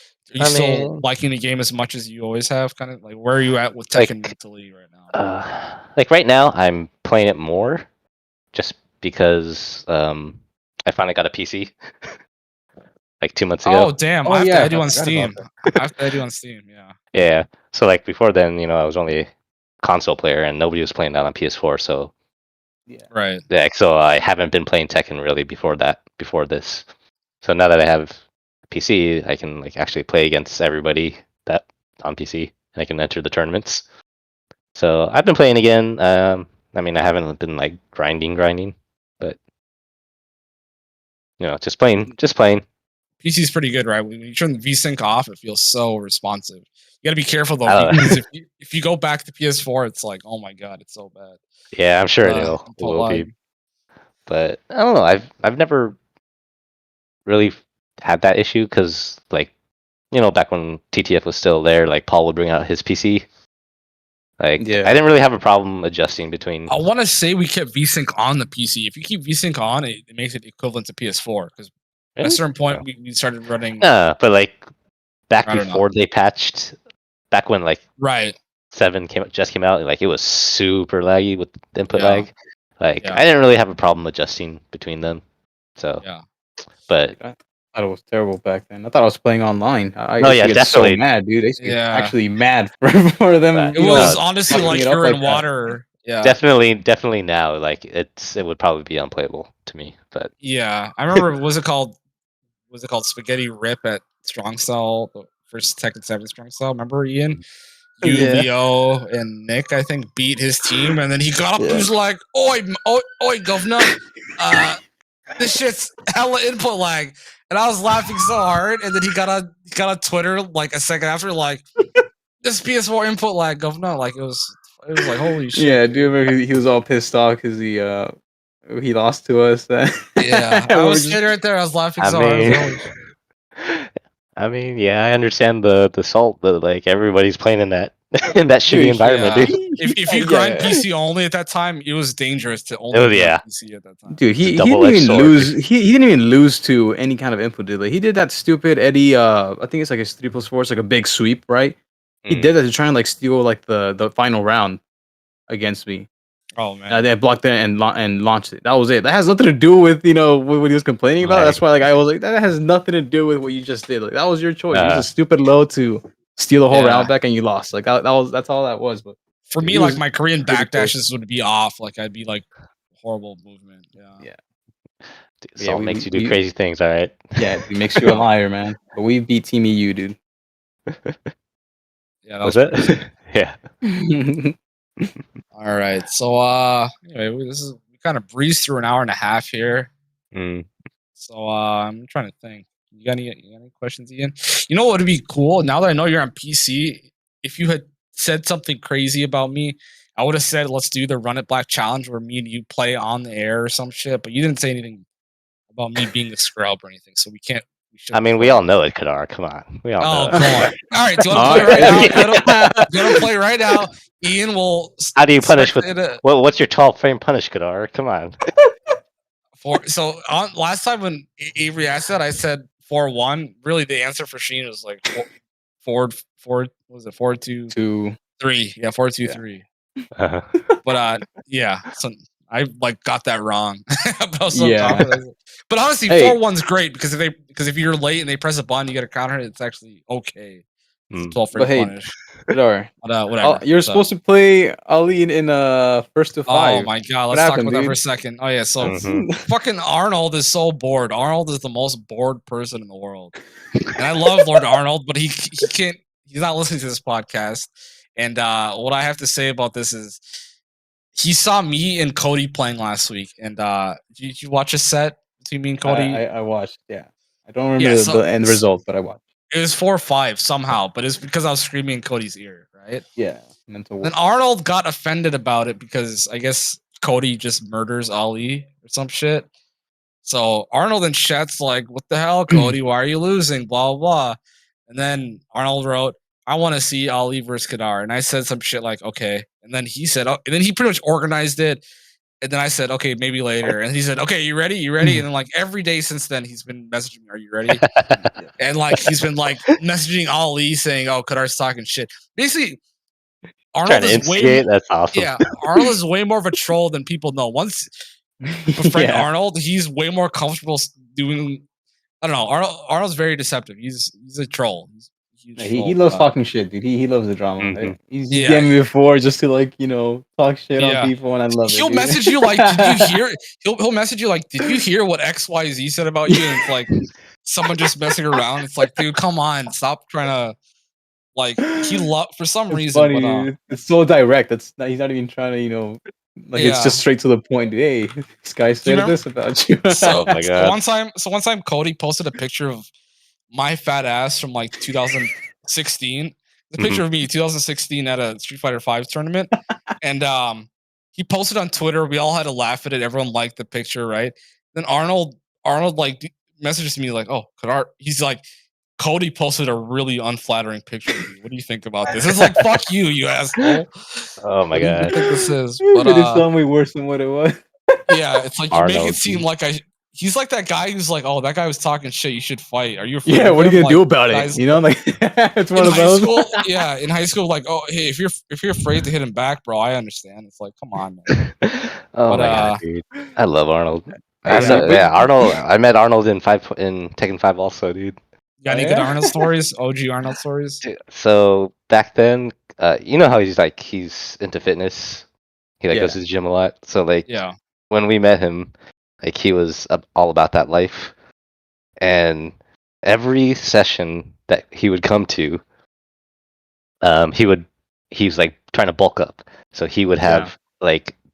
[SPEAKER 2] still liking the game as much as you always have? Kind of like, where are you at with Tekken mentally right now?
[SPEAKER 3] Like right now, I'm playing it more, just because I finally got a PC. Like 2 months ago.
[SPEAKER 2] Oh damn! I have to add you on Steam. Yeah.
[SPEAKER 3] Yeah. So like before then, I was only a console player and nobody was playing that on PS4. So
[SPEAKER 2] right.
[SPEAKER 3] Yeah. So I haven't been playing Tekken really before this. So now that I have a PC, I can like actually play against everybody that on PC, and I can enter the tournaments. So I've been playing again. I haven't been like grinding, but just playing.
[SPEAKER 2] PC is pretty good, right? When you turn the VSync off, it feels so responsive. You got to be careful though, because if you go back to PS4, it's like, oh my god, it's so bad.
[SPEAKER 3] Yeah, I'm sure it will be. But I don't know. I've never really had that issue because, like, back when TTF was still there, like Paul would bring out his PC. Like, I didn't really have a problem adjusting between.
[SPEAKER 2] I want to say we kept VSync on the PC. If you keep VSync on, it makes it equivalent to PS4 because. At a certain point, we started running.
[SPEAKER 3] But like back before they patched, back when like 7 just came out, like it was super laggy with input lag. Like I didn't really have a problem adjusting between them. So but
[SPEAKER 4] I thought it was terrible back then. I thought I was playing online. I
[SPEAKER 3] definitely
[SPEAKER 4] so mad, dude. I actually mad for them.
[SPEAKER 2] It was honestly like you're in water. Yeah,
[SPEAKER 3] definitely now. Like it would probably be unplayable to me. But
[SPEAKER 2] yeah, I remember. Was it called Spaghetti Rip at Strong Style, the first Tekken 7 Strong Style? Remember, Ian? You, Leo, and Nick, I think, beat his team, and then he got up and was like, oi, governor, this shit's hella input lag. And I was laughing so hard, and then he got on Twitter like a second after, like, this PS4 input lag, governor. Like, it was like, holy shit.
[SPEAKER 4] Yeah, do you remember he was all pissed off because he lost to us.
[SPEAKER 2] Yeah, I was sitting right there. I was laughing so hard.
[SPEAKER 3] I understand the salt, but like everybody's playing in that shitty environment, dude.
[SPEAKER 2] If you grind PC only at that time, it was dangerous to only PC at that time.
[SPEAKER 4] Dude, he didn't even lose. He didn't even lose to any kind of input, dude. Like, he did that stupid Eddie. I think it's like his 3+4. It's like a big sweep, right? He did that to try and like steal like the final round against me.
[SPEAKER 2] Oh man,
[SPEAKER 4] they blocked it and launched it. That was it. That has nothing to do with what he was complaining about.
[SPEAKER 3] Right.
[SPEAKER 4] That's why I was like, that has nothing to do with what you just did. Like that was your choice. It was a stupid low to steal the whole round back and you lost. Like that's all that was. But
[SPEAKER 2] for me, like my Korean backdashes would be off. Like I'd be like horrible movement. Yeah.
[SPEAKER 3] Salt makes you do crazy things. All right.
[SPEAKER 4] Yeah, it makes you a liar, man. But we beat Team EU, dude.
[SPEAKER 2] Yeah, that was it.
[SPEAKER 3] Yeah.
[SPEAKER 2] All right. So anyway, we kind of breezed through an hour and a half here. So I'm trying to think. You got any questions, Ian? You know what would be cool? Now that I know you're on PC, if you had said something crazy about me, I would have said let's do the Run It Black challenge where me and you play on the air or some shit. But you didn't say anything about me being a scrub or anything, so we can't.
[SPEAKER 3] I mean, we all know it, Kadar. Come on, we all know.
[SPEAKER 2] Oh, come on! All right, do you want to play right now? Do you play right now? Ian will.
[SPEAKER 3] How do you punish with? What's your 12 frame punish, Kadar? Come on.
[SPEAKER 2] Last time when Avery asked that, I said 4-1. Really, the answer for Sheen was like 4. Was it 4-2-3? Yeah, 4-2-3. But yeah. So I got that wrong. But honestly, 4-1's great because if you're late and they press a button, you get a counter. It's actually okay. It's 12 frame punish. Whatever.
[SPEAKER 4] You're supposed to play Ali in first to 5.
[SPEAKER 2] Oh my god, let's talk about that for a second. Oh yeah, so fucking Arnold is so bored. Arnold is the most bored person in the world, and I love Lord Arnold, but he can't. He's not listening to this podcast. And what I have to say about this is, he saw me and Cody playing last week. And did you watch a set between me and Cody?
[SPEAKER 4] I watched. Yeah, I don't remember the end result, but I watched.
[SPEAKER 2] It was 4-5 somehow, but it's because I was screaming in Cody's ear, right?
[SPEAKER 4] Yeah. Mental.
[SPEAKER 2] Then Arnold got offended about it because I guess Cody just murders Ali or some shit. So Arnold and Chet's like, "What the hell, Cody? Why are you losing?" Blah blah. And then Arnold wrote, "I want to see Ali versus Kadar," and I said some shit like, "Okay." And then he said, "Oh," and then he pretty much organized it. And then I said, "Okay, maybe later." And he said, "Okay, you ready? You ready?" And then every day since then, he's been messaging me, "Are you ready?" And he's been messaging Ali saying, "Oh, Kadar's talking shit." Basically, Arnold is
[SPEAKER 3] that's awesome.
[SPEAKER 2] Yeah, Arnold is way more of a troll than people know. Once befriend Arnold, he's way more comfortable doing. I don't know. Arnold's very deceptive. He's a troll.
[SPEAKER 4] He loves talking shit, dude. He loves the drama. He's getting me before just to talk shit on people, and I love it.
[SPEAKER 2] He'll message you did you hear? He'll message you did you hear what XYZ said about you? And it's someone just messing around. It's dude, come on, stop trying to he for some reason.
[SPEAKER 4] Funny, but, it's so direct. He's not even trying to it's just straight to the point. Hey, this guy said this about you.
[SPEAKER 2] So, oh my God. So one time Cody posted a picture of my fat ass from 2016. The picture of me 2016 at a Street Fighter 5 tournament, and he posted on Twitter. We all had to laugh at it. Everyone liked the picture, right? Then Arnold messages me "Oh, Kadar." He's like, "Cody posted a really unflattering picture of you. What do you think about this?" It's fuck you, you asshole.
[SPEAKER 3] Oh my God.
[SPEAKER 2] What do you think this is?
[SPEAKER 4] But it's so much worse than what it was.
[SPEAKER 2] Yeah, it's you make it seem like he's like that guy who's "Oh, that guy was talking shit. You should fight. Are you afraid?"
[SPEAKER 4] Yeah, what are you gonna do about it? It's one of those.
[SPEAKER 2] In high school, "Oh, hey, if you're afraid to hit him back, bro, I understand." It's come on, man.
[SPEAKER 3] Oh my God, dude. I love Arnold. Arnold. I met Arnold in Tekken 5 also, dude.
[SPEAKER 2] Got any good Arnold stories? OG Arnold stories?
[SPEAKER 3] So back then, you know how he's into fitness. He goes to the gym a lot. So when we met him, he was all about that life. And every session that he would come to, he's trying to bulk up. So he would have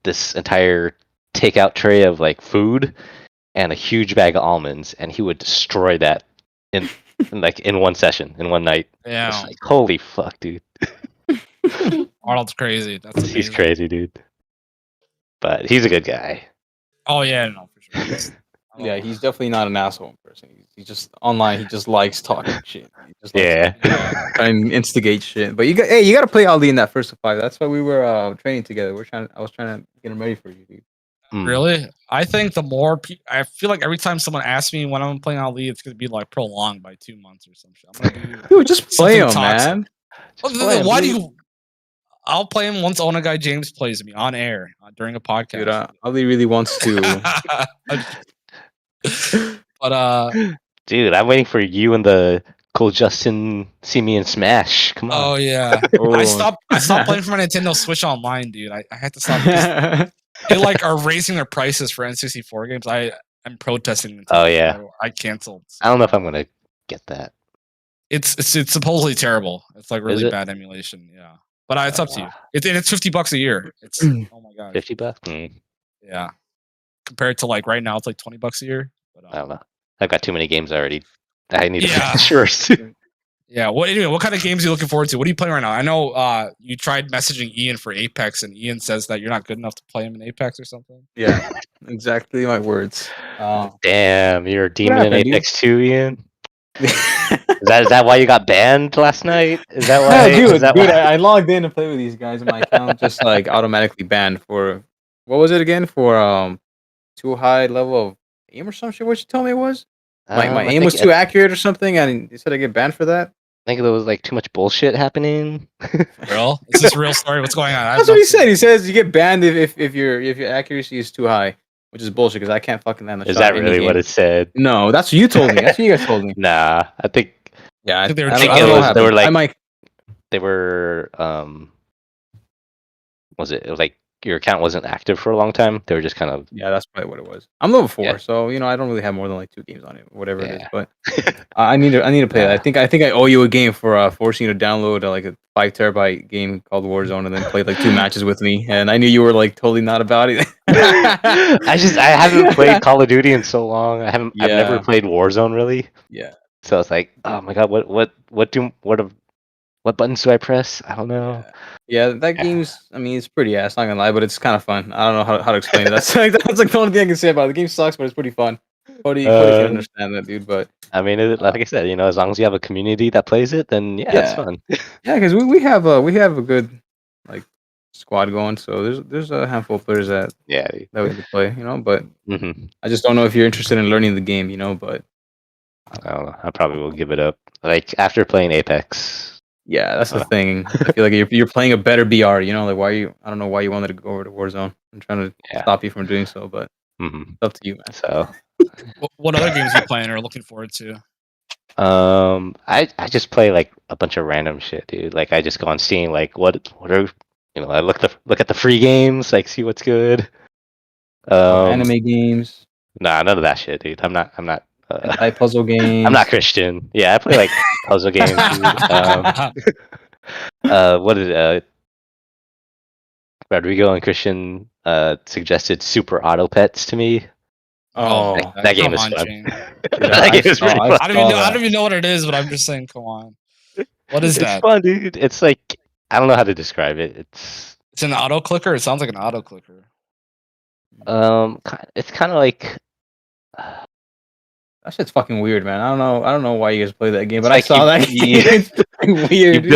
[SPEAKER 3] this entire takeout tray of food and a huge bag of almonds, and he would destroy that in one session, in one night.
[SPEAKER 2] Yeah.
[SPEAKER 3] It's holy fuck, dude.
[SPEAKER 2] Arnold's crazy.
[SPEAKER 3] He's crazy, dude. But he's a good guy.
[SPEAKER 2] Oh yeah, no, for sure.
[SPEAKER 4] Yeah, he's definitely not an asshole in person. He's just online. He just likes talking shit. He just trying to instigate shit. But you got to play Ali in that first to 5. That's why we were training together. I was trying to get him ready for you, dude.
[SPEAKER 2] Really? I think the more I feel every time someone asks me when I'm playing Ali, it's gonna be prolonged by 2 months or some shit.
[SPEAKER 4] Dude, just play him, man.
[SPEAKER 2] Why do you? I'll play him once Onegai James plays me on air during a podcast.
[SPEAKER 4] Dude, Ali really wants to.
[SPEAKER 2] But
[SPEAKER 3] dude, I'm waiting for you and the cool Justin see me in Smash. Come on.
[SPEAKER 2] Oh yeah. I stopped playing for my Nintendo Switch Online, dude. I had to stop. They like are raising their prices for N64 games. I'm protesting Nintendo.
[SPEAKER 3] Oh yeah.
[SPEAKER 2] I canceled.
[SPEAKER 3] I don't know if I'm gonna get that.
[SPEAKER 2] It's supposedly terrible. It's like really bad emulation. Yeah. But it's up to you. It's $50 a year. It's oh my god.
[SPEAKER 3] $50?
[SPEAKER 2] Yeah. Compared to like right now, it's like $20 a year. But,
[SPEAKER 3] I don't know. I've got too many games already. I need to finish yours.
[SPEAKER 2] Yeah. Anyway, what kind of games are you looking forward to? What are you playing right now? I know you tried messaging Ian for Apex, and Ian says that you're not good enough to play him in Apex or something.
[SPEAKER 4] Yeah, exactly my words.
[SPEAKER 3] Damn, you're a demon in Apex too, Ian. Is that why you got banned last night? Is that why?
[SPEAKER 4] Dude, I logged in to play with these guys, and my account just like automatically banned for what was it again? For too high level of aim or some shit. What you told me it was? My aim was too accurate or something, and you said I get banned for that.
[SPEAKER 3] I think there was like too much bullshit happening.
[SPEAKER 2] Real? Is this a real story? What's going on?
[SPEAKER 4] That's what he said. He says you get banned if your accuracy is too high, which is bullshit because I can't fucking land the shot.
[SPEAKER 3] Is that really what it said?
[SPEAKER 4] No, that's what you told me. That's what you guys told me.
[SPEAKER 3] Nah, I think.
[SPEAKER 2] Yeah, I think
[SPEAKER 3] they were was it like your account wasn't active for a long time? They were just kind of
[SPEAKER 4] that's probably what it was. I'm level 4, so I don't really have more than like 2 games on it, whatever it is. But I need to play that. I think I owe you a game for forcing you to download like a 5 terabyte game called Warzone and then play like 2 matches with me. And I knew you were like totally not about it.
[SPEAKER 3] I haven't played Call of Duty in so long. I've never played Warzone really.
[SPEAKER 4] Yeah.
[SPEAKER 3] So it's like, oh my god, what buttons do I press? I don't know.
[SPEAKER 4] Yeah, that game's. I mean, it's pretty ass. Not gonna lie, but it's kind of fun. I don't know how to explain it. That's like the only thing I can say about it. The game sucks, but it's pretty fun. Cody can understand that, dude. But
[SPEAKER 3] I mean, like I said, as long as you have a community that plays it, then it's fun.
[SPEAKER 4] Yeah, because we have a good like squad going. So there's a handful of players that we can play. But I just don't know if you're interested in learning the game. But
[SPEAKER 3] I don't know. I probably will give it up. Like after playing Apex.
[SPEAKER 4] Yeah, that's the thing. I feel like you're playing a better BR. Like why I don't know why you wanted to go over to Warzone. I'm trying to stop you from doing so, but it's up to you, man.
[SPEAKER 3] So,
[SPEAKER 2] what other games are you playing or looking forward to?
[SPEAKER 3] I just play like a bunch of random shit, dude. Like I just go on Steam, like what are I look at the free games, like see what's good.
[SPEAKER 4] Anime games.
[SPEAKER 3] Nah, none of that shit, dude. I'm not.
[SPEAKER 4] Puzzle games.
[SPEAKER 3] I'm not Christian. Yeah, I play like puzzle games. What did Rodrigo and Christian suggested Super Auto Pets to me.
[SPEAKER 2] Oh,
[SPEAKER 3] that game is fun.
[SPEAKER 2] That game is pretty fun. I don't even know what it is, but I'm just saying, come on. What is that?
[SPEAKER 3] It's fun, dude. It's like I don't know how to describe it. It's
[SPEAKER 2] an auto clicker. It sounds like an auto clicker.
[SPEAKER 3] It's kind of like.
[SPEAKER 4] That shit's fucking weird, man. I don't know why you guys play that game, but I saw that game. It's weird.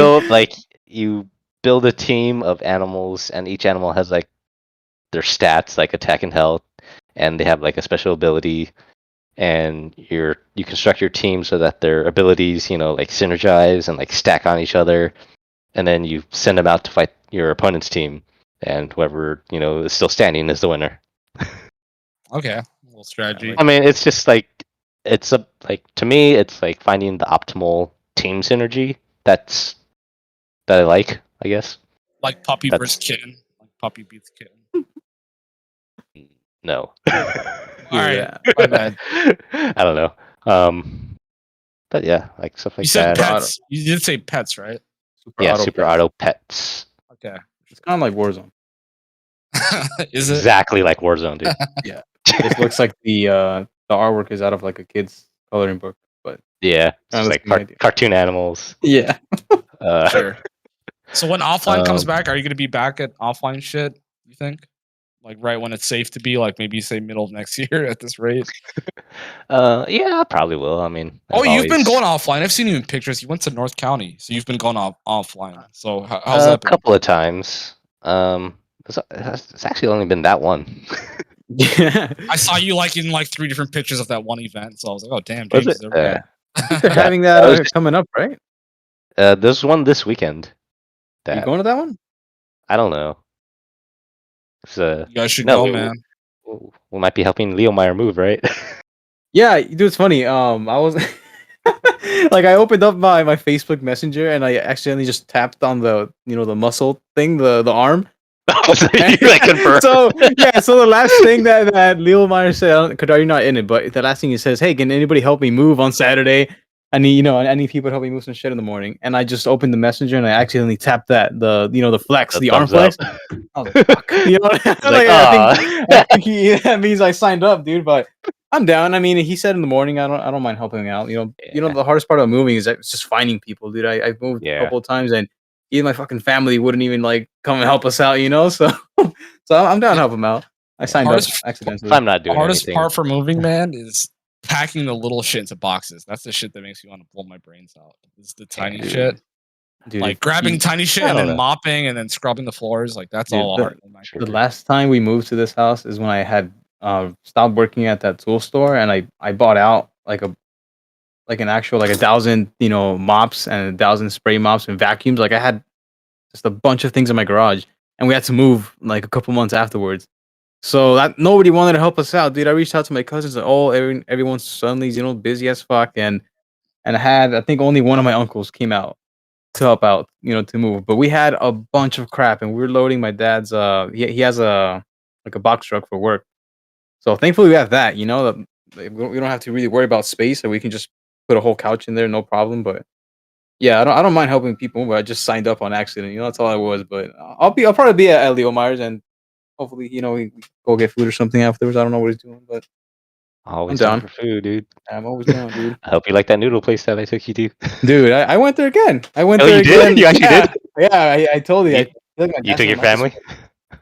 [SPEAKER 3] You build a team of animals, and each animal has like their stats, like attack and health, and they have like a special ability. And you construct your team so that their abilities, like synergize and like stack on each other, and then you send them out to fight your opponent's team, and whoever is still standing is the winner.
[SPEAKER 2] Okay, a little strategy.
[SPEAKER 3] I mean, it's just like. To me, it's like finding the optimal team synergy. That I like, I guess.
[SPEAKER 2] Like puppy versus kitten. Like puppy beats kitten.
[SPEAKER 3] No.
[SPEAKER 2] Alright, my bad.
[SPEAKER 3] I don't know. But yeah, like stuff like
[SPEAKER 2] you said
[SPEAKER 3] that.
[SPEAKER 2] Pets. You did say pets, right?
[SPEAKER 3] Super Auto Pets.
[SPEAKER 2] Okay.
[SPEAKER 4] It's kind of like Warzone.
[SPEAKER 2] Is it?
[SPEAKER 3] Exactly like Warzone, dude.
[SPEAKER 4] Yeah. It looks like the artwork is out of like a kid's coloring book, but
[SPEAKER 3] it's like cartoon animals.
[SPEAKER 4] Yeah.
[SPEAKER 2] Sure. So when offline comes back, are you going to be back at offline shit? You think? Like right when it's safe to be, like maybe say middle of next year at this rate.
[SPEAKER 3] Yeah, I probably will. I mean,
[SPEAKER 2] you've been going offline. I've seen you in pictures. You went to North County, so you've been going offline. So how's that been?
[SPEAKER 3] A couple of times. It's actually only been that one.
[SPEAKER 4] Yeah,
[SPEAKER 2] I saw you in 3 different pictures of that one event, so I was like, "Oh damn, James,
[SPEAKER 4] they're having that coming up, right?"
[SPEAKER 3] There's one this weekend.
[SPEAKER 4] You going to that one?
[SPEAKER 3] I don't know.
[SPEAKER 2] You guys should go, man.
[SPEAKER 3] We might be helping Leo Meyer move, right?
[SPEAKER 4] Yeah, dude, it's funny. I was like, I opened up my Facebook Messenger and I accidentally just tapped on the the muscle thing, the arm.
[SPEAKER 3] So
[SPEAKER 4] the last thing that Leo Meyer said, Kadar, you're not in it, but the last thing he says, hey, can anybody help me move on Saturday? I need people to help me move some shit in the morning. And I just opened the messenger and I accidentally tapped the flex, the arm flex. Oh, fuck. I think that means I signed up, dude. But I'm down. I mean, he said in the morning, I don't mind helping out. The hardest part about moving is that it's just finding people, dude. I've moved a couple of times and even my fucking family wouldn't even come and help us out, So I'm down to help them out. I signed up accidentally.
[SPEAKER 3] I'm not doing
[SPEAKER 2] the hardest
[SPEAKER 3] anything.
[SPEAKER 2] part for moving, man, is packing the little shit into boxes. That's the shit that makes me want to blow my brains out. It's the tiny shit. Dude, like grabbing tiny shit and then mopping and then scrubbing the floors. Like that's all hard.
[SPEAKER 4] The last time we moved to this house is when I had stopped working at that tool store and I bought out an actual 1,000 mops and 1,000 spray mops and vacuums. Like I had just a bunch of things in my garage and we had to move like a couple months afterwards. So that nobody wanted to help us out, dude. I reached out to my cousins and everyone's suddenly busy as fuck and I think only one of my uncles came out to help out, to move. But we had a bunch of crap and we were loading my dad's he has a box truck for work. So thankfully we have that, we don't have to really worry about space, so we can just put a whole couch in there, no problem. But yeah, I don't mind helping people, but I just signed up on accident, that's all I was. But I'll probably be at Leo Myers and hopefully, we go get food or something afterwards. I don't know what he's doing, but
[SPEAKER 3] always down for food, dude.
[SPEAKER 4] I'm always down, dude.
[SPEAKER 3] I hope you like that noodle place that I took you to.
[SPEAKER 4] Dude, I went there again.
[SPEAKER 3] You did? You actually did?
[SPEAKER 4] Yeah, I told you.
[SPEAKER 3] You took your family?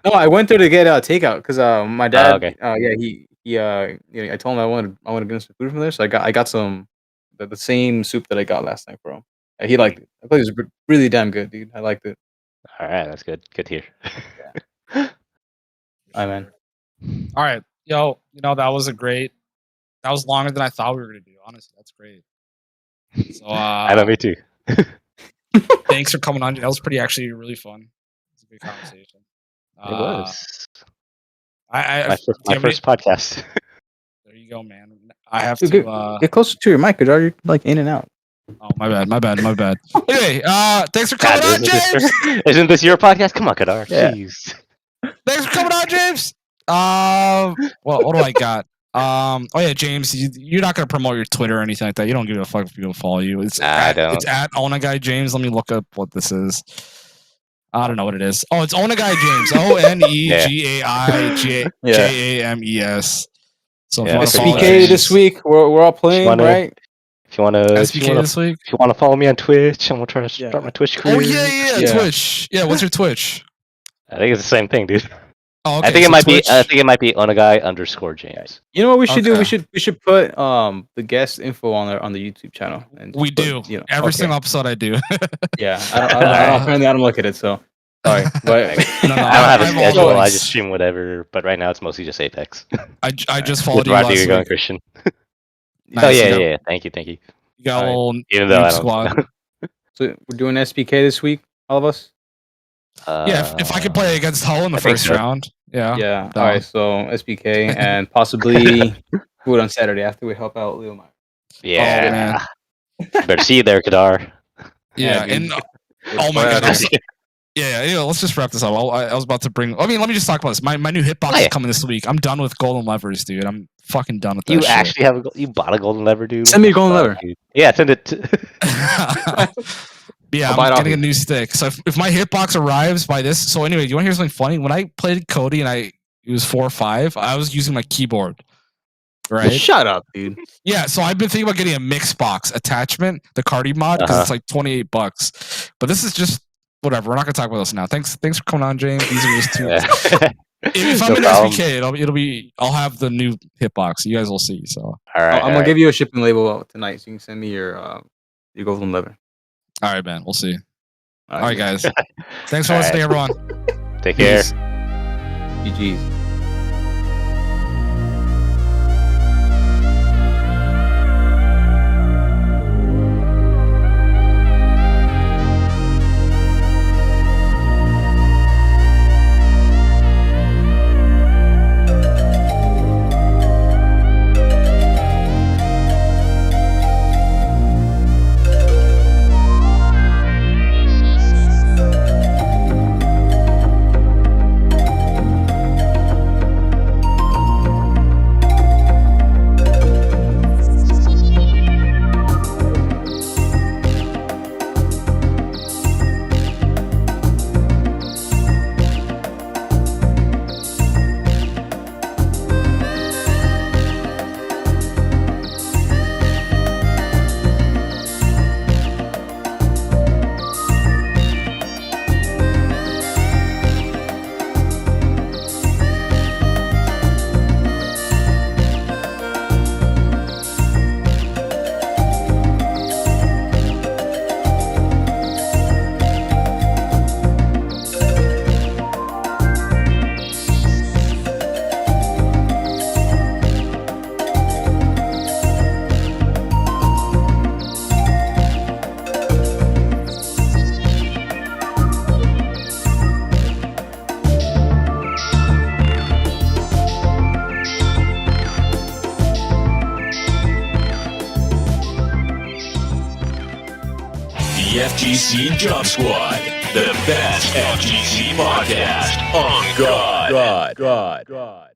[SPEAKER 4] No, I went there to get takeout because my dad.
[SPEAKER 3] Okay.
[SPEAKER 4] I told him I wanted to get some food from there, so I got some the same soup that I got last time for him. He liked it. I thought it was really damn good, dude. I liked it.
[SPEAKER 3] All right, that's good. Good to hear.
[SPEAKER 4] Yeah. All right, man.
[SPEAKER 2] All right, yo, that was longer than I thought we were gonna do. Honestly, that's great. So
[SPEAKER 3] I know, me too.
[SPEAKER 2] Thanks for coming on. That was actually really fun. It was a good conversation.
[SPEAKER 3] It was.
[SPEAKER 2] My
[SPEAKER 3] first podcast.
[SPEAKER 2] There you go, man. I have to
[SPEAKER 4] get closer to your mic, because you're like in and out.
[SPEAKER 2] Oh, my bad. Anyway, thanks for coming on, James.
[SPEAKER 3] Isn't this your podcast? Come on, Kadar.
[SPEAKER 4] Yeah.
[SPEAKER 3] Jeez.
[SPEAKER 2] Thanks for coming on, James. Well, what do I got? Oh yeah, James, you're not gonna promote your Twitter or anything like that. You don't give a fuck if people follow you. It's at Onegai James. Let me look up what this is. I don't know what it is. Oh, it's Onegai James. ONEGAIJAMES. So
[SPEAKER 4] SPK this week. We're all playing, right?
[SPEAKER 3] If you want to
[SPEAKER 2] SPK this week.
[SPEAKER 3] If you want to follow me on Twitch, I'm gonna try to start my Twitch career.
[SPEAKER 2] Oh yeah, Twitch. Yeah, what's your Twitch?
[SPEAKER 3] I think it's the same thing, dude.
[SPEAKER 2] Oh, okay,
[SPEAKER 3] I think it might be. I think it might be Onegai_James.
[SPEAKER 4] You know what we should do? We should put the guest info on the YouTube channel. And
[SPEAKER 2] we do. Every single episode I do.
[SPEAKER 4] Yeah, apparently I don't look at it, so sorry. But
[SPEAKER 3] I don't have a schedule. I just stream whatever. But right now it's mostly just Apex.
[SPEAKER 2] I just followed you last week.
[SPEAKER 3] Going Christian.
[SPEAKER 2] Nice.
[SPEAKER 3] Oh yeah. Thank you.
[SPEAKER 2] You got a little
[SPEAKER 3] even though I don't.
[SPEAKER 2] squad.
[SPEAKER 4] So we're doing SPK this week, all of us.
[SPEAKER 2] Yeah, if I could play against Hull in the first round. Yeah.
[SPEAKER 4] Yeah. All right. So SPK and possibly food on Saturday after we help out Leo Meyer.
[SPEAKER 3] Yeah. Better see you there, Kadar.
[SPEAKER 2] Yeah. And oh my god. Yeah. Let's just wrap this up. I was about to bring. Let me just talk about this. My new hitbox is coming this week. I'm done with golden levers, dude. I'm fucking done with that.
[SPEAKER 3] You actually have you bought a golden lever, dude?
[SPEAKER 4] Send me a golden lever.
[SPEAKER 3] Dude. Yeah, send it.
[SPEAKER 2] Yeah, I'm getting a new stick. So if my hitbox arrives by this, so anyway, you want to hear something funny? When I played Cody and it was 4-5, I was using my keyboard. Right?
[SPEAKER 4] Shut up, dude.
[SPEAKER 2] Yeah, so I've been thinking about getting a mix box attachment, the Cardi mod, because it's like $28. But this is just whatever. We're not gonna talk about this now. Thanks for coming on, James. These are just two. If I'm in SPK, it'll be. I'll have the new hitbox. You guys will see. So
[SPEAKER 3] all right,
[SPEAKER 4] I'm gonna give you a shipping label tonight, so you can send me your golden lever.
[SPEAKER 2] All right, man. We'll see. All right, guys. Thanks for listening, everyone.
[SPEAKER 3] Take care.
[SPEAKER 4] GG's.
[SPEAKER 1] the FGC Job Squad, the best FGC podcast on God.